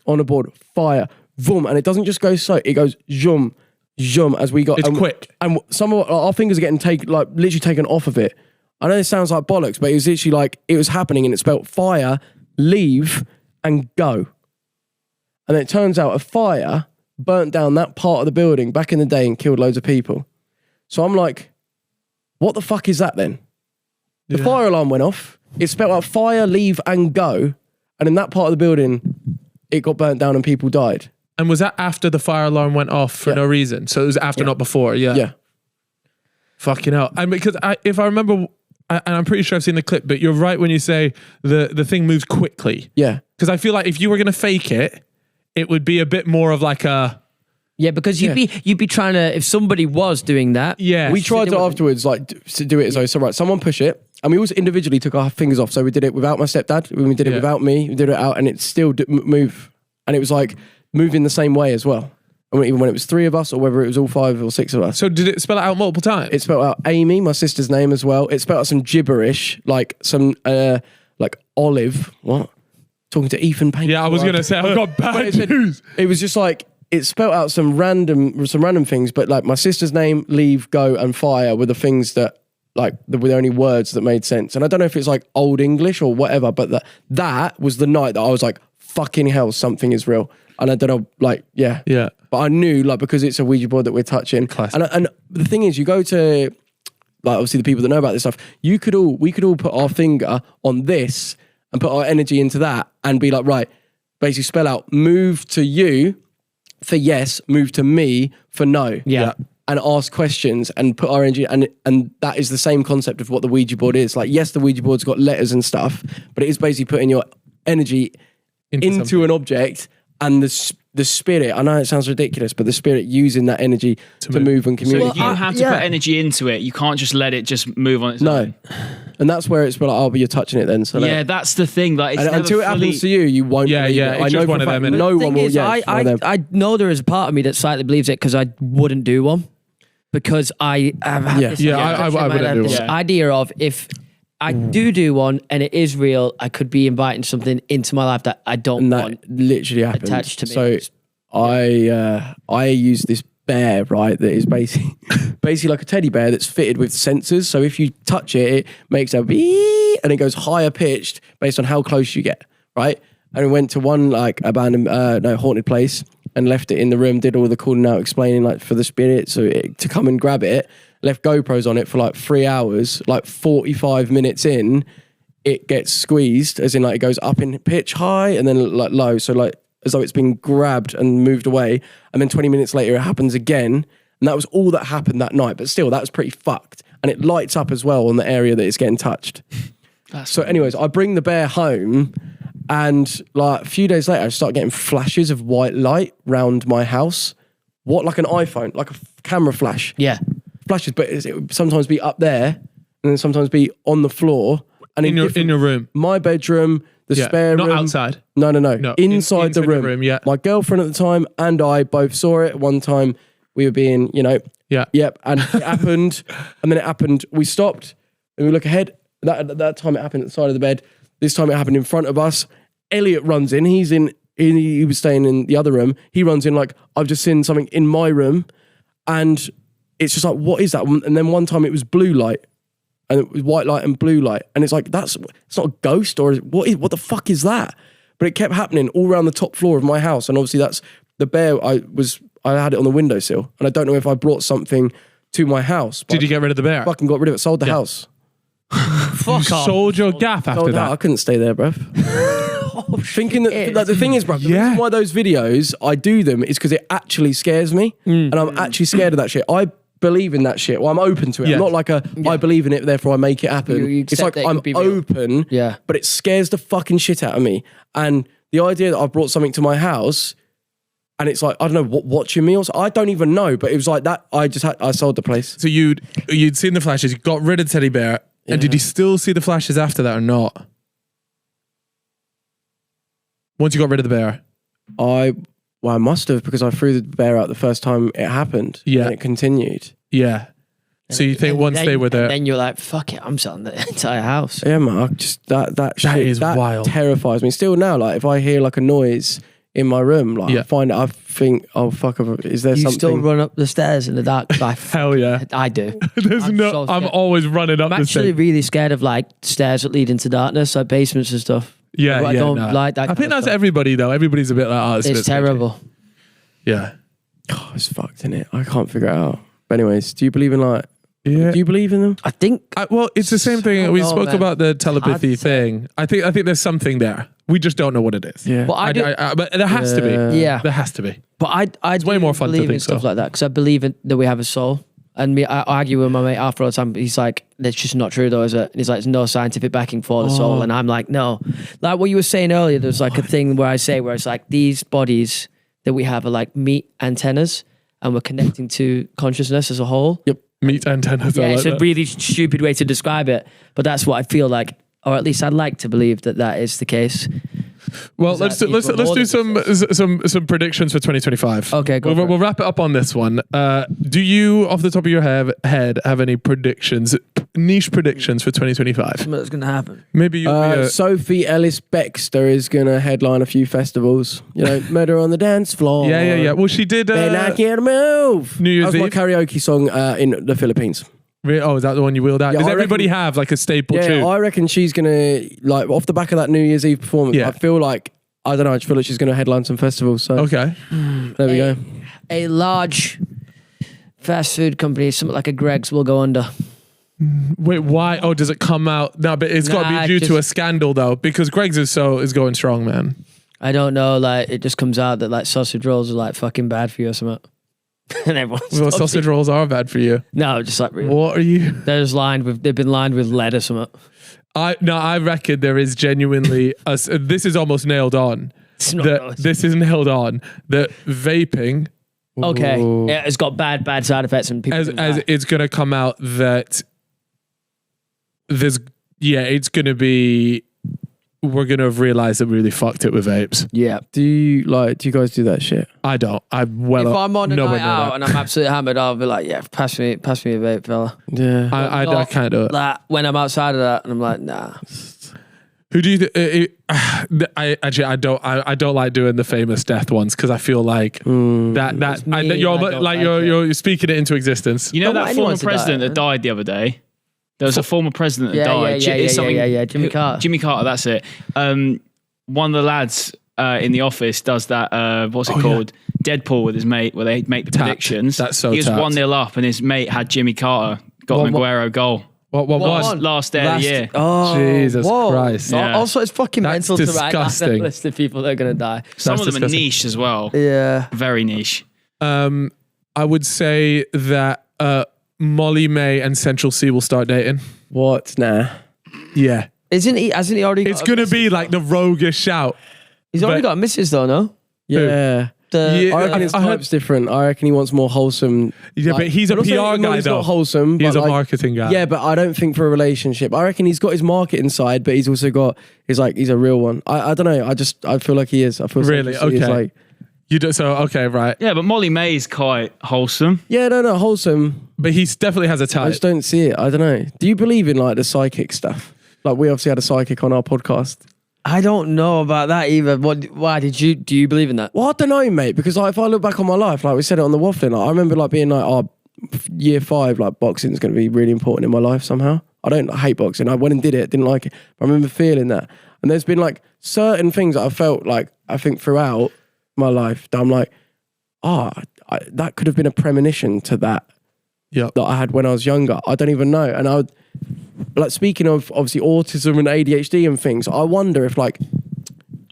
Speaker 1: On a board, fire. Vroom, and it doesn't just go so, it goes zoom as we got.
Speaker 2: It's quick.
Speaker 1: And some of our fingers are getting literally taken off of it. I know this sounds like bollocks, but it was literally like, it was happening and it spelled fire, leave, and go. And then it turns out a fire burnt down that part of the building back in the day and killed loads of people. So I'm like, what the fuck is that then? The fire alarm went off. It spelled out fire, leave, and go. And in that part of the building, it got burnt down and people died.
Speaker 2: And was that after the fire alarm went off for no reason? So it was after, not before. Yeah. Fucking hell. And because if I remember, and I'm pretty sure I've seen the clip, but you're right when you say the thing moves quickly.
Speaker 1: Yeah.
Speaker 2: Because I feel like if you were going to fake it, it would be a bit more of like a...
Speaker 3: Yeah, because you'd be trying to, if somebody was doing that.
Speaker 1: Yeah. We tried to afterwards, like, to do it as though, so right, someone push it. And we also individually took our fingers off. So we did it without my stepdad. We did it without me. We did it out and it still move. And it was like... moving the same way as well. I mean, even when it was 3 of us or whether it was all 5 or 6 of us.
Speaker 2: So did it spell it out multiple times?
Speaker 1: It spelled out Amy, my sister's name as well. It spelled out some gibberish, like some, like olive. What? Talking to Ethan Payne.
Speaker 2: Yeah, I was going to say, I've got bad news.
Speaker 1: It was just like, it spelled out some random things, but like my sister's name, leave, go, and fire were the things that were the only words that made sense. And I don't know if it's like old English or whatever, but that was the night that I was like, fucking hell, something is real. And I don't know, like, yeah. But I knew, like, because it's a Ouija board that we're touching. And the thing is, you go to, like, obviously the people that know about this stuff, we could all put our finger on this and put our energy into that and be like, right, basically spell out, move to you for yes, move to me for no.
Speaker 3: Yeah.
Speaker 1: And ask questions and put our energy, and that is the same concept of what the Ouija board is. Like, yes, the Ouija board's got letters and stuff, but it is basically putting your energy into an object, and the spirit, I know it sounds ridiculous, but the spirit using that energy to move and communicate.
Speaker 4: So you have to put energy into it. You can't just let it just move on its own.
Speaker 1: And that's where it's like, oh, but you're touching it then. So
Speaker 4: yeah, that's the thing. Like, it's
Speaker 1: until it happens to you, you won't believe it. I know for a fact no one will.
Speaker 3: I know there is a part of me that slightly believes it because I wouldn't do one. Because I have had
Speaker 2: I wouldn't do
Speaker 3: this
Speaker 2: one.
Speaker 3: idea of if I do one and it is real, I could be inviting something into my life that I don't want
Speaker 1: literally happened.
Speaker 3: attached to me.
Speaker 1: So I use this bear, right, that is basically like a teddy bear that's fitted with sensors. So if you touch it, it makes a beep and it goes higher pitched based on how close you get, right? And we went to one like abandoned, haunted place and left it in the room, did all the calling out, explaining like for the spirit to come and grab it, left GoPros on it for like 3 hours, like 45 minutes in, it gets squeezed, as in like it goes up in pitch high and then like low. So like as though it's been grabbed and moved away. And then 20 minutes later, it happens again. And that was all that happened that night. But still, that was pretty fucked. And it lights up as well on the area that it's getting touched. So anyways, I bring the bear home and like a few days later, I start getting flashes of white light round my house. What, like an iPhone, like a camera flash.
Speaker 3: Yeah.
Speaker 1: Flashes, but it would sometimes be up there and then sometimes be on the floor. And
Speaker 2: in your room.
Speaker 1: My bedroom, the spare room.
Speaker 2: Not outside.
Speaker 1: No. Inside the room.
Speaker 2: Your room, yeah.
Speaker 1: My girlfriend at the time and I both saw it. One time we were being, yep. And it happened. And then it happened. We stopped and we look ahead. That time it happened at the side of the bed. This time it happened in front of us. Elliot runs in. He was staying in the other room. He runs in like, I've just seen something in my room. And it's just like, what is that? And then one time it was blue light. And it was white light and blue light. And it's like, it's not a ghost or what the fuck is that? But it kept happening all around the top floor of my house. And obviously that's the bear. I had it on the windowsill. And I don't know if I brought something to my house.
Speaker 2: Did you get rid of the bear?
Speaker 1: Fucking got rid of it. Sold the house.
Speaker 3: Fuck off.
Speaker 2: Sold your gaff after that?
Speaker 1: I couldn't stay there, bruv. Thinking that the thing is, bruv, the reason why those videos, I do them is because it actually scares me. And I'm actually scared of that shit. I believe in that shit. Well, I'm open to it. I'm not like I believe in it, therefore I make it happen. It's like I'm open, but it scares the fucking shit out of me. And the idea that I've brought something to my house and it's like, I don't know, watching me or so, I don't even know, but it was like that. I sold the place.
Speaker 2: So you'd seen the flashes, you got rid of Teddy Bear, and did you still see the flashes after that or not? Once you got rid of the bear?
Speaker 1: I must have, because I threw the bear out the first time it happened.
Speaker 2: Yeah.
Speaker 1: And it continued.
Speaker 2: Yeah. So you think once they were there...
Speaker 3: Then you're like, fuck it, I'm selling the entire house.
Speaker 1: Yeah, Mark, just that shit,
Speaker 2: is wild.
Speaker 1: Terrifies me. Still now, like if I hear like a noise in my room, like I think, oh fuck, is there something?
Speaker 3: You still run up the stairs in the dark?
Speaker 2: Hell yeah.
Speaker 3: I do.
Speaker 2: I'm always running up the stairs.
Speaker 3: I'm actually really scared of like stairs that lead into darkness, like basements and stuff.
Speaker 2: Yeah,
Speaker 3: I don't like that.
Speaker 2: I think that's everybody though. Everybody's a bit like,
Speaker 3: it's terrible.
Speaker 2: Yeah.
Speaker 1: Oh, it's fucked, isn't it? I can't figure it out. But anyways, do you believe in like...
Speaker 2: Yeah.
Speaker 1: Do you believe in them?
Speaker 3: I think...
Speaker 2: well, it's the same thing. We spoke about the telepathy thing. I think there's something there. We just don't know what it is.
Speaker 1: Yeah.
Speaker 3: But
Speaker 2: but there has to be.
Speaker 3: Yeah.
Speaker 2: There has to be.
Speaker 3: But it's
Speaker 2: way more fun to
Speaker 3: believe
Speaker 2: think
Speaker 3: in stuff like that because I believe that we have a soul. And I argue with my mate after all the time. He's like, that's just not true though, is it? And he's like, there's no scientific backing for the soul. And I'm like, no. Like what you were saying earlier, there's like a thing where it's like these bodies that we have are like meat antennas and we're connecting to consciousness as a whole.
Speaker 1: Yep.
Speaker 2: Meat antennas.
Speaker 3: Yeah, it's a really stupid way to describe it, but that's what I feel like, or at least I'd like to believe that is the case.
Speaker 2: Well, let's do some predictions for 2025.
Speaker 3: Okay,
Speaker 2: we'll wrap it up on this one. Do you, off the top of your head, have any niche predictions for 2025?
Speaker 3: What's going to happen?
Speaker 2: Maybe
Speaker 1: Sophie Ellis Bextor is going to headline a few festivals. Murder on the dance floor.
Speaker 2: Yeah. Well, she did.
Speaker 1: Then I can't move.
Speaker 2: New Year's
Speaker 1: That was my
Speaker 2: Eve.
Speaker 1: karaoke song in the Philippines.
Speaker 2: Oh, is that the one you wheeled out?
Speaker 1: Yeah,
Speaker 2: Does
Speaker 1: I
Speaker 2: everybody
Speaker 1: reckon-
Speaker 2: have like a staple
Speaker 1: Yeah,
Speaker 2: tune?
Speaker 1: I reckon she's gonna like off the back of that New Year's Eve performance.
Speaker 2: Yeah.
Speaker 1: I feel like I don't know. I just feel like she's gonna headline some festivals. So
Speaker 2: Okay.
Speaker 1: there we go.
Speaker 3: A large fast food company, something like a Greg's, will go under.
Speaker 2: Wait, why? Oh, does it come out? No, but it's got to
Speaker 3: Nah,
Speaker 2: be due to
Speaker 3: just-
Speaker 2: a scandal though, because Greg's is going strong, man.
Speaker 3: I don't know. Like it just comes out that like sausage rolls are like fucking bad for you or something. And everyone's
Speaker 2: Well, sausage rolls are bad for you.
Speaker 3: No, just like really.
Speaker 2: What are you?
Speaker 3: They've been lined with lead or something.
Speaker 2: I reckon there is genuinely this is almost nailed on.
Speaker 3: It's not
Speaker 2: That
Speaker 3: nice.
Speaker 2: this is nailed on. That vaping,
Speaker 3: Okay,
Speaker 1: Ooh.
Speaker 3: yeah, it's got bad side effects and people.
Speaker 2: as
Speaker 3: gonna die.
Speaker 2: it's gonna come out that it's gonna be. We're gonna have realized that we really fucked it with vapes.
Speaker 3: Yeah.
Speaker 1: Do you guys do that shit?
Speaker 2: I don't. I'm well.
Speaker 3: If I'm on a
Speaker 2: nowhere
Speaker 3: night
Speaker 2: near
Speaker 3: out
Speaker 2: that.
Speaker 3: and I'm absolutely hammered, I'll be like, yeah, pass me a vape, fella.
Speaker 1: Yeah.
Speaker 2: I can't do it.
Speaker 3: Like when I'm outside of that and I'm like, nah.
Speaker 2: Who do you? I don't like doing the famous death ones because I feel like that
Speaker 3: me, I
Speaker 2: you're
Speaker 3: don't like
Speaker 2: you're speaking it into existence.
Speaker 4: You know
Speaker 3: Don't want
Speaker 4: that
Speaker 3: anyone
Speaker 4: former
Speaker 3: to die,
Speaker 4: president that
Speaker 3: man.
Speaker 4: died the other day? There was a former president that died.
Speaker 3: Jimmy Carter.
Speaker 4: Jimmy Carter, that's it. One of the lads in the office does that, what's it called? Deadpool with his mate, where they make the predictions.
Speaker 2: That's so
Speaker 4: He was
Speaker 2: tapped.
Speaker 4: 1-0 up and his mate had Jimmy Carter, got an Aguero goal.
Speaker 2: What was?
Speaker 4: Last day of the year.
Speaker 3: Oh,
Speaker 2: Jesus
Speaker 3: whoa.
Speaker 2: Christ.
Speaker 4: Yeah.
Speaker 3: Also, it's fucking
Speaker 2: That's
Speaker 3: mental to write down
Speaker 2: disgusting.
Speaker 3: a list of people that are going to die.
Speaker 4: Some
Speaker 2: That's
Speaker 4: of them
Speaker 2: disgusting.
Speaker 4: are niche as well.
Speaker 3: Yeah.
Speaker 4: Very niche.
Speaker 2: I would say that Molly May and Central C will start dating.
Speaker 1: What? Nah.
Speaker 2: Yeah,
Speaker 3: Hasn't he already got
Speaker 2: it's
Speaker 3: a
Speaker 2: gonna
Speaker 3: missus?
Speaker 2: be like the roguish shout.
Speaker 3: He's already
Speaker 2: but-
Speaker 3: got a missus though, no?
Speaker 1: Yeah.
Speaker 3: The,
Speaker 1: I reckon his
Speaker 2: I heard-
Speaker 1: type's different. I reckon he wants more wholesome.
Speaker 2: Yeah, but he's a
Speaker 1: I'm not saying
Speaker 2: PR guy
Speaker 1: he's
Speaker 2: though.
Speaker 1: not wholesome.
Speaker 2: He's
Speaker 1: but
Speaker 2: a
Speaker 1: like,
Speaker 2: marketing guy.
Speaker 1: Yeah, but I don't think for a relationship. I reckon he's got his marketing side, but he's also got he's a real one. I don't know. I feel like he is. I feel
Speaker 2: Really?
Speaker 1: Central C is
Speaker 2: Okay.
Speaker 1: like
Speaker 2: You do so. Okay, right.
Speaker 4: Yeah, but Molly May's quite wholesome.
Speaker 1: yeah, no, wholesome.
Speaker 2: But he definitely has a
Speaker 1: I
Speaker 2: type.
Speaker 1: just don't see it. I don't know. Do you believe in like the psychic stuff? Like we obviously had a psychic on our podcast.
Speaker 3: I don't know about that either. Why do you believe in that?
Speaker 1: Well, I don't know, mate. Because like, if I look back on my life, like we said it on the waffling, like, I remember like being like, oh, year 5, like boxing is going to be really important in my life somehow. I don't hate boxing. I went and did it, didn't like it. I remember feeling that. And there's been like certain things that I felt like I think throughout my life that I'm like, that could have been a premonition to that
Speaker 2: Yep.
Speaker 1: that I had when I was younger. I don't even know. And I would, like, speaking of obviously autism and ADHD and things, I wonder if like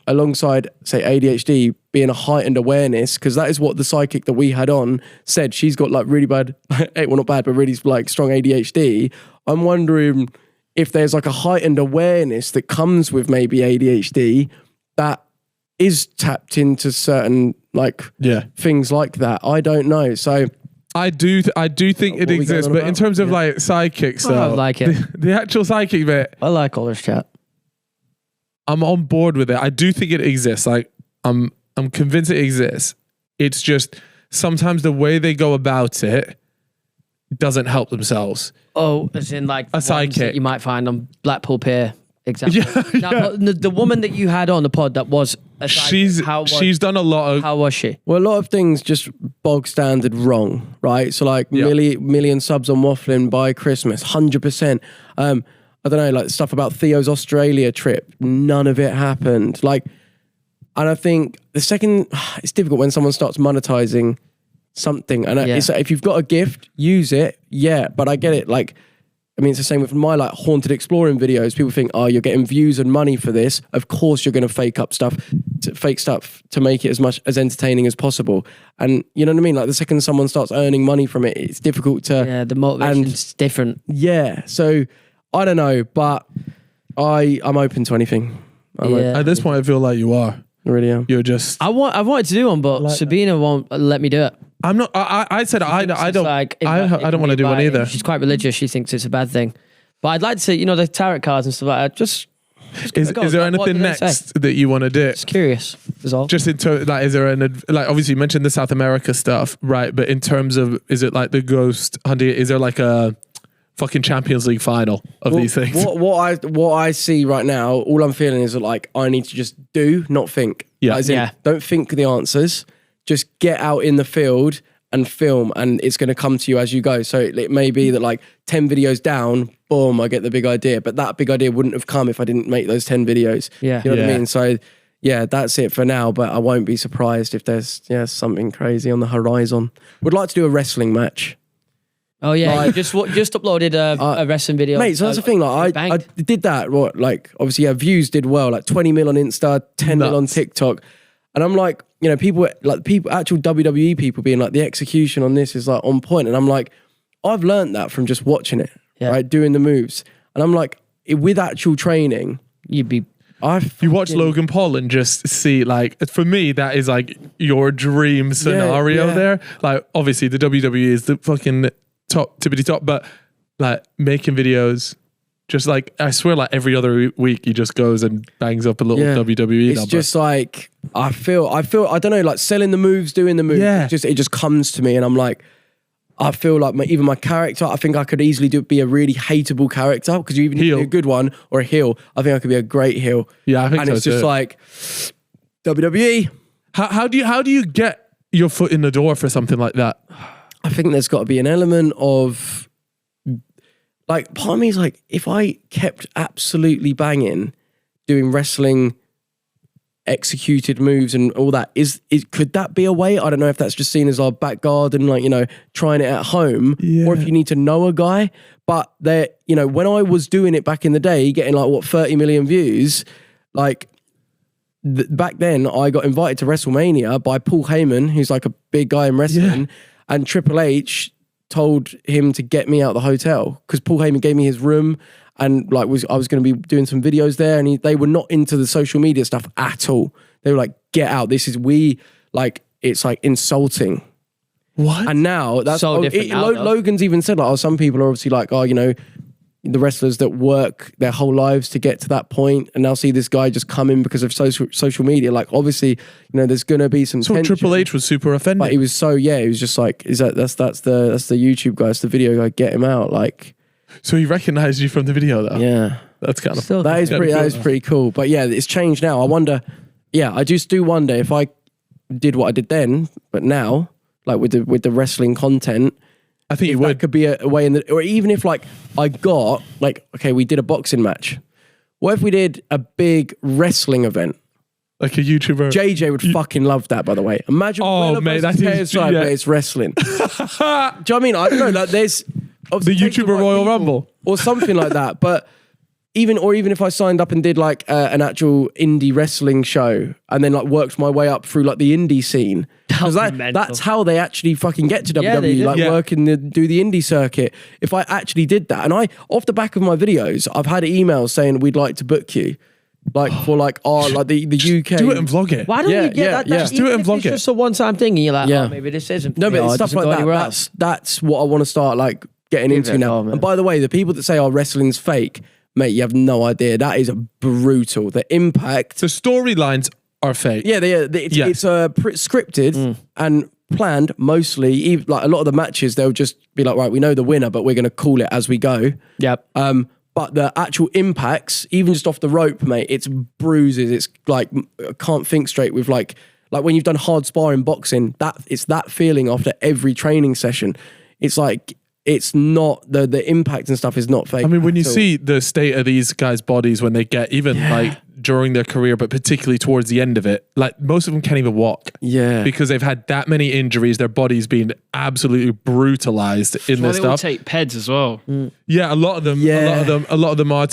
Speaker 1: alongside say ADHD being a heightened awareness, because that is what the psychic that we had on said. She's got like really bad, well not bad, but really like strong ADHD. I'm wondering if there's like a heightened awareness that comes with maybe ADHD that is tapped into certain like
Speaker 2: Yeah.
Speaker 1: things like that. I don't know. So
Speaker 2: I do think
Speaker 1: What
Speaker 2: it
Speaker 1: we
Speaker 2: exists,
Speaker 1: going
Speaker 2: but
Speaker 1: on
Speaker 2: in
Speaker 1: about?
Speaker 2: terms of
Speaker 1: Yeah.
Speaker 2: like psychics,
Speaker 3: I
Speaker 2: though,
Speaker 3: like it.
Speaker 2: the actual psychic bit,
Speaker 3: I like all this chat.
Speaker 2: I'm on board with it. I do think it exists. Like I'm convinced it exists. It's just sometimes the way they go about it doesn't help themselves.
Speaker 3: Oh, as in like the ones
Speaker 2: sidekick.
Speaker 3: that you might find on Blackpool Pier. Example.
Speaker 2: Yeah,
Speaker 3: Now,
Speaker 2: yeah.
Speaker 3: but the woman that you had on the pod that was a sidekick,
Speaker 2: She's done a lot of
Speaker 3: how was she?
Speaker 1: well, a lot of things just bog standard wrong, right? So like
Speaker 2: Yeah.
Speaker 1: million subs on waffling by Christmas, 100%. I don't know, like stuff about Theo's Australia trip, none of it happened. Like, and I think the second, it's difficult when someone starts monetizing something. And
Speaker 3: Yeah.
Speaker 1: it's, if you've got a gift, use it. Yeah, but I get it. Like, I mean, it's the same with my like haunted exploring videos. People think, oh, you're getting views and money for this. Of course, you're going to fake stuff to make it as much as entertaining as possible. And you know what I mean? Like the second someone starts earning money from it, it's difficult to.
Speaker 3: Yeah, the motivation's different.
Speaker 1: Yeah. So I don't know, but I'm open to anything.
Speaker 3: Yeah.
Speaker 2: At this point, I feel like you are.
Speaker 1: I really am.
Speaker 2: You're just.
Speaker 3: I wanted to do one, but Sabina won't let me do it.
Speaker 2: I'm not. I said I
Speaker 3: It's
Speaker 2: don't.
Speaker 3: like,
Speaker 2: I don't want to do one either.
Speaker 3: She's quite religious. She thinks it's a bad thing. But I'd like to, the tarot cards and stuff like that. Just
Speaker 2: Is
Speaker 3: go.
Speaker 2: there
Speaker 3: What
Speaker 2: anything
Speaker 3: do they say?
Speaker 2: next that you want to do?
Speaker 3: Just curious. Is all.
Speaker 2: Just in terms, like, is there like obviously you mentioned the South America stuff, right? But in terms of, is it like the ghost hunting? Is there like a fucking Champions League final of these things?
Speaker 1: What I see right now, all I'm feeling is that like I need to just do, not think.
Speaker 2: Yeah.
Speaker 1: As in,
Speaker 3: Yeah.
Speaker 1: don't think the answers. Just get out in the field and film, and it's going to come to you as you go. So it may be that like 10 videos down, boom, I get the big idea. But that big idea wouldn't have come if I didn't make those 10 videos.
Speaker 3: Yeah.
Speaker 1: You know what I mean? So yeah, that's it for now. But I won't be surprised if there's something crazy on the horizon. Would like to do a wrestling match.
Speaker 3: Oh yeah, you just uploaded a wrestling video,
Speaker 1: mate. So that's the thing. Like I did that. Obviously, views did well. Like 20 mil on Insta, 10 mil on TikTok, and I'm like, people actual WWE people being like, the execution on this is like on point, and I'm like, I've learned that from just watching it, right, doing the moves, and I'm like, with actual training,
Speaker 3: you'd be.
Speaker 2: You watch Logan Paul and just see, like, for me, that is like your dream scenario there. Like, obviously, the WWE is the fucking tippity top, but like making videos, just like, I swear, like every other week he just goes and bangs up a little WWE
Speaker 1: it's
Speaker 2: number.
Speaker 1: just like I feel I don't know, like selling the moves, doing the moves, it just comes to me, and I'm like, I feel like even my character, I think I could easily be a really hateable character, because you even need to be a good one or a heel. I think I could be a great heel.
Speaker 2: Yeah, I think
Speaker 1: and
Speaker 2: so
Speaker 1: it's
Speaker 2: too.
Speaker 1: Just like WWE.
Speaker 2: How do you get your foot in the door for something like that?
Speaker 1: I think there's got to be an element of, like, part of me is like, if I kept absolutely banging, doing wrestling, executed moves and all that, could that be a way? I don't know if that's just seen as our back garden, like, trying it at home, or if you need to know a guy. But there, when I was doing it back in the day, getting like 30 million views, like back then, I got invited to WrestleMania by Paul Heyman, who's like a big guy in wrestling. And Triple H told him to get me out of the hotel, because Paul Heyman gave me his room, and like I was going to be doing some videos there, and they were not into the social media stuff at all. They were like, "Get out! It's like insulting."
Speaker 2: What?
Speaker 1: And now that's
Speaker 3: so different.
Speaker 1: Logan's even said like, some people are obviously like, the wrestlers that work their whole lives to get to that point, and now see this guy just come in because of social media. Like, obviously, there's gonna be some tension.
Speaker 2: Triple H was super offended,
Speaker 1: but he was he was just like, that's the YouTube guy, it's the video guy, get him out. Like,
Speaker 2: so he recognized you from the video though.
Speaker 1: Yeah,
Speaker 2: that's kind of
Speaker 1: that is pretty cool. But yeah, it's changed now. I wonder. Yeah, I just do wonder if I did what I did then, but now, like with the wrestling content,
Speaker 2: I think
Speaker 1: that could be a way or even if like I got like, okay, we did a boxing match. What if we did a big wrestling event?
Speaker 2: Like a YouTuber.
Speaker 1: JJ would fucking love that, by the way. Imagine
Speaker 2: mate, that is
Speaker 1: but it's wrestling. Do you know what I mean? I don't know, like there's
Speaker 2: the YouTuber Royal Rumble
Speaker 1: or something like that. But even if I signed up and did like an actual indie wrestling show, and then like worked my way up through like the indie scene, because that's how they actually fucking get to WWE, do the indie circuit. If I actually did that, and off the back of my videos, I've had emails saying we'd like to book you, like for like the UK.
Speaker 2: Do it and vlog it.
Speaker 3: Why don't you get that?
Speaker 2: Just do it and vlog it.
Speaker 3: It's just a one-time thing, and you're like, oh, maybe this isn't.
Speaker 1: No, but it's stuff like that. That's what I want to start like getting into now. And by the way, the people that say wrestling's fake, mate, you have no idea. That is brutal. The impact.
Speaker 2: The storylines are fake.
Speaker 1: Yeah, it's scripted and planned mostly. Even, like a lot of the matches, they'll just be like, right, we know the winner, but we're going to call it as we go.
Speaker 3: Yep.
Speaker 1: But the actual impacts, even just off the rope, mate, it's bruises. It's like, I can't think straight with like when you've done hard sparring boxing, it's that feeling after every training session. It's like, it's not, the impact and stuff is not fake.
Speaker 2: I mean, when you see the state of these guys' bodies when they get, even like during their career, but particularly towards the end of it, like most of them can't even walk.
Speaker 1: Yeah.
Speaker 2: Because they've had that many injuries, their bodies being absolutely brutalized in this
Speaker 4: They all
Speaker 2: stuff.
Speaker 4: take PEDs as well.
Speaker 2: Yeah, a lot of them are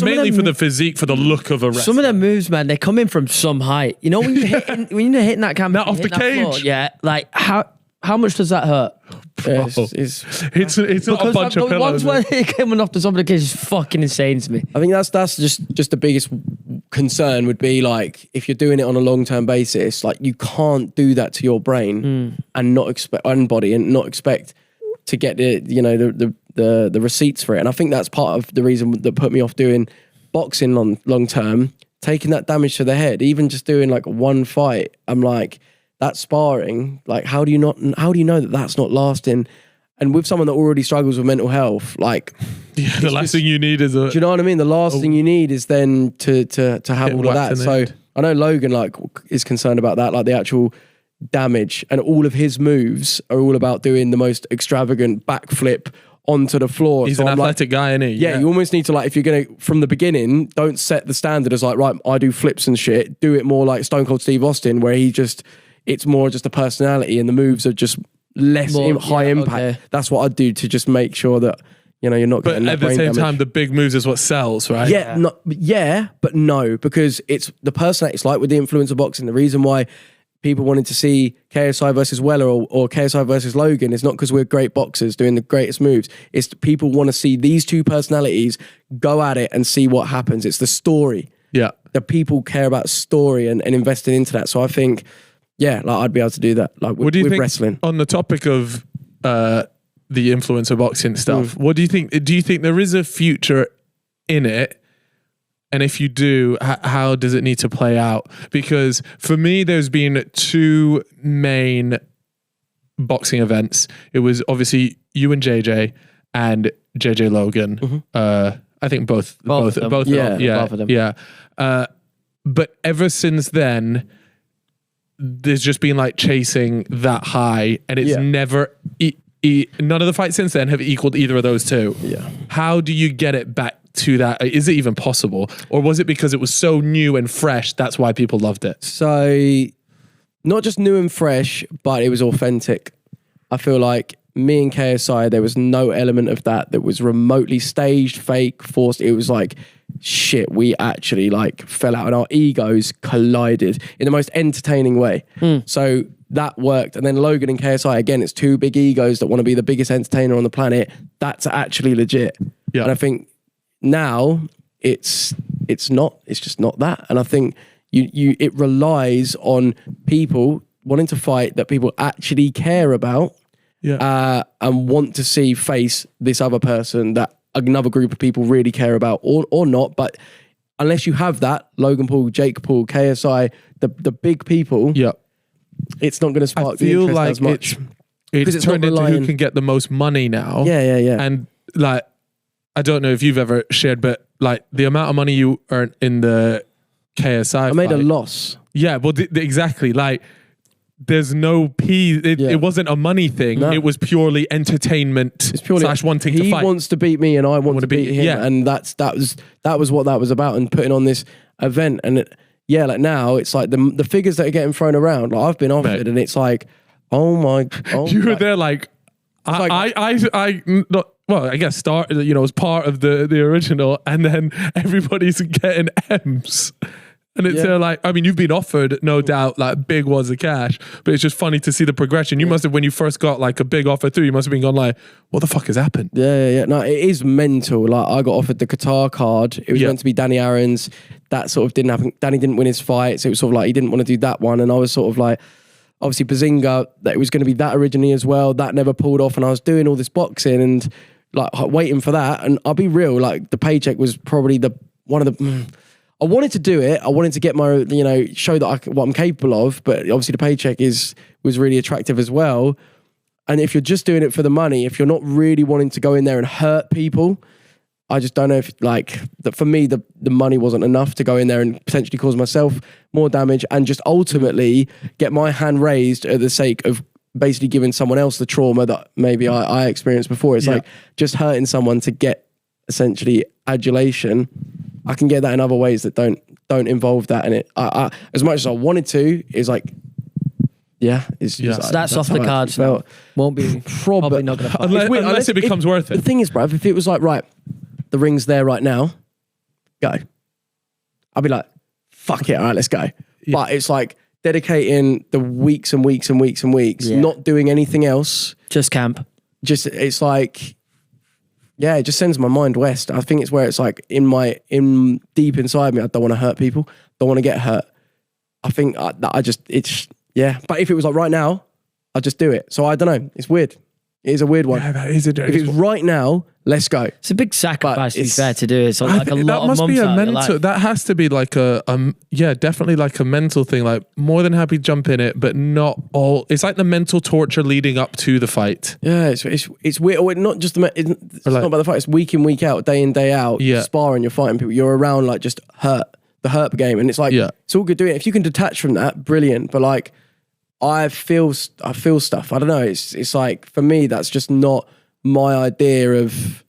Speaker 2: mainly for the physique, for the look of a wrestler.
Speaker 3: Some of them moves, man, they come in from some height. You know, when you're hitting that camera,
Speaker 2: off the cage.
Speaker 3: Floor, like how much does that hurt?
Speaker 2: It's not a bunch of pillows.
Speaker 3: Once when it came off the top of the cage is fucking insane to me.
Speaker 1: I think that's just the biggest concern would be like, if you're doing it on a long-term basis, like you can't do that to your brain and not expect body and not expect to get the receipts for it. And I think that's part of the reason that put me off doing boxing long term, taking that damage to the head, even just doing like one fight. I'm like, that sparring, like how do you know that that's not lasting? And with someone that already struggles with mental health, like
Speaker 2: the last thing you need is
Speaker 1: do you know what I mean? The last thing you need is then to have all of that. So I know Logan like is concerned about that, like the actual damage, and all of his moves are all about doing the most extravagant backflip onto the floor.
Speaker 2: He's an athletic guy, isn't he?
Speaker 1: Yeah, you almost need to, like, if you're going to, from the beginning, don't set the standard as like, right, I do flips and shit. Do it more like Stone Cold Steve Austin, where it's more just a personality and the moves are just less high impact. Okay. That's what I'd do to just make sure that, you know, you're not getting that brain damage. But at the same time,
Speaker 2: the big moves is what sells, right?
Speaker 1: Yeah, but no, because it's the personality. It's like with the influencer boxing. The reason why people wanted to see KSI versus Weller or KSI versus Logan is not because we're great boxers doing the greatest moves. It's people want to see these two personalities go at it and see what happens. It's the story.
Speaker 2: Yeah.
Speaker 1: The people care about story and investing into that. So I think, yeah, like I'd be able to do that. Like
Speaker 2: what do you
Speaker 1: with
Speaker 2: think,
Speaker 1: wrestling.
Speaker 2: On the topic of the influencer boxing stuff, what do you think? Do you think there is a future in it? And if you do, how does it need to play out? Because for me, there's been two main boxing events. It was obviously you and JJ and JJ Logan. I think both of them. Yeah. But ever since then, there's just been like chasing that high, and it's never. None of the fights since then have equaled either of those two.
Speaker 1: Yeah.
Speaker 2: How do you get it back to that? Is it even possible? Or was it because it was so new and fresh, that's why people loved it?
Speaker 1: So, not just new and fresh, but it was authentic. I feel like me and KSI, there was no element of that was remotely staged, fake, forced. It was like, shit, we actually like fell out and our egos collided in the most entertaining way. So that worked. And then Logan and KSI, again, it's two big egos that want to be the biggest entertainer on the planet. That's actually legit. Yeah. And I think now it's just not that. And I think it relies on people wanting to fight that people actually care about. And want to see face this other person that another group of people really care about, or not. But unless you have that, Logan Paul, Jake Paul, KSI, the big people, it's not going to spark the interest as much.
Speaker 2: It's turned into who can get the most money now.
Speaker 1: Yeah.
Speaker 2: And like, I don't know if you've ever shared, but like the amount of money you earn in the KSI,
Speaker 1: I made a loss.
Speaker 2: Yeah, well, exactly. Like, there's no it wasn't a money thing. No. It was purely entertainment. It's purely / wanting to fight.
Speaker 1: He wants to beat me and I want to beat him. Yeah. And that was what that was about, and putting on this event. And like now it's like the figures that are getting thrown around, like I've been offered, and it's like, you
Speaker 2: were there like I guess was part of the original, and then everybody's getting M's. And it's like, I mean, you've been offered, no doubt, like big wads of cash, but it's just funny to see the progression. You must have, when you first got like a big offer through, you must have been going like, what the fuck has happened?
Speaker 1: Yeah. No, it is mental. Like I got offered the Qatar card. It was meant to be Danny Aaron's. That sort of didn't happen. Danny didn't win his fight. So it was sort of like, he didn't want to do that one. And I was sort of like, obviously Bazinga, that it was going to be that originally as well. That never pulled off. And I was doing all this boxing and like waiting for that. And I'll be real, like the paycheck was probably I wanted to do it. I wanted to get my, show that what I'm capable of. But obviously the paycheck was really attractive as well. And if you're just doing it for the money, if you're not really wanting to go in there and hurt people, I just don't know if that for me, the money wasn't enough to go in there and potentially cause myself more damage and just ultimately get my hand raised at the sake of basically giving someone else the trauma that maybe I experienced before. It's like just hurting someone to get essentially adulation. I can get that in other ways that don't involve that. And I as much as I wanted to, it's like, it's just,
Speaker 3: so that's off the cards. Won't be probably not going to fight.
Speaker 2: Unless it becomes worth it.
Speaker 1: The thing is, bruv, if it was like, right, the ring's there right now, go. I'd be like, fuck it, all right, let's go. Yeah. But it's like dedicating the weeks and weeks and weeks and weeks, not doing anything else.
Speaker 3: Just camp.
Speaker 1: It's like, it just sends my mind west. I think it's where it's like in deep inside me, I don't want to hurt people. Don't want to get hurt. I think But if it was like right now, I'd just do it. So I don't know. It's weird. It is a weird one.
Speaker 2: Yeah, that is if
Speaker 1: it was right now, let's go.
Speaker 3: It's a big sacrifice, to be fair, to do. It's like a lot of months
Speaker 2: be a
Speaker 3: out
Speaker 2: mental.
Speaker 3: of your life.
Speaker 2: That has to be like definitely like a mental thing. Like more than happy to jump in it, but not all. It's like the mental torture leading up to the fight.
Speaker 1: Yeah, it's weird. Or not just it's not about the fight. It's week in, week out, day in, day out. Yeah. Sparring, you're fighting people. You're around like just the hurt game, and it's like it's all good doing it. If you can detach from that, brilliant. But like I feel stuff. I don't know. It's like, for me, that's just not my idea of,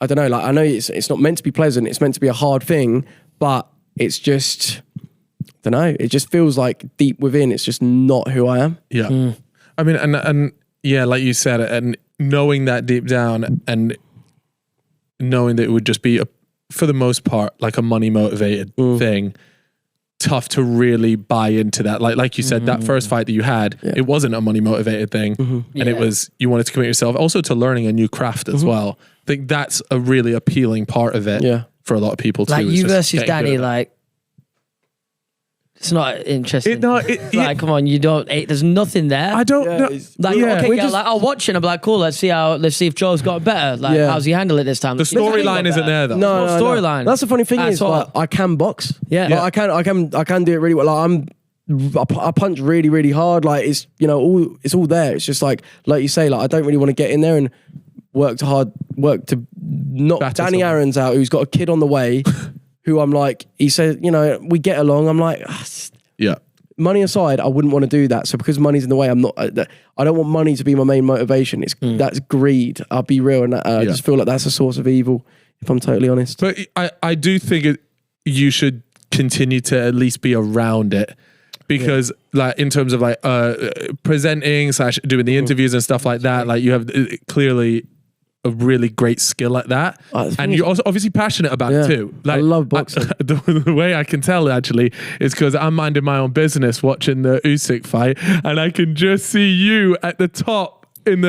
Speaker 1: I don't know, like I know it's not meant to be pleasant, it's meant to be a hard thing, but it's just, I don't know, it just feels like deep within, it's just not who I am.
Speaker 2: Yeah. I mean, and yeah, like you said, and knowing that deep down and knowing that it would just be, for the most part, like a money motivated thing, tough to really buy into that. Like you said, that first fight that you had, it wasn't a money motivated thing. And it was, you wanted to commit yourself also to learning a new craft as well. I think that's a really appealing part of it for a lot of people too.
Speaker 3: Like you versus Danny, like, it's not interesting. Come on, you don't. There's nothing there.
Speaker 2: I don't know.
Speaker 3: Like, like I'll watch it and I'll be like, cool. Let's see if Joe's got better. Like, how's he handle it this time?
Speaker 2: The storyline isn't there though.
Speaker 1: No,
Speaker 3: storyline.
Speaker 1: That's the funny thing is, like, I can box.
Speaker 3: Yeah,
Speaker 1: like, I can do it really well. Like, I punch really, really hard. Like, it's, you know, it's all there. It's just like you say, like, I don't really want to get in there and work to knock Danny Aaron's out, who's got a kid on the way. Who I'm like, he said, you know, we get along. I'm like, money aside, I wouldn't want to do that. So because money's in the way, I don't want money to be my main motivation. That's greed. I'll be real, and I just feel like that's a source of evil, if I'm totally honest.
Speaker 2: But I do think you should continue to at least be around it, because like in terms of like presenting / doing the interviews and stuff like that, like you have clearly a really great skill at that, and you're also obviously passionate about it too. Like,
Speaker 1: I love boxing.
Speaker 2: The way I can tell actually is because I'm minding my own business watching the Usyk fight, and I can just see you at the top in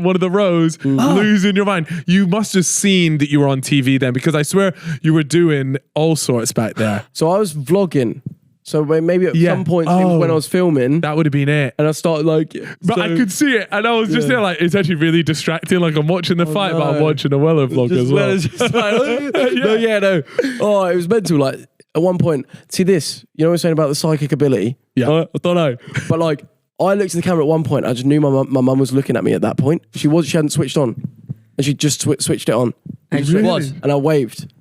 Speaker 2: one of the rows losing your mind. You must have seen that you were on TV then, because I swear you were doing all sorts back there.
Speaker 1: So I was vlogging. So maybe at some point when I was filming,
Speaker 2: that would have been it.
Speaker 1: And I started like,
Speaker 2: but I could see it, and I was just there like, it's actually really distracting. Like I'm watching the fight, but I'm watching a Weller vlog as well.
Speaker 1: No. Oh, it was mental. Like at one point, see this, you know what I'm saying about the psychic ability?
Speaker 2: Yeah,
Speaker 1: I don't know, but like I looked at the camera at one point. I just knew my mum was looking at me at that point. She hadn't switched on, and she just switched it on.
Speaker 3: And she was,
Speaker 1: and I waved.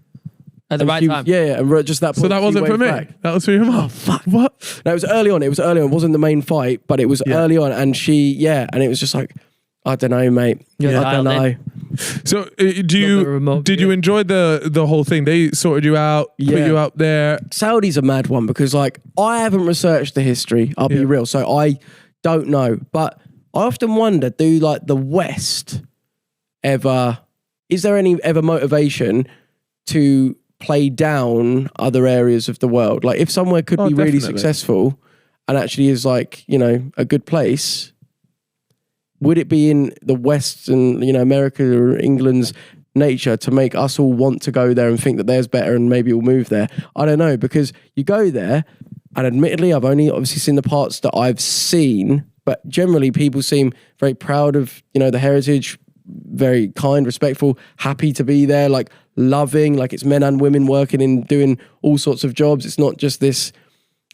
Speaker 3: At the right time.
Speaker 1: Yeah, and just that point.
Speaker 2: So that wasn't for me.
Speaker 1: Back.
Speaker 2: That was for your mum.
Speaker 1: Oh, fuck.
Speaker 2: What?
Speaker 1: No, it was early on. It wasn't the main fight, but it was early on. And and it was just like, I don't know, mate. I don't know.
Speaker 2: So did you enjoy the whole thing? They sorted you out, put you out there.
Speaker 1: Saudi's a mad one, because like I haven't researched the history, I'll be real. So I don't know. But I often wonder, do like the West is there any motivation to play down other areas of the world? Like if somewhere could be really successful and actually is like, you know, a good place, would it be in the West and, you know, America or England's nature to make us all want to go there and think that there's better and maybe we'll move there? I don't know, because you go there and admittedly I've only obviously seen the parts that I've seen, but generally people seem very proud of, you know, the heritage, very kind, respectful, happy to be there, like loving, like it's men and women working in doing all sorts of jobs. It's not just this,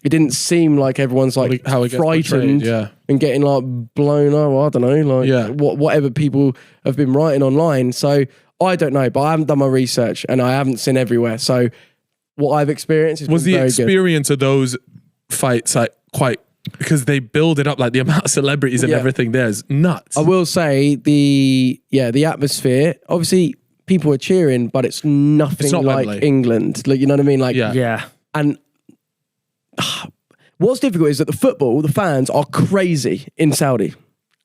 Speaker 1: it didn't seem like everyone's like frightened and getting like blown up. I don't know, like whatever people have been writing online. So I don't know, but I haven't done my research and I haven't seen everywhere. So what I've experienced was the
Speaker 2: experience of those fights like quite, because they build it up, like the amount of celebrities and everything there is nuts.
Speaker 1: I will say the atmosphere, obviously people are cheering, but it's nothing like Wembley. England. Like, you know what I mean? Like, and what's difficult is that the fans are crazy in Saudi.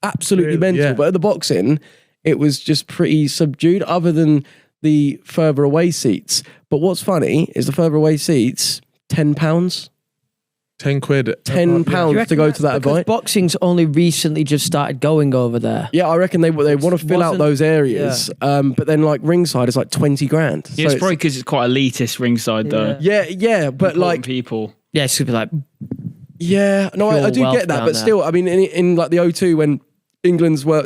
Speaker 1: Absolutely mental. Yeah. But at the boxing, it was just pretty subdued other than the further away seats. But what's funny is the further away seats, £10.
Speaker 2: £10.
Speaker 1: £10 to go to that event.
Speaker 3: Boxing's only recently just started going over there.
Speaker 1: Yeah, I reckon they want to fill out those areas. Yeah. But then like ringside is like 20 grand.
Speaker 4: Yeah, so it's probably because it's quite elitist ringside though.
Speaker 1: Yeah, but like
Speaker 4: people.
Speaker 3: Yeah, it's gonna be like.
Speaker 1: Yeah, no, I do get that, but still, I mean, in like the O2 when England's when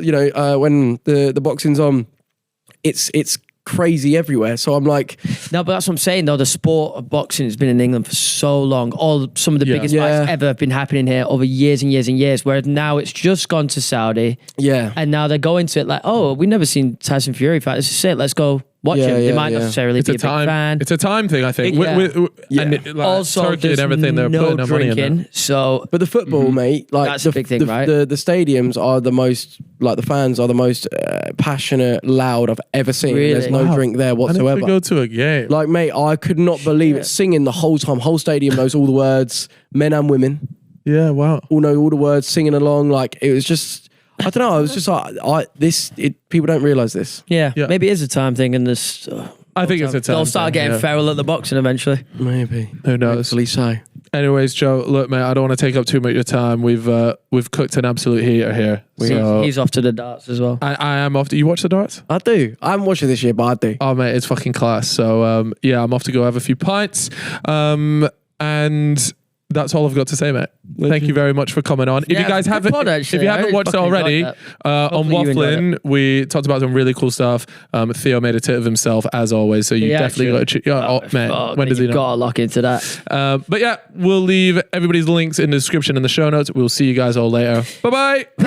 Speaker 1: the boxing's on, it's crazy everywhere. So I'm like,
Speaker 3: no, but that's what I'm saying though. The sport of boxing has been in England for so long. Some of the biggest fights ever have been happening here over years and years and years. Whereas now it's just gone to Saudi.
Speaker 1: Yeah,
Speaker 3: and now they're going to it like, oh, we've never seen Tyson Fury fight. This is it. Let's go watch
Speaker 1: Yeah,
Speaker 3: him. They
Speaker 1: yeah,
Speaker 3: might not
Speaker 1: yeah.
Speaker 3: necessarily
Speaker 2: It's
Speaker 3: be
Speaker 2: a
Speaker 3: a big
Speaker 2: time.
Speaker 3: fan.
Speaker 2: It's a time thing, I think.
Speaker 3: Yeah.
Speaker 2: And like,
Speaker 3: Also,
Speaker 2: Turkey
Speaker 3: there's
Speaker 2: and everything, they're
Speaker 3: no
Speaker 2: putting their money in
Speaker 3: drinking.
Speaker 2: there.
Speaker 3: So
Speaker 1: But the football, mate, like
Speaker 3: That's a big thing, right?
Speaker 1: The stadiums are the most, like the fans are the most passionate, loud I've ever seen.
Speaker 3: Really?
Speaker 1: There's no
Speaker 2: Wow.
Speaker 1: drink there
Speaker 2: I need
Speaker 1: whatsoever.
Speaker 2: to go to a game.
Speaker 1: Like, mate, I could not believe it. Singing the whole time. Whole stadium knows all the words. Men and women
Speaker 2: Yeah, wow.
Speaker 1: all know all the words, singing along. Like, it was just, I don't know. I was just like, people don't realize this.
Speaker 3: yeah,
Speaker 2: Yeah.
Speaker 3: maybe it is a time thing, and this.
Speaker 2: I think it's a time.
Speaker 3: They'll start
Speaker 2: thing,
Speaker 3: getting
Speaker 2: yeah.
Speaker 3: feral at the boxing eventually.
Speaker 1: Maybe.
Speaker 2: Who knows?
Speaker 1: Hopefully so.
Speaker 2: Anyways, Joe, look, mate, I don't want to take up too much of your time. We've cooked an absolute heater here. So
Speaker 3: He's off to the darts as well.
Speaker 2: I am off. Do you watch the darts?
Speaker 1: I do. I haven't watched it this year, but I do.
Speaker 2: Oh, mate, it's fucking class. So, yeah, I'm off to go have a few pints. And that's all I've got to say, mate. Thank you very much for coming on. If
Speaker 3: Yeah,
Speaker 2: you guys
Speaker 3: good
Speaker 2: haven't,
Speaker 3: pod,
Speaker 2: if
Speaker 3: actually.
Speaker 2: you
Speaker 3: I
Speaker 2: haven't
Speaker 3: really
Speaker 2: watched it
Speaker 3: fucking
Speaker 2: already,
Speaker 3: enjoyed
Speaker 2: on
Speaker 3: Hopefully you enjoyed
Speaker 2: Waffling, we talked about some really cool stuff. Theo made a tit of himself as always, so you
Speaker 3: Yeah,
Speaker 2: definitely got to. Oh, man,
Speaker 3: Fuck,
Speaker 2: when does he
Speaker 3: you've
Speaker 2: know?
Speaker 3: got to lock into that.
Speaker 2: But yeah, we'll leave everybody's links in the description and the show notes. We'll see you guys all later. Bye bye.
Speaker 3: Peace.